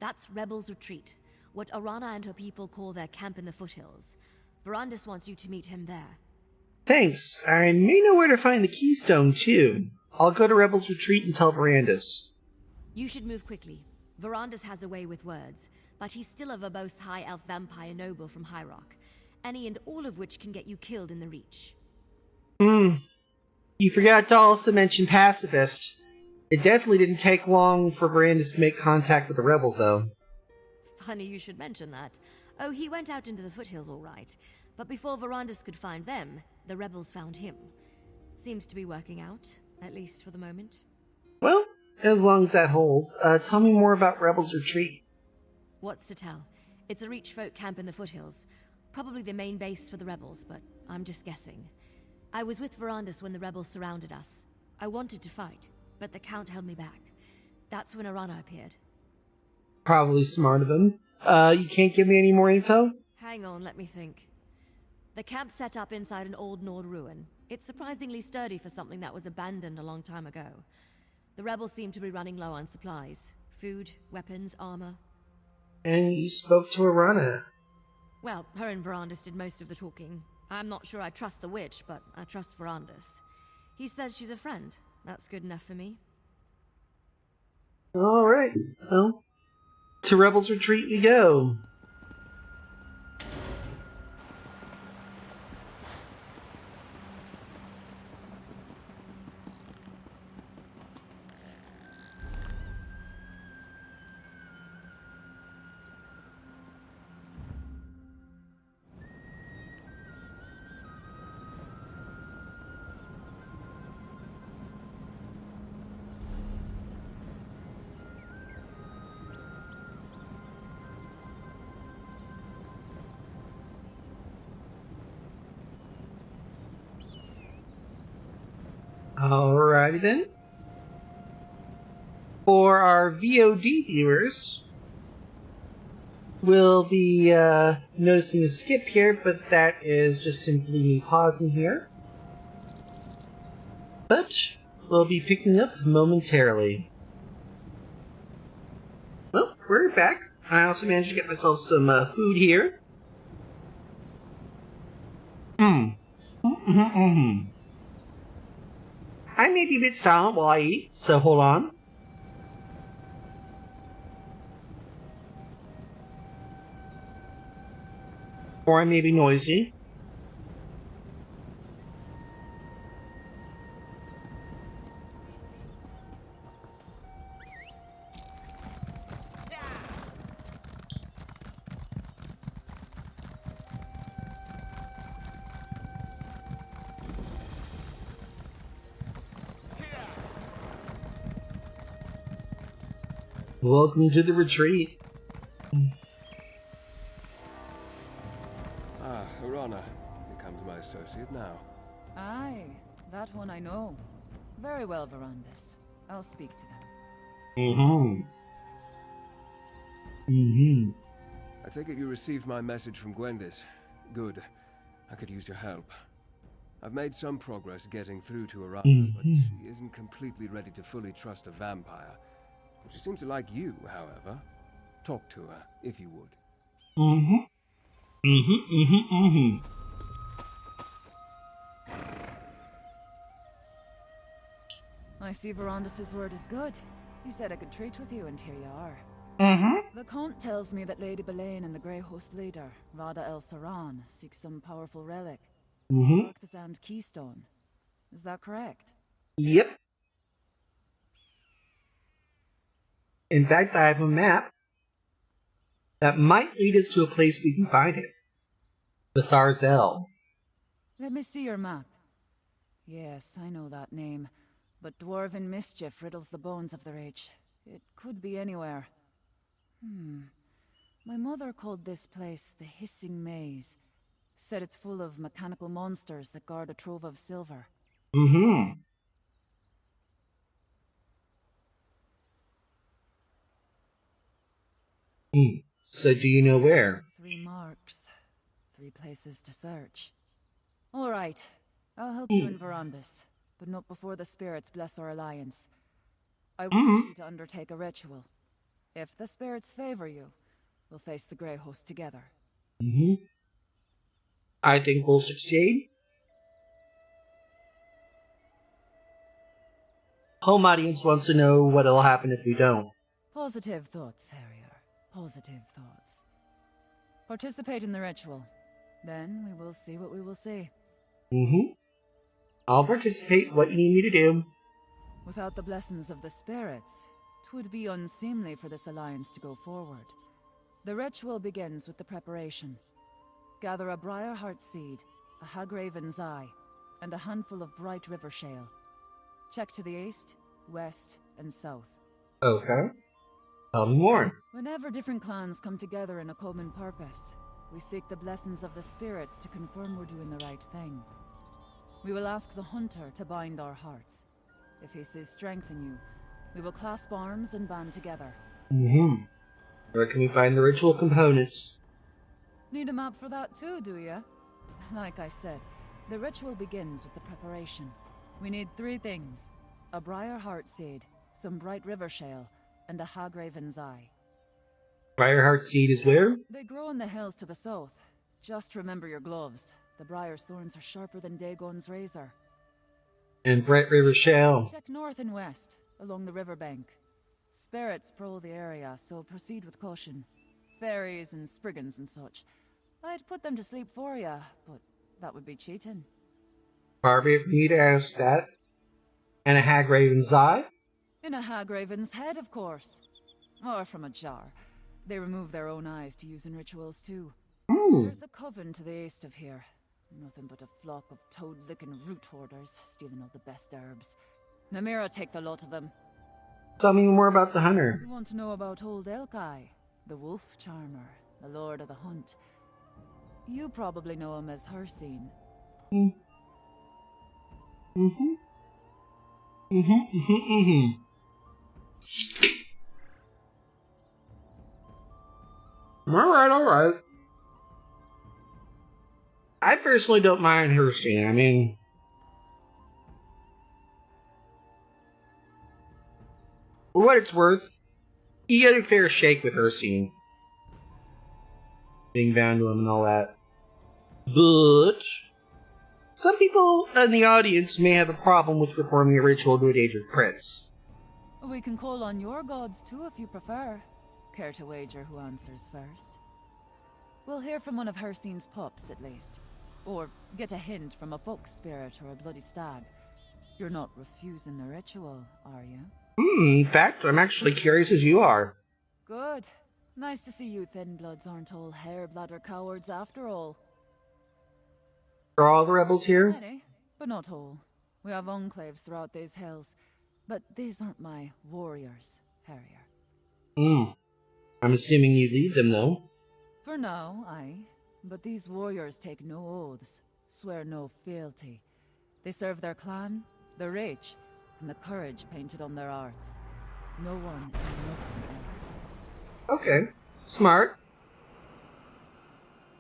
That's Rebels' Retreat, what Arana and her people call their camp in the foothills. Verandis wants you to meet him there. Thanks. I may know where to find the keystone, too. I'll go to Rebels' Retreat and tell Verandis. You should move quickly. Verandis has a way with words, but he's still a verbose high elf vampire noble from High Rock, any and all of which can get you killed in the Reach. You forgot to also mention pacifist. It definitely didn't take long for Verandis to make contact with the rebels, though. Funny you should mention that. Oh, he went out into the foothills all right, but before Verandis could find them, the rebels found him. Seems to be working out, at least for the moment. Well, as long as that holds, tell me more about Rebels' Retreat. What's to tell? It's a Reach folk camp in the foothills. Probably the main base for the rebels, but I'm just guessing. I was with Verandis when the rebels surrounded us. I wanted to fight, but the Count held me back. That's when Arana appeared. Probably smart of him. You can't give me any more info? Hang on, let me think. The camp's set up inside an old Nord ruin. It's surprisingly sturdy for something that was abandoned a long time ago. The rebels seem to be running low on supplies. Food, weapons, armor. And you spoke to Arana. Well, her and Verandis did most of the talking. I'm not sure I trust the witch, but I trust Verandis. He says she's a friend. That's good enough for me. Alright, well, to Rebels Retreat we go. Alrighty then. For our VOD viewers, we'll be noticing a skip here, but that is just simply me pausing here. But we'll be picking up momentarily. Well, we're back. I also managed to get myself some food here. I may be a bit silent while I eat, so hold on. Or I may be noisy. Welcome to the retreat. Ah, Arana. Here comes my associate now. Aye, that one I know. Very well, Verandis. I'll speak to them. I take it you received my message from Gwendis. Good. I could use your help. I've made some progress getting through to Arana, but she isn't completely ready to fully trust a vampire. She seems to like you, however. Talk to her, if you would. I see Verandis' word is good. He said I could treat with you, and here you are. The Count tells me that Lady Belaine and the Grey Host leader, Rada El Saran, seek some powerful relic. Mark the Sand Keystone. Is that correct? Yep. In fact, I have a map that might lead us to a place we can find it. The Tharzel. Let me see your map. Yes, I know that name. But dwarven mischief riddles the bones of the Reach. It could be anywhere. My mother called this place the Hissing Maze. Said it's full of mechanical monsters that guard a trove of silver. So do you know where? 3 marks. 3 places to search. All right. I'll help you in Verandis, but not before the spirits bless our alliance. I want you to undertake a ritual. If the spirits favor you, we'll face the Grey Host together. I think we'll succeed. Home audience wants to know what'll happen if we don't. Positive thoughts, Harrier. Positive thoughts. Participate in the ritual. Then we will see what we will see. I'll participate. What you need me to do. Without the blessings of the spirits, 'twould be unseemly for this alliance to go forward. The ritual begins with the preparation. Gather a Briarheart seed, a Hagraven's eye, and a handful of bright river shale. Check to the east, west, and south. Okay. Tell me more. Whenever different clans come together in a common purpose, we seek the blessings of the spirits to confirm we're doing the right thing. We will ask the Hunter to bind our hearts. If he sees strength in you, we will clasp arms and band together. Where can we find the ritual components? Need a map for that too, do ya? Like I said, the ritual begins with the preparation. We need 3 things. A briar heart seed, some bright river shale, and a hagraven's eye. Briarheart seed is where? They grow in the hills to the south. Just remember your gloves. The briar's thorns are sharper than Dagon's razor. And Bright River Shale. Check north and west, along the riverbank. Spirits prowl the area, so proceed with caution. Fairies and spriggans and such. I'd put them to sleep for ya, but that would be cheating. Barbie, for me to ask that. And a Hagraven's eye? In a hagraven's head, of course. Or from a jar. They remove their own eyes to use in rituals, too. There's a coven to the east of here. Nothing but a flock of toad-licking root hoarders, stealing all the best herbs. Namira take the lot of them. Tell me more about the hunter. You want to know about old Elkai, the wolf charmer, the lord of the hunt. You probably know him as Hirsine. Alright. I personally don't mind her scene. I mean, for what it's worth, you get a fair shake with her scene. Being bound to him and all that. But some people in the audience may have a problem with performing a ritual to a endangered prince. We can call on your gods too if you prefer. Care to wager who answers first? We'll hear from one of Hircine's pups at least. Or get a hint from a fox spirit or a bloody stag. You're not refusing the ritual, are you? In fact, I'm actually curious as you are. Good. Nice to see you thin bloods aren't all hair-bladder cowards after all. Are all the rebels here? Many, but not all. We have enclaves throughout these hills. But these aren't my warriors, Harrier. I'm assuming you lead them, though. For now, aye. But these warriors take no oaths, swear no fealty. They serve their clan, the Reach, and the courage painted on their hearts. No one and nothing else. Okay, smart.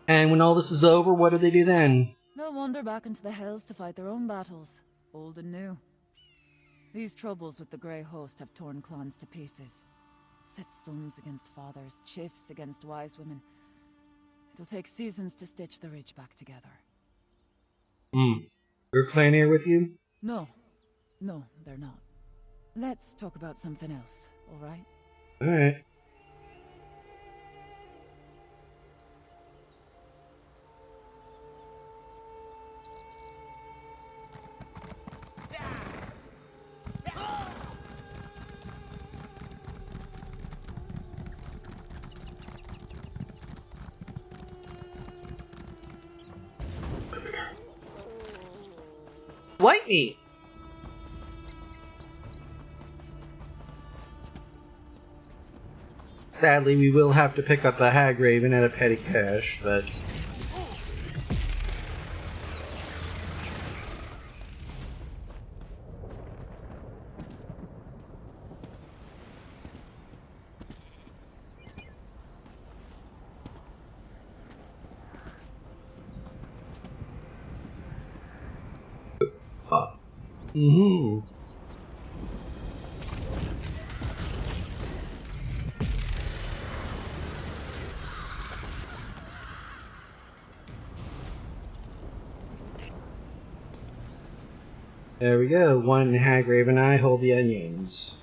And when all this is over, what do they do then? They'll wander back into the hills to fight their own battles, old and new. These troubles with the Grey Host have torn clans to pieces. Set sons against fathers, chiefs against wise women. It'll take seasons to stitch the Reach back together. Your clan here with you? No, they're not. Let's talk about something else, alright? Alright. White meat! Sadly, we will have to pick up a Hagraven at a petty cache, but... There we go. One Hagrave and I hold the onions.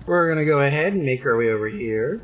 We're gonna go ahead and make our way over here.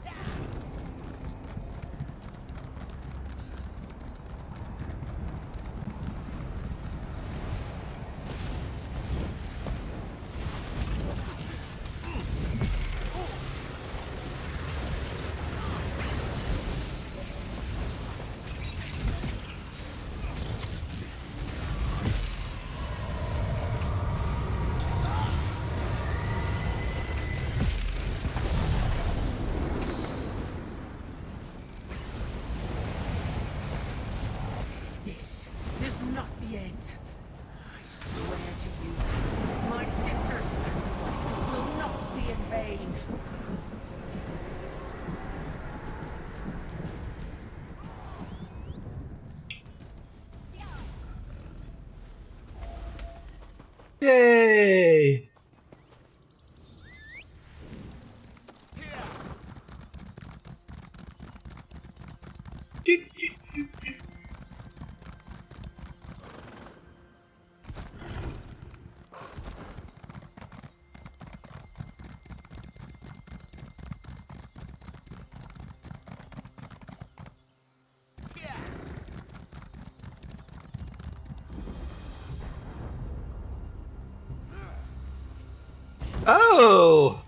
Yay! Oh!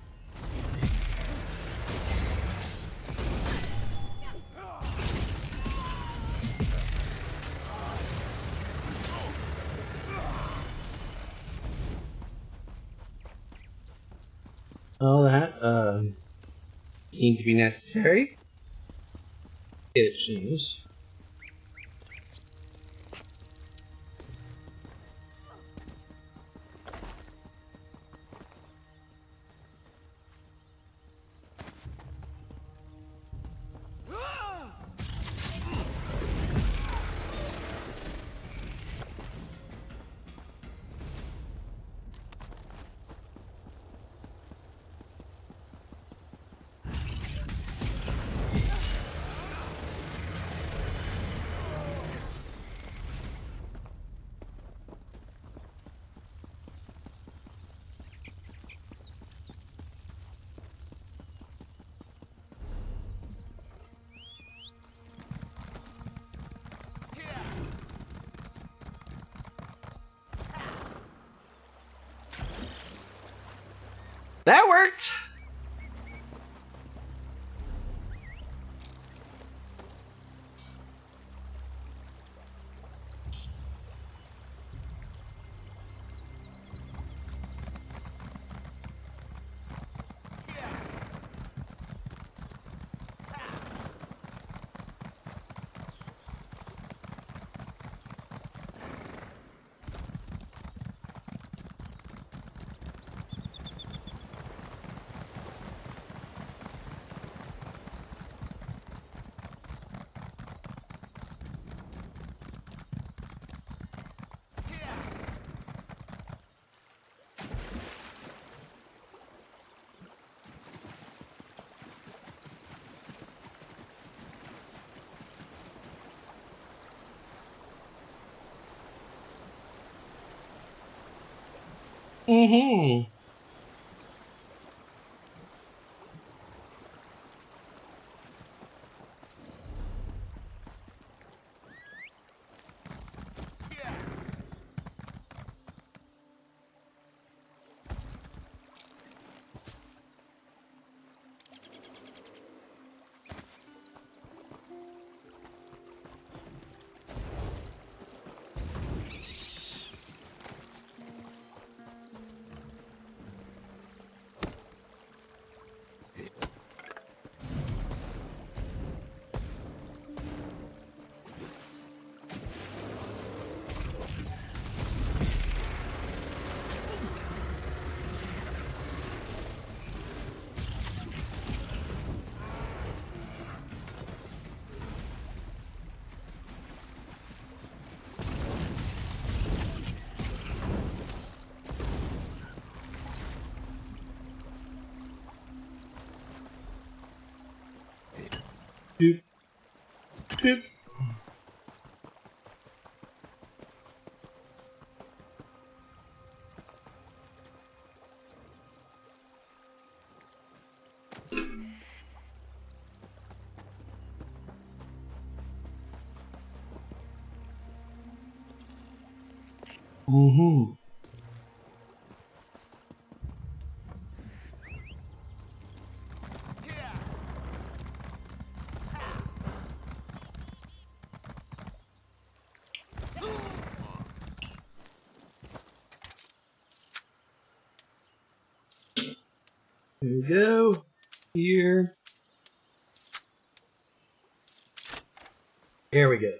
All that seemed to be necessary. It seems. That worked! Mm-hmm. Doop. Doop. Mm-hmm. There we go. Here. There we go.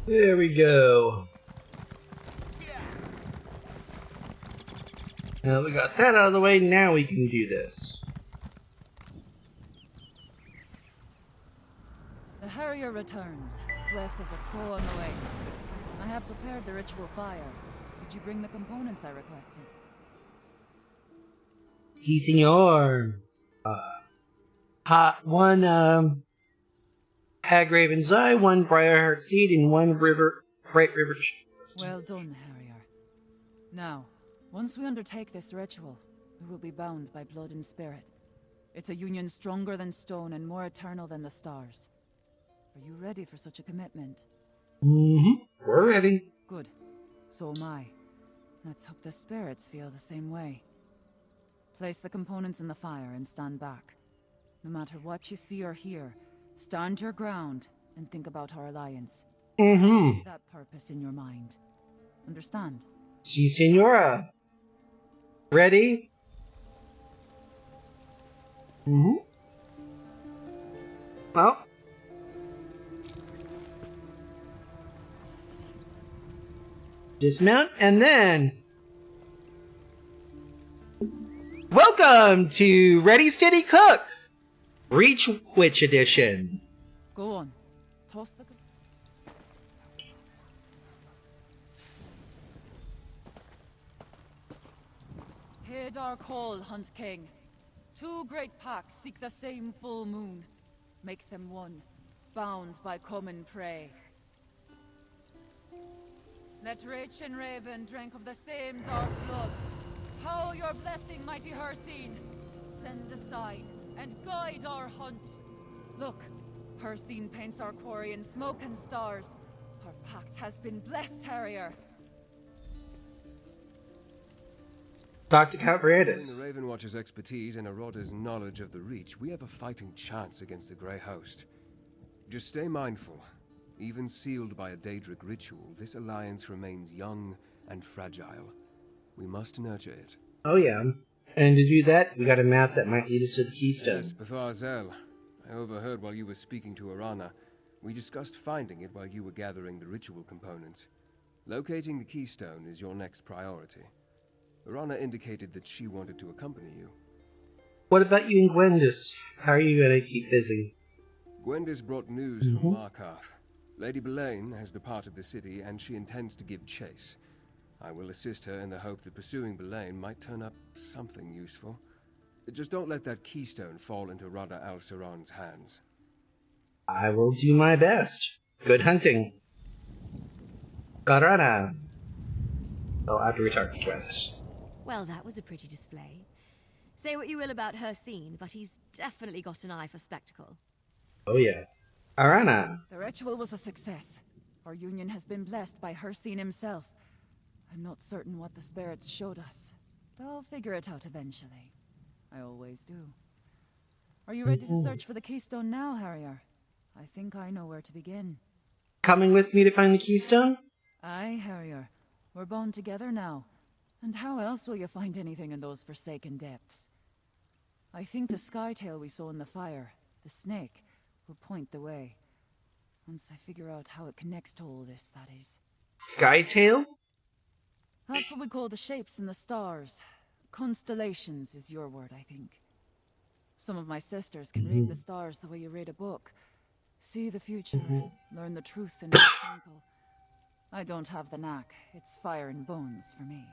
There we go. Now we got that out of the way, now we can do this. The Harrier returns, swift as a crow on the wing. I have prepared the ritual fire. Did you bring the components I requested? Si, senor. One, Hag Raven's Eye, one Briarheart Seed, and one Bright River. Well done, Harrier. Now, once we undertake this ritual, we will be bound by blood and spirit. It's a union stronger than stone and more eternal than the stars. Are you ready for such a commitment? Mm-hmm. We're ready. Good. So am I. Let's hope the spirits feel the same way. Place the components in the fire and stand back. No matter what you see or hear, stand your ground and think about our alliance. Mm-hmm. Keep that purpose in your mind. Understand? Si, senora. Ready? Mm-hmm. Well. Dismount, and then... Welcome to Ready, Steady, Cook! Reach Witch Edition. Go on. Toss the... Hear our call, Hunt King. Two great packs seek the same full moon. Make them one, bound by common prey. Let Rach and Raven drink of the same dark blood. How your blessing, mighty Hircine. Send a sign and guide our hunt. Look, Hircine paints our quarry in smoke and stars. Our pact has been blessed, Harrier. Talk to Count Brandis. Given the Raven Watcher's expertise and Aroda's knowledge of the Reach, we have a fighting chance against the Grey Host. Just stay mindful. Even sealed by a Daedric ritual, this alliance remains young and fragile. We must nurture it. Oh yeah. And to do that, we got a map that might lead us to the Keystone. Yes, Betharzel. I overheard while you were speaking to Arana. We discussed finding it while you were gathering the ritual components. Locating the Keystone is your next priority. Arana indicated that she wanted to accompany you. What about you and Gwendis? How are you gonna keep busy? Gwendis brought news from Markarth. Lady Belaine has departed the city, and she intends to give chase. I will assist her in the hope that pursuing Belaine might turn up something useful. Just don't let that keystone fall into Rada al-Saran's hands. I will do my best. Good hunting. Garana. Oh, I have to return to Gwendis. Well, that was a pretty display. Say what you will about Hircine, but he's definitely got an eye for spectacle. Oh yeah. Arana. The ritual was a success. Our union has been blessed by Hircine himself. I'm not certain what the spirits showed us, but I'll figure it out eventually. I always do. Are you ready to search for the keystone now, Harrier? I think I know where to begin. Coming with me to find the Keystone? Aye, Harrier. We're bound together now. And how else will you find anything in those forsaken depths? I think the skytail we saw in the fire, the snake, will point the way. Once I figure out how it connects to all this, that is. Skytail? That's what we call the shapes in the stars. Constellations is your word, I think. Some of my sisters can read the stars the way you read a book. See the future, learn the truth in its twinkle. I don't have the knack. It's fire and bones for me.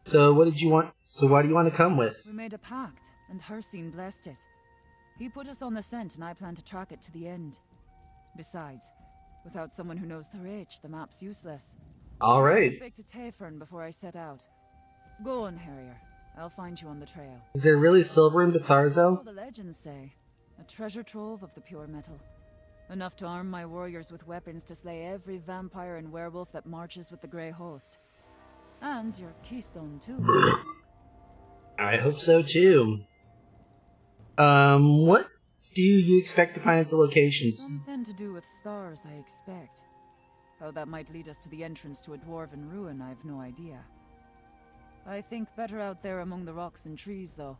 So what did you want? So why do you want to come with? We made a pact, and Hircine blessed it. He put us on the scent, and I plan to track it to the end. Besides, without someone who knows the Reach, the map's useless. All right. I'll speak to Tayfern before I set out. Go on, Harrier. I'll find you on the trail. Is there really silver in Betharzel? So the legends say. A treasure trove of the pure metal. Enough to arm my warriors with weapons to slay every vampire and werewolf that marches with the Grey Host. And your keystone, too. I hope so, too. What do you expect to find at the locations? Something to do with stars, I expect. How that might lead us to the entrance to a dwarven ruin, I've no idea. I think better out there among the rocks and trees, though.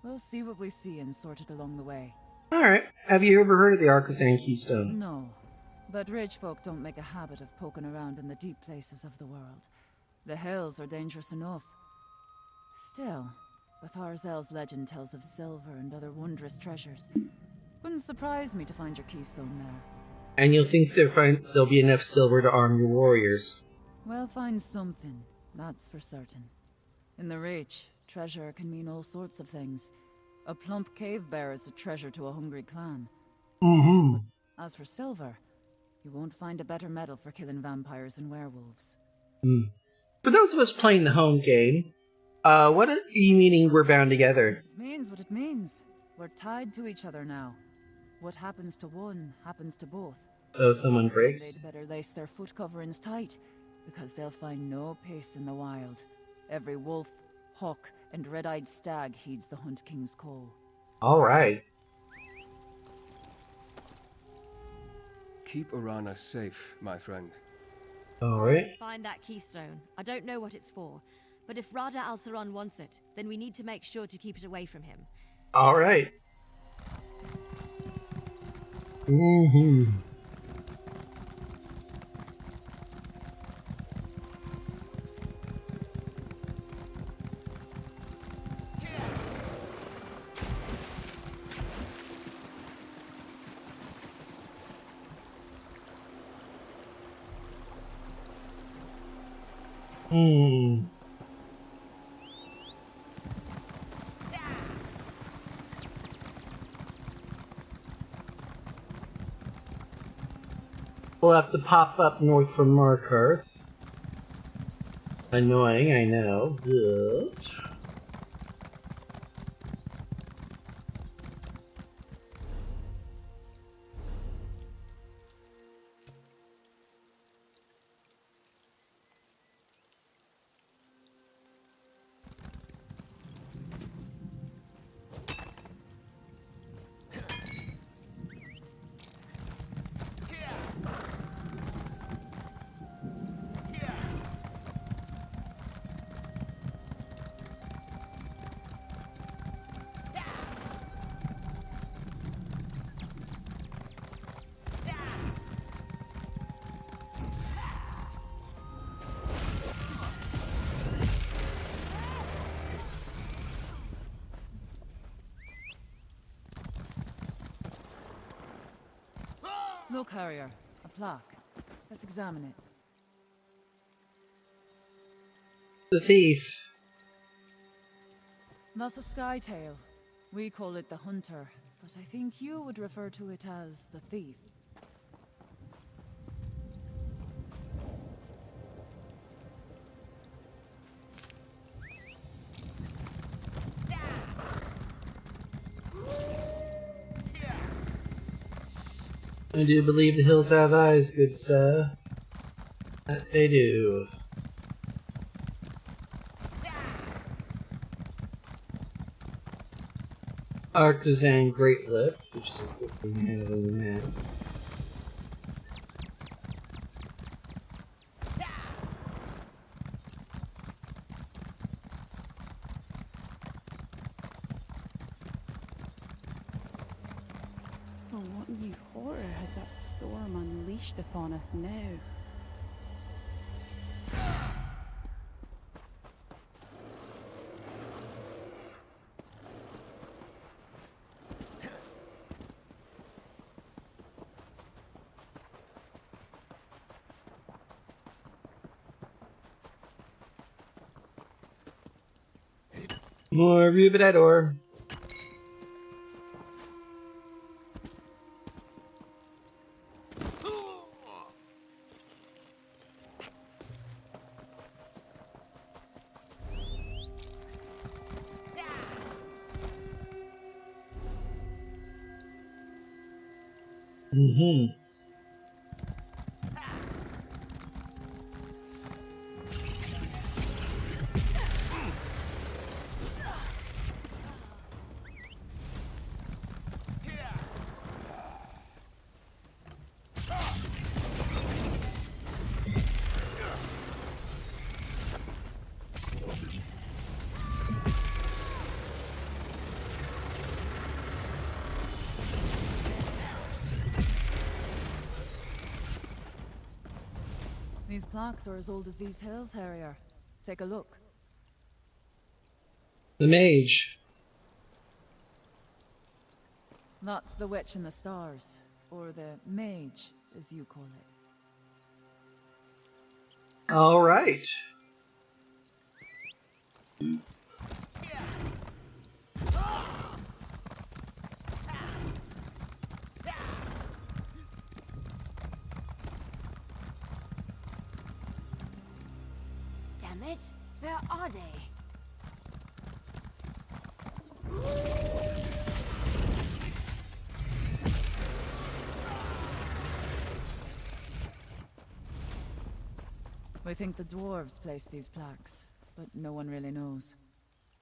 We'll see what we see and sort it along the way. Alright. Have you ever heard of the Arcasan Keystone? No. But rich folk don't make a habit of poking around in the deep places of the world. The hills are dangerous enough. Still, Batharzel's legend tells of silver and other wondrous treasures. Wouldn't surprise me to find your keystone there. And you'll think there'll be enough silver to arm your warriors. We'll find something, that's for certain. In the Reach, treasure can mean all sorts of things. A plump cave bear is a treasure to a hungry clan. Mm-hmm. As for silver, you won't find a better metal for killing vampires and werewolves. For those of us playing the home game, what are you meaning we're bound together? It means what it means. We're tied to each other now. What happens to one happens to both. So if someone breaks? They'd better lace their foot coverings tight, because they'll find no peace in the wild. Every wolf, hawk, and red-eyed stag heeds the Hunt King's call. Alright. Keep Arana safe, my friend. Alright. Find that keystone. I don't know what it's for, but if Rada Al-Saran wants it, then we need to make sure to keep it away from him. Alright. Mm-hmm. We'll have to pop up north from Markarth. Annoying, I know. But... Look, Harrier, a plaque. Let's examine it. The thief. That's a skytail. We call it the Hunter, but I think you would refer to it as the thief. I do believe the hills have eyes, good sir. That they do. Artisan Great Lift, which is a good thing to have on the map. Oh, what new horror has that storm unleashed upon us now? More Rubidador. Mm-hmm. These plaques are as old as these hills, Harrier. Take a look. The mage. That's the Witch in the Stars, or the Mage, as you call it. All right. Damn it! Where are they? We think the dwarves placed these plaques, but no one really knows.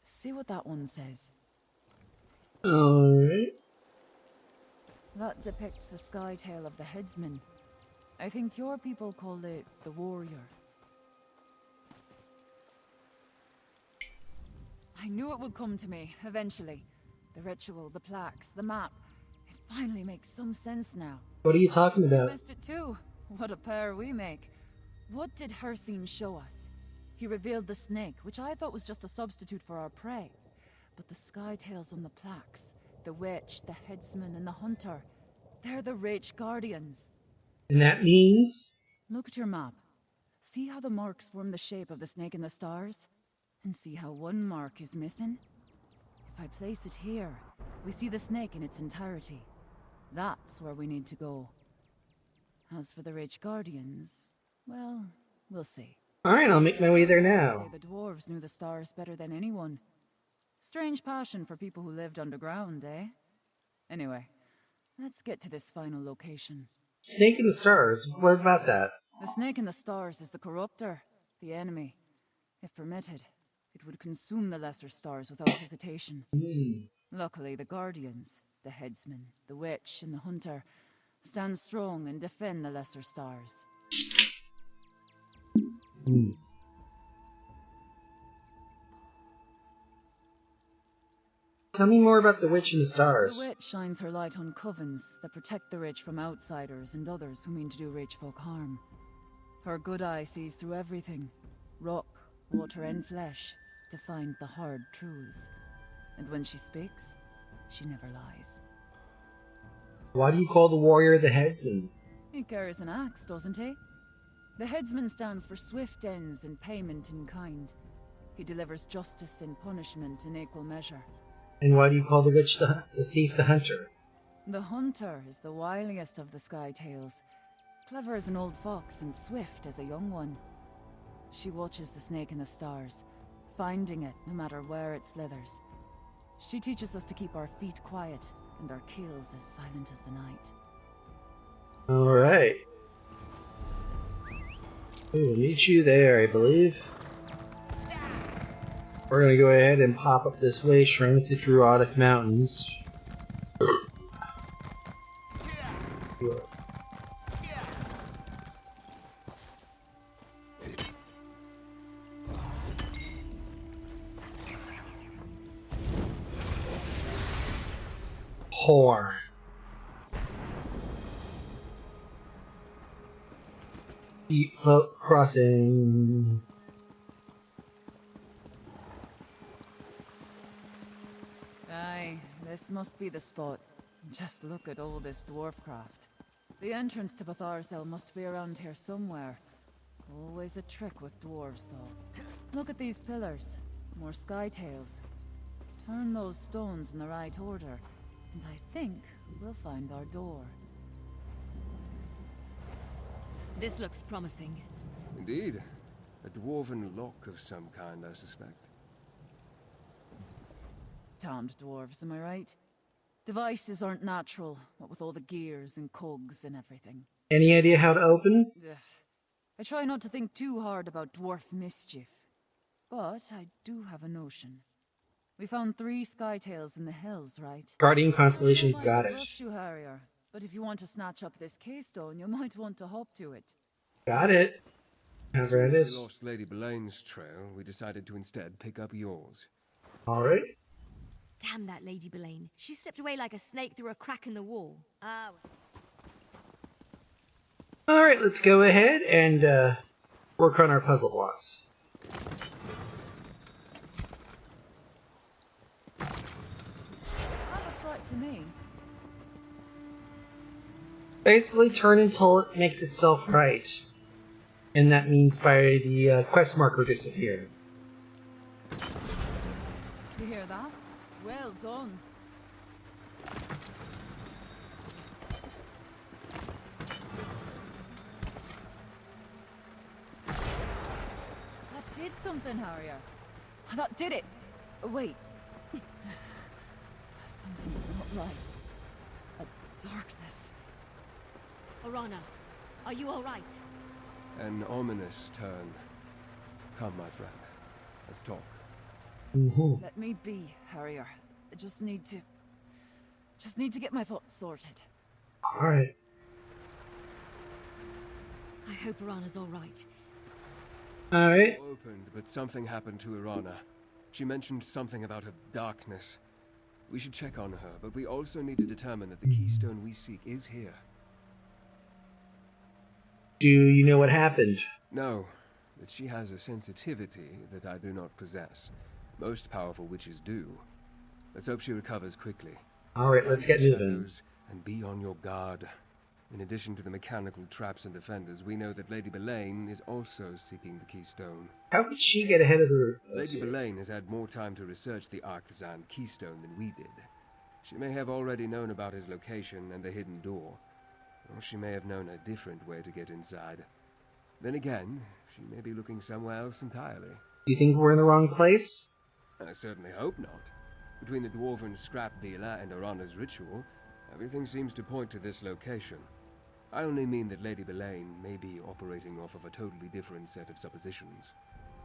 See what that one says. Alright. That depicts the sky tail of the headsman. I think your people call it the warrior. I knew it would come to me, eventually. The ritual, the plaques, the map. It finally makes some sense now. What are you talking I about? missed it too. What a pair we make. What did Hircine show us? He revealed the snake, which I thought was just a substitute for our prey. But the sky tails on the plaques, the witch, the headsman, and the hunter, they're the Rach Guardians. And that means? Look at your map. See how the marks form the shape of the snake in the stars? And see how one mark is missing? If I place it here, we see the snake in its entirety. That's where we need to go. As for the Rach Guardians, well, we'll see. Alright, I'll make my way there Say now. the dwarves knew the stars better than anyone. Strange passion for people who lived underground, eh? Anyway, let's get to this final location. Snake in the Stars. What about that? The snake in the stars is the corruptor, the enemy. If permitted, it would consume the lesser stars without hesitation. Luckily, the guardians, the headsman, the witch, and the hunter stand strong and defend the lesser stars. Tell me more about the Witch in the Stars. The witch shines her light on covens that protect the rich from outsiders and others who mean to do rich folk harm. Her good eye sees through everything, rock, water, and flesh, to find the hard truths. And when she speaks, she never lies. Why do you call the warrior the headsman? He carries an axe, doesn't he? The headsman stands for swift ends and payment in kind. He delivers justice and punishment in equal measure. And why do you call the witch the thief the hunter? The hunter is the wiliest of the Sky Tales. Clever as an old fox and swift as a young one. She watches the snake in the stars, finding it no matter where it slithers. She teaches us to keep our feet quiet and our keels as silent as the night. Alright. We'll meet you there, I believe. We're gonna go ahead and pop up this way, Shrine with the Druidic Mountains. Whore. Deep Float Crossing. Aye, this must be the spot. Just look at all this dwarf craft. The entrance to Batharsel must be around here somewhere. Always a trick with dwarves, though. Look at these pillars. More sky tails. Turn those stones in the right order, and I think we'll find our door. This looks promising. Indeed. A dwarven lock of some kind, I suspect. Damned dwarves, am I right? Devices aren't natural, what with all the gears and cogs and everything. Any idea how to open? Ugh. I try not to think too hard about dwarf mischief. But I do have a notion. We found 3 sky tails in the hills, right? Guardian Constellation's got it. Rush you, Harrier. But if you want to snatch up this keystone, you might want to hop to it. Got it. However it Since is. we lost Lady Belaine's trail, we decided to instead pick up yours. Alright. Damn that Lady Belaine. She slipped away like a snake through a crack in the wall. Ah, well. Alright, let's go ahead and Work on our puzzle blocks. That looks right to me. Basically, turn until it makes itself right. And that means by the quest marker disappearing. You hear that? Well done. That did something, Harrier. That did it. Wait. Something's not right. A darkness. Arana, are you all right? An ominous turn. Come, my friend. Let's talk. Let me be, Harrier. I just need to get my thoughts sorted. Alright. I hope Arana's all right. Alright. Opened, but something happened to Irana. She mentioned something about a darkness. We should check on her, but we also need to determine that the keystone we seek is here. Do you know what happened? No, but she has a sensitivity that I do not possess. Most powerful witches do. Let's hope she recovers quickly. Alright, let's get moving. And be on your guard. In addition to the mechanical traps and defenders, we know that Lady Belaine is also seeking the keystone. How could she get ahead of her? Lady Belaine has had more time to research the Arthazan keystone than we did. She may have already known about his location and the hidden door. Or she may have known a different way to get inside. Then again, she may be looking somewhere else entirely. You think we're in the wrong place? I certainly hope not. Between the dwarven scrap dealer and Arana's ritual, everything seems to point to this location. I only mean that Lady Belaine may be operating off of a totally different set of suppositions.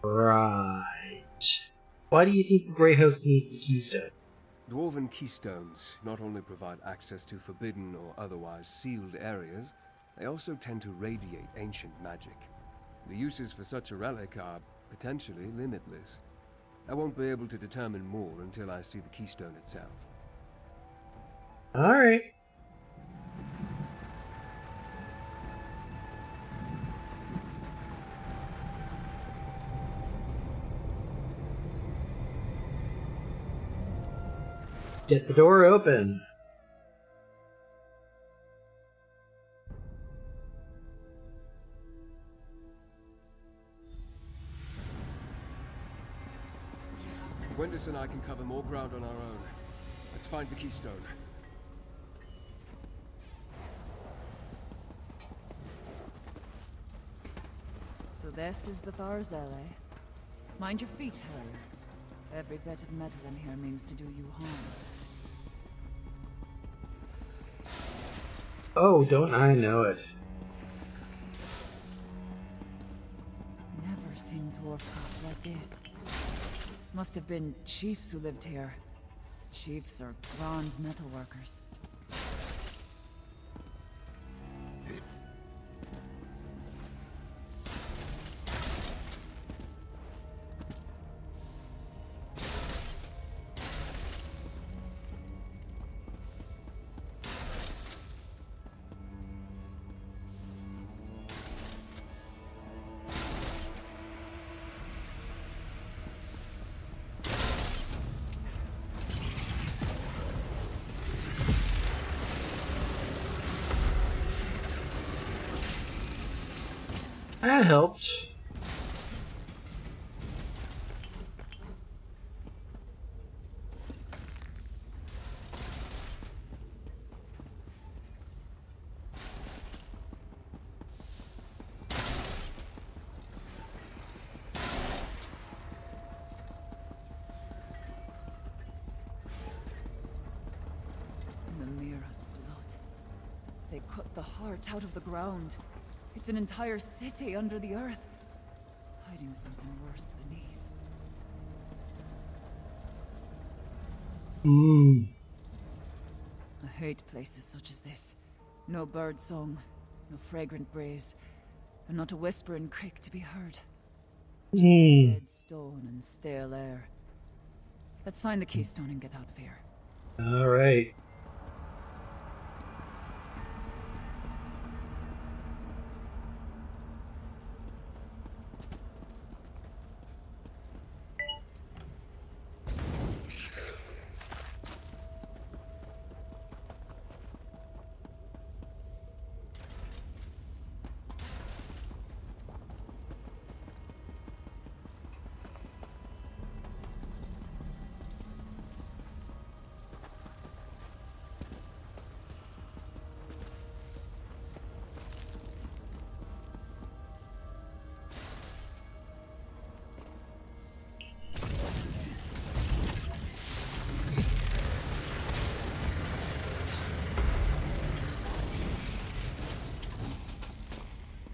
Right. Why do you think the Grey House needs the keystone? Dwarven keystones not only provide access to forbidden or otherwise sealed areas, they also tend to radiate ancient magic. The uses for such a relic are potentially limitless. I won't be able to determine more until I see the keystone itself. Alright. Get the door open. Wendis and I can cover more ground on our own. Let's find the keystone. So this is Bethar's LA. Mind your feet, Harrier. Every bit of metal in here means to do you harm. Oh, don't I know it. Never seen dwarfcraft like this. Must have been chiefs who lived here. Chiefs or grand metalworkers. That helped. Namira's blood. They cut the heart out of the ground. It's an entire city under the earth, hiding something worse beneath. I hate places such as this. No bird song, no fragrant breeze, and not a whisper in creek to be heard. Just dead stone and stale air. Let's find the keystone and get out of here. All right.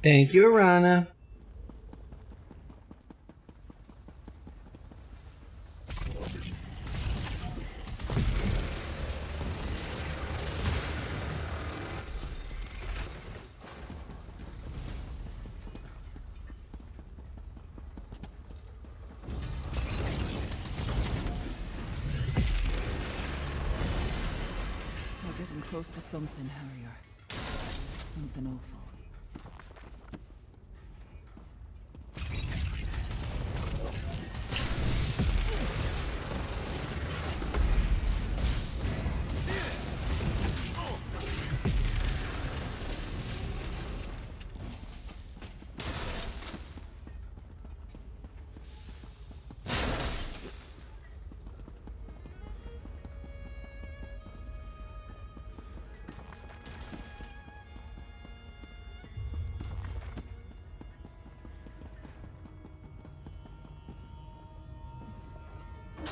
Thank you, Arana. We're getting close to something, Harrier. Something awful.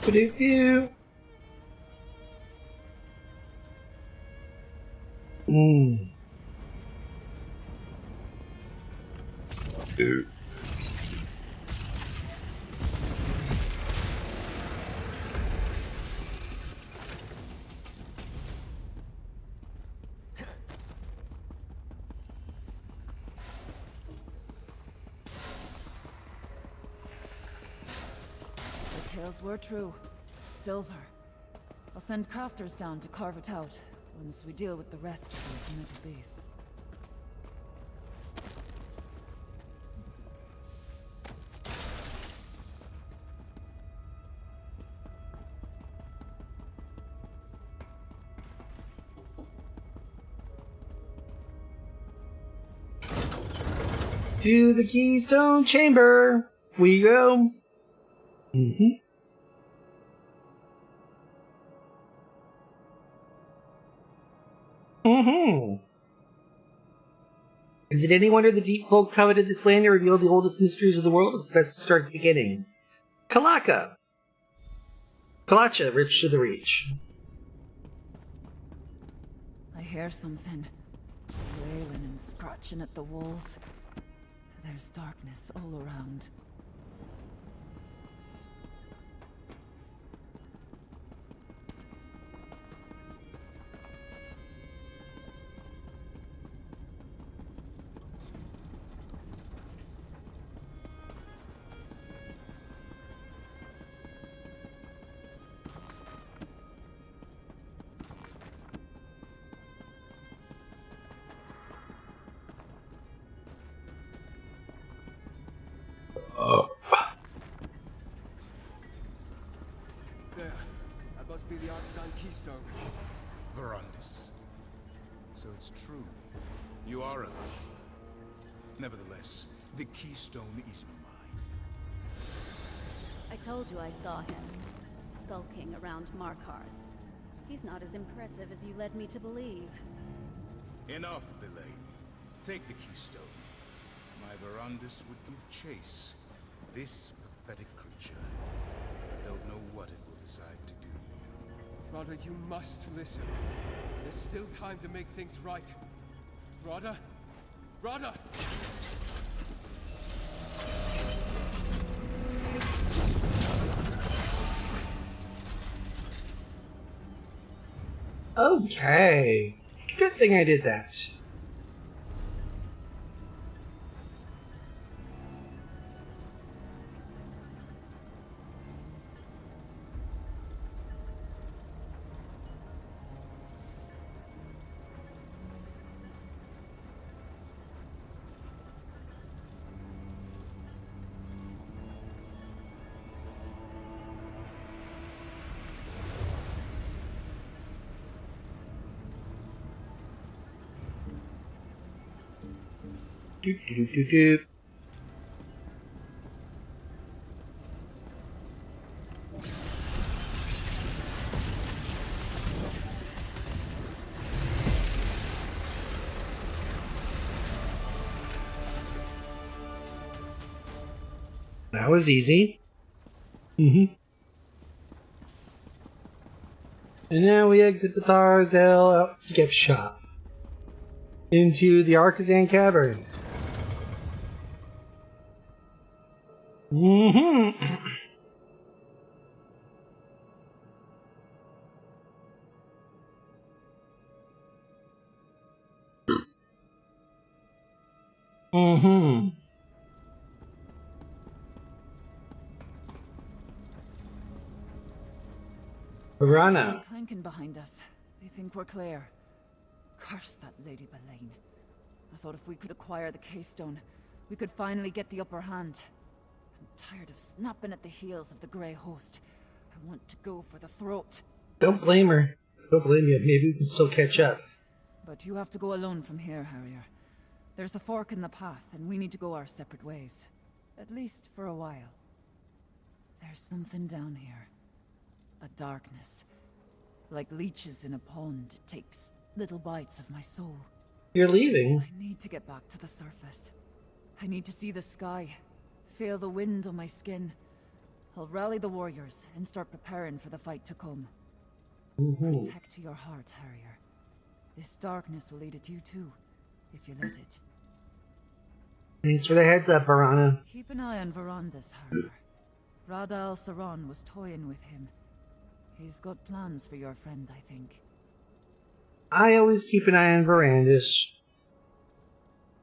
Ba-do-do. Mmm. The tales were true. Silver. I'll send crafters down to carve it out once we deal with the rest of these metal beasts. To the Keystone Chamber we go. Mm-hmm. Mm-hmm. Is it any wonder the deep folk coveted this land to reveal the oldest mysteries of the world? It's best to start at the beginning. Kalaka. Kalacha, rich to the reach. I hear something. Wailing and scratching at the walls. There's darkness all around. There. That must be the artisan keystone. Verandis. So it's true. You are alive. Nevertheless, the keystone is mine. I told you I saw him, skulking around Markarth. He's not as impressive as you led me to believe. Enough, Belay. Take the keystone. My Verandis would give chase. This pathetic creature. I don't know what it will decide to do. Rada, you must listen. There's still time to make things right. Rada? Rada! Okay. Good thing I did that. Doop, doop, doop, doop. That was easy. Mm-hmm. And now we exit the Tharzel gift shop into the Artisan Cavern. Mm-hmm. Mm-hmm. Piranha. Clanking behind us. They think we're clear. Curse that Lady Belaine. I thought if we could acquire the Keystone, we could finally get the upper hand. I'm tired of snapping at the heels of the Grey Host. I want to go for the throat. Don't blame her. Don't blame you. Maybe we can still catch up. But you have to go alone from here, Harrier. There's a fork in the path, and we need to go our separate ways. At least for a while. There's something down here. A darkness. Like leeches in a pond, it takes little bites of my soul. You're leaving? I need to get back to the surface. I need to see the sky. Feel the wind on my skin. I'll rally the warriors and start preparing for the fight to come. Protect your heart, Harrier. This darkness will eat at you too, if you let it. Thanks for the heads up, Piranha. Keep an eye on Verandis, Harrier. Rad al-Saran was toying with him. He's got plans for your friend, I think. I always keep an eye on Verandis,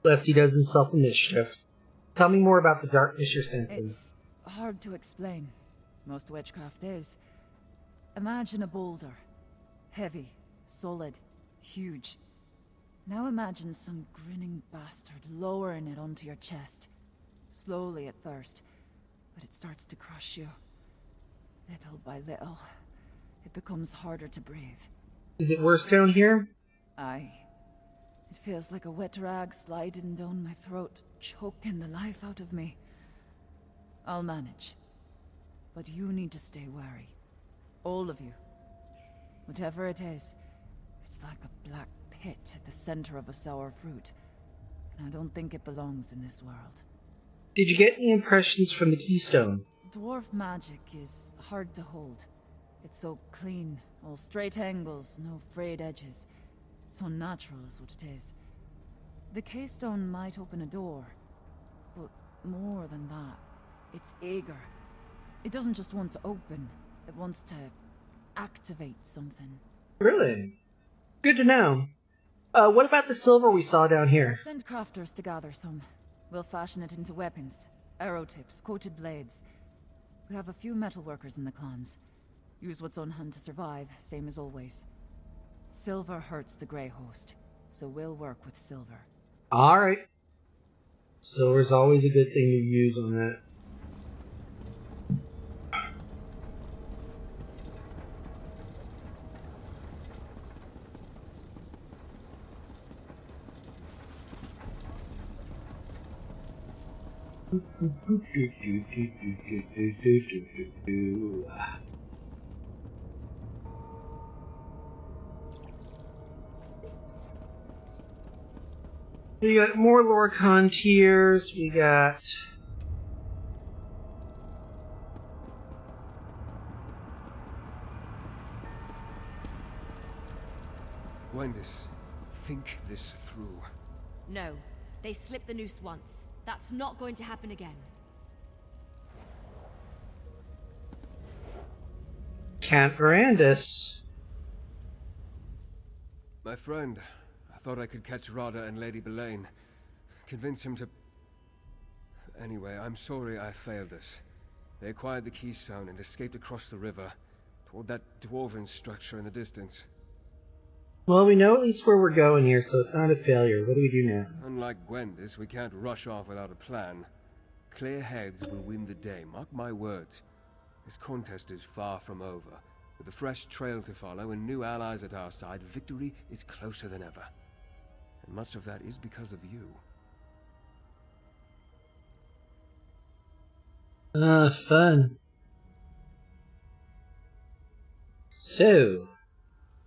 lest he does himself a mischief. Tell me more about the darkness you're sensing. It's hard to explain. Most witchcraft is. Imagine a boulder. Heavy, solid, huge. Now imagine some grinning bastard lowering it onto your chest. Slowly at first, but it starts to crush you. Little by little, it becomes harder to breathe. Is it worse down here? Aye. It feels like a wet rag sliding down my throat, choking the life out of me. I'll manage. But you need to stay wary. All of you. Whatever it is, it's like a black pit at the center of a sour fruit. And I don't think it belongs in this world. Did you get any impressions from the Keystone? Dwarf magic is hard to hold. It's so clean, all straight angles, no frayed edges. It's unnatural is what it is. The Keystone might open a door, but more than that, it's eager. It doesn't just want to open, it wants to activate something. Really? Good to know. What about the silver we saw down here? Send crafters to gather some. We'll fashion it into weapons, arrow tips, coated blades. We have a few metalworkers in the clans. Use what's on hand to survive, same as always. Silver hurts the Grey Host, so we'll work with silver. Alright. Silver's always a good thing to use on that. We got more Lorcon tiers. We got Wendis, think this through. No. They slipped the noose once. That's not going to happen again. Count Verandis. My friend, I thought I could catch Rada and Lady Belaine. Convince him to... Anyway, I'm sorry I failed us. They acquired the Keystone and escaped across the river, toward that dwarven structure in the distance. Well, we know at least where we're going here, so it's not a failure. What do we do now? Unlike Gwendis, we can't rush off without a plan. Clear heads will win the day, mark my words. This contest is far from over. With a fresh trail to follow and new allies at our side, victory is closer than ever. And much of that is because of you. Fun. So,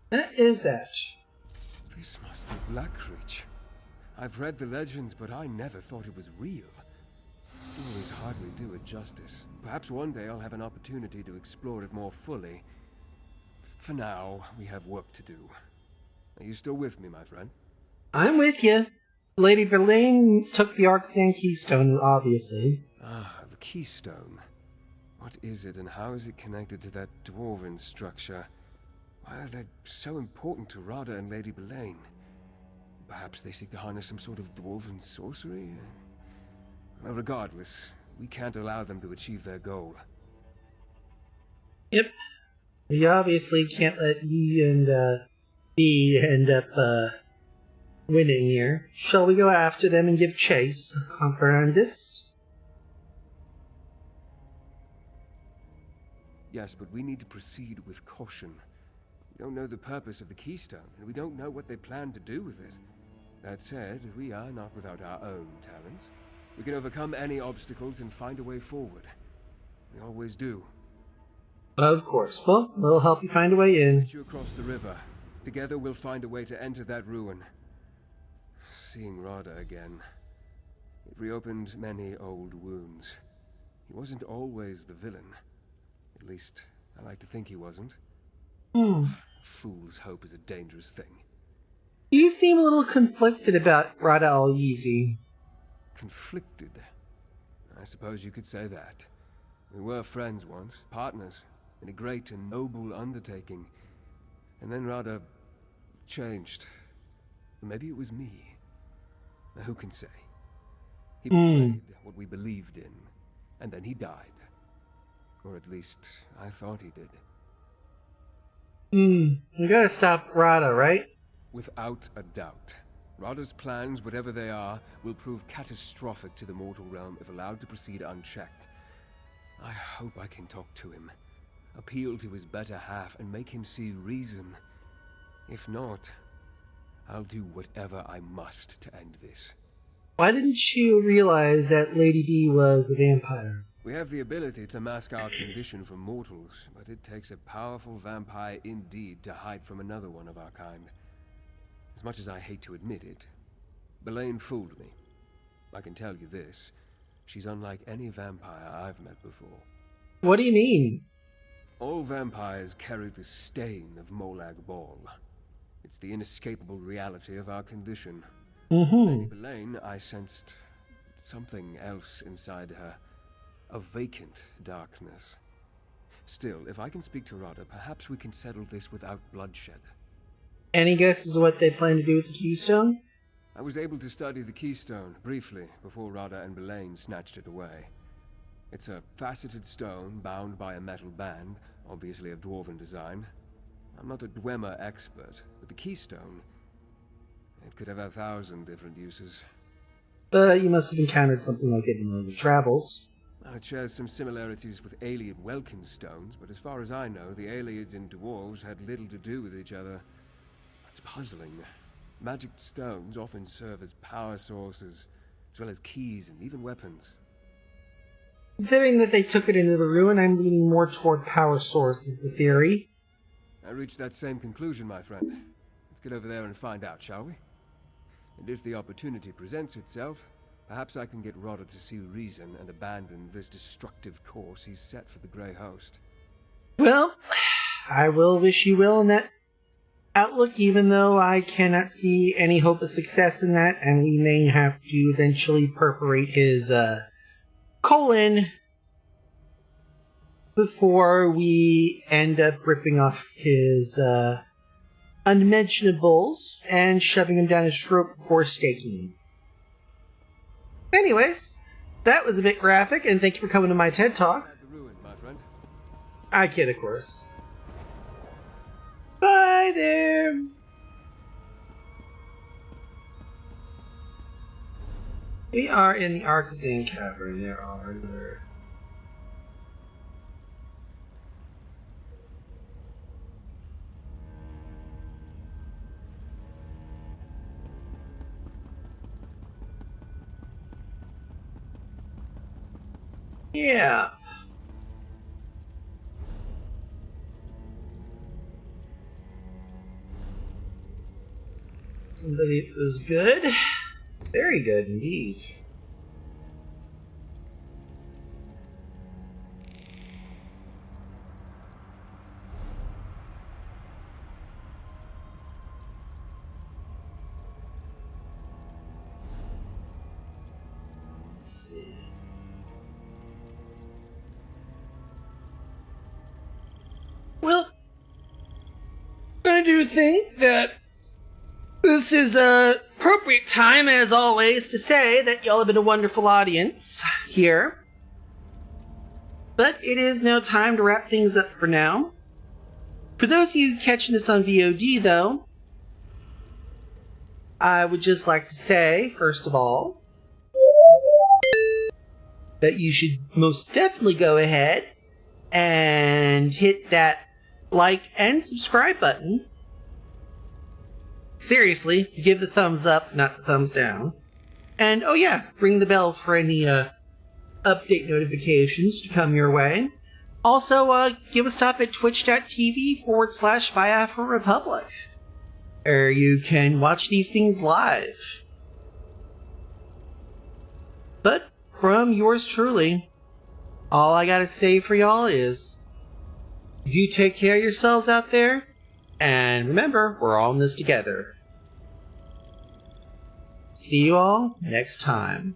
that is that. This must be Blackreach. I've read the legends, but I never thought it was real. Stories hardly do it justice. Perhaps one day I'll have an opportunity to explore it more fully. For now, we have work to do. Are you still with me, my friend? I'm with you. Lady Verlaine took the Arctan Keystone, obviously. Ah, the keystone. What is it, and how is it connected to that dwarven structure? Why are they so important to Rada and Lady Verlaine? Perhaps they seek to harness some sort of dwarven sorcery? Well, regardless, we can't allow them to achieve their goal. Yep. We obviously can't let E and B end up winning here. Shall we go after them and give chase? Comprehend? Yes, but we need to proceed with caution. We don't know the purpose of the keystone, and we don't know what they plan to do with it. That said, we are not without our own talents. We can overcome any obstacles and find a way forward. We always do. Of course. Well, we'll help you find a way in. Get you across the river. Together we'll find a way to enter that ruin. Seeing Rada again, it reopened many old wounds. He wasn't always the villain. At least, I like to think he wasn't. Fool's hope is a dangerous thing. You seem a little conflicted about Rada al-Yeezy. Conflicted? I suppose you could say that. We were friends once, partners, in a great and noble undertaking. And then Rada changed. Maybe it was me. Now, who can say? He betrayed what we believed in, and then he died. Or at least, I thought he did. We gotta stop Rada, right? Without a doubt. Rada's plans, whatever they are, will prove catastrophic to the mortal realm if allowed to proceed unchecked. I hope I can talk to him, appeal to his better half, and make him see reason. If not, I'll do whatever I must to end this. Why didn't you realize that Lady B was a vampire? We have the ability to mask our condition from mortals, but it takes a powerful vampire indeed to hide from another one of our kind. As much as I hate to admit it, Verlaine fooled me. I can tell you this, she's unlike any vampire I've met before. What do you mean? All vampires carry the stain of Molag Bal. It's the inescapable reality of our condition. Lady Verlaine, I sensed something else inside her. A vacant darkness. Still, if I can speak to Rada, perhaps we can settle this without bloodshed. Any guesses what they plan to do with the Keystone? I was able to study the Keystone, briefly, before Rada and Verlaine snatched it away. It's a faceted stone bound by a metal band, obviously of dwarven design. I'm not a Dwemer expert, but the Keystone, it could have 1,000 different uses. But you must have encountered something like it in your travels. It shares some similarities with Ayleid Welkin stones, but as far as I know, the Ayleids and dwarves had little to do with each other. That's puzzling. Magic stones often serve as power sources, as well as keys and even weapons. Considering that they took it into the ruin, I'm leaning more toward power source is the theory. I reached that same conclusion, my friend. Let's get over there and find out, shall we? And if the opportunity presents itself, perhaps I can get Rada to see reason and abandon this destructive course he's set for the Grey Host. Well, I will wish you well in that outlook, even though I cannot see any hope of success in that, and we may have to eventually perforate his colon before we end up ripping off his unmentionables and shoving him down his throat before staking him. Anyways, that was a bit graphic, and thank you for coming to my TED Talk. I kid, of course. Bye there! We are in the Arctan Cavern. There are other... Yeah. Somebody was good. Very good indeed. think that this is a appropriate time, as always, to say that y'all have been a wonderful audience here. But it is now time to wrap things up for now. For those of you catching this on VOD, though, I would just like to say, first of all, that you should most definitely go ahead and hit that like and subscribe button. Seriously, give the thumbs up, not the thumbs down. And oh yeah, ring the bell for any update notifications to come your way. Also, give a stop at twitch.tv/Biafra Republic, where you can watch these things live. But from yours truly, all I gotta say for y'all is, do take care of yourselves out there, and remember, we're all in this together. See you all next time.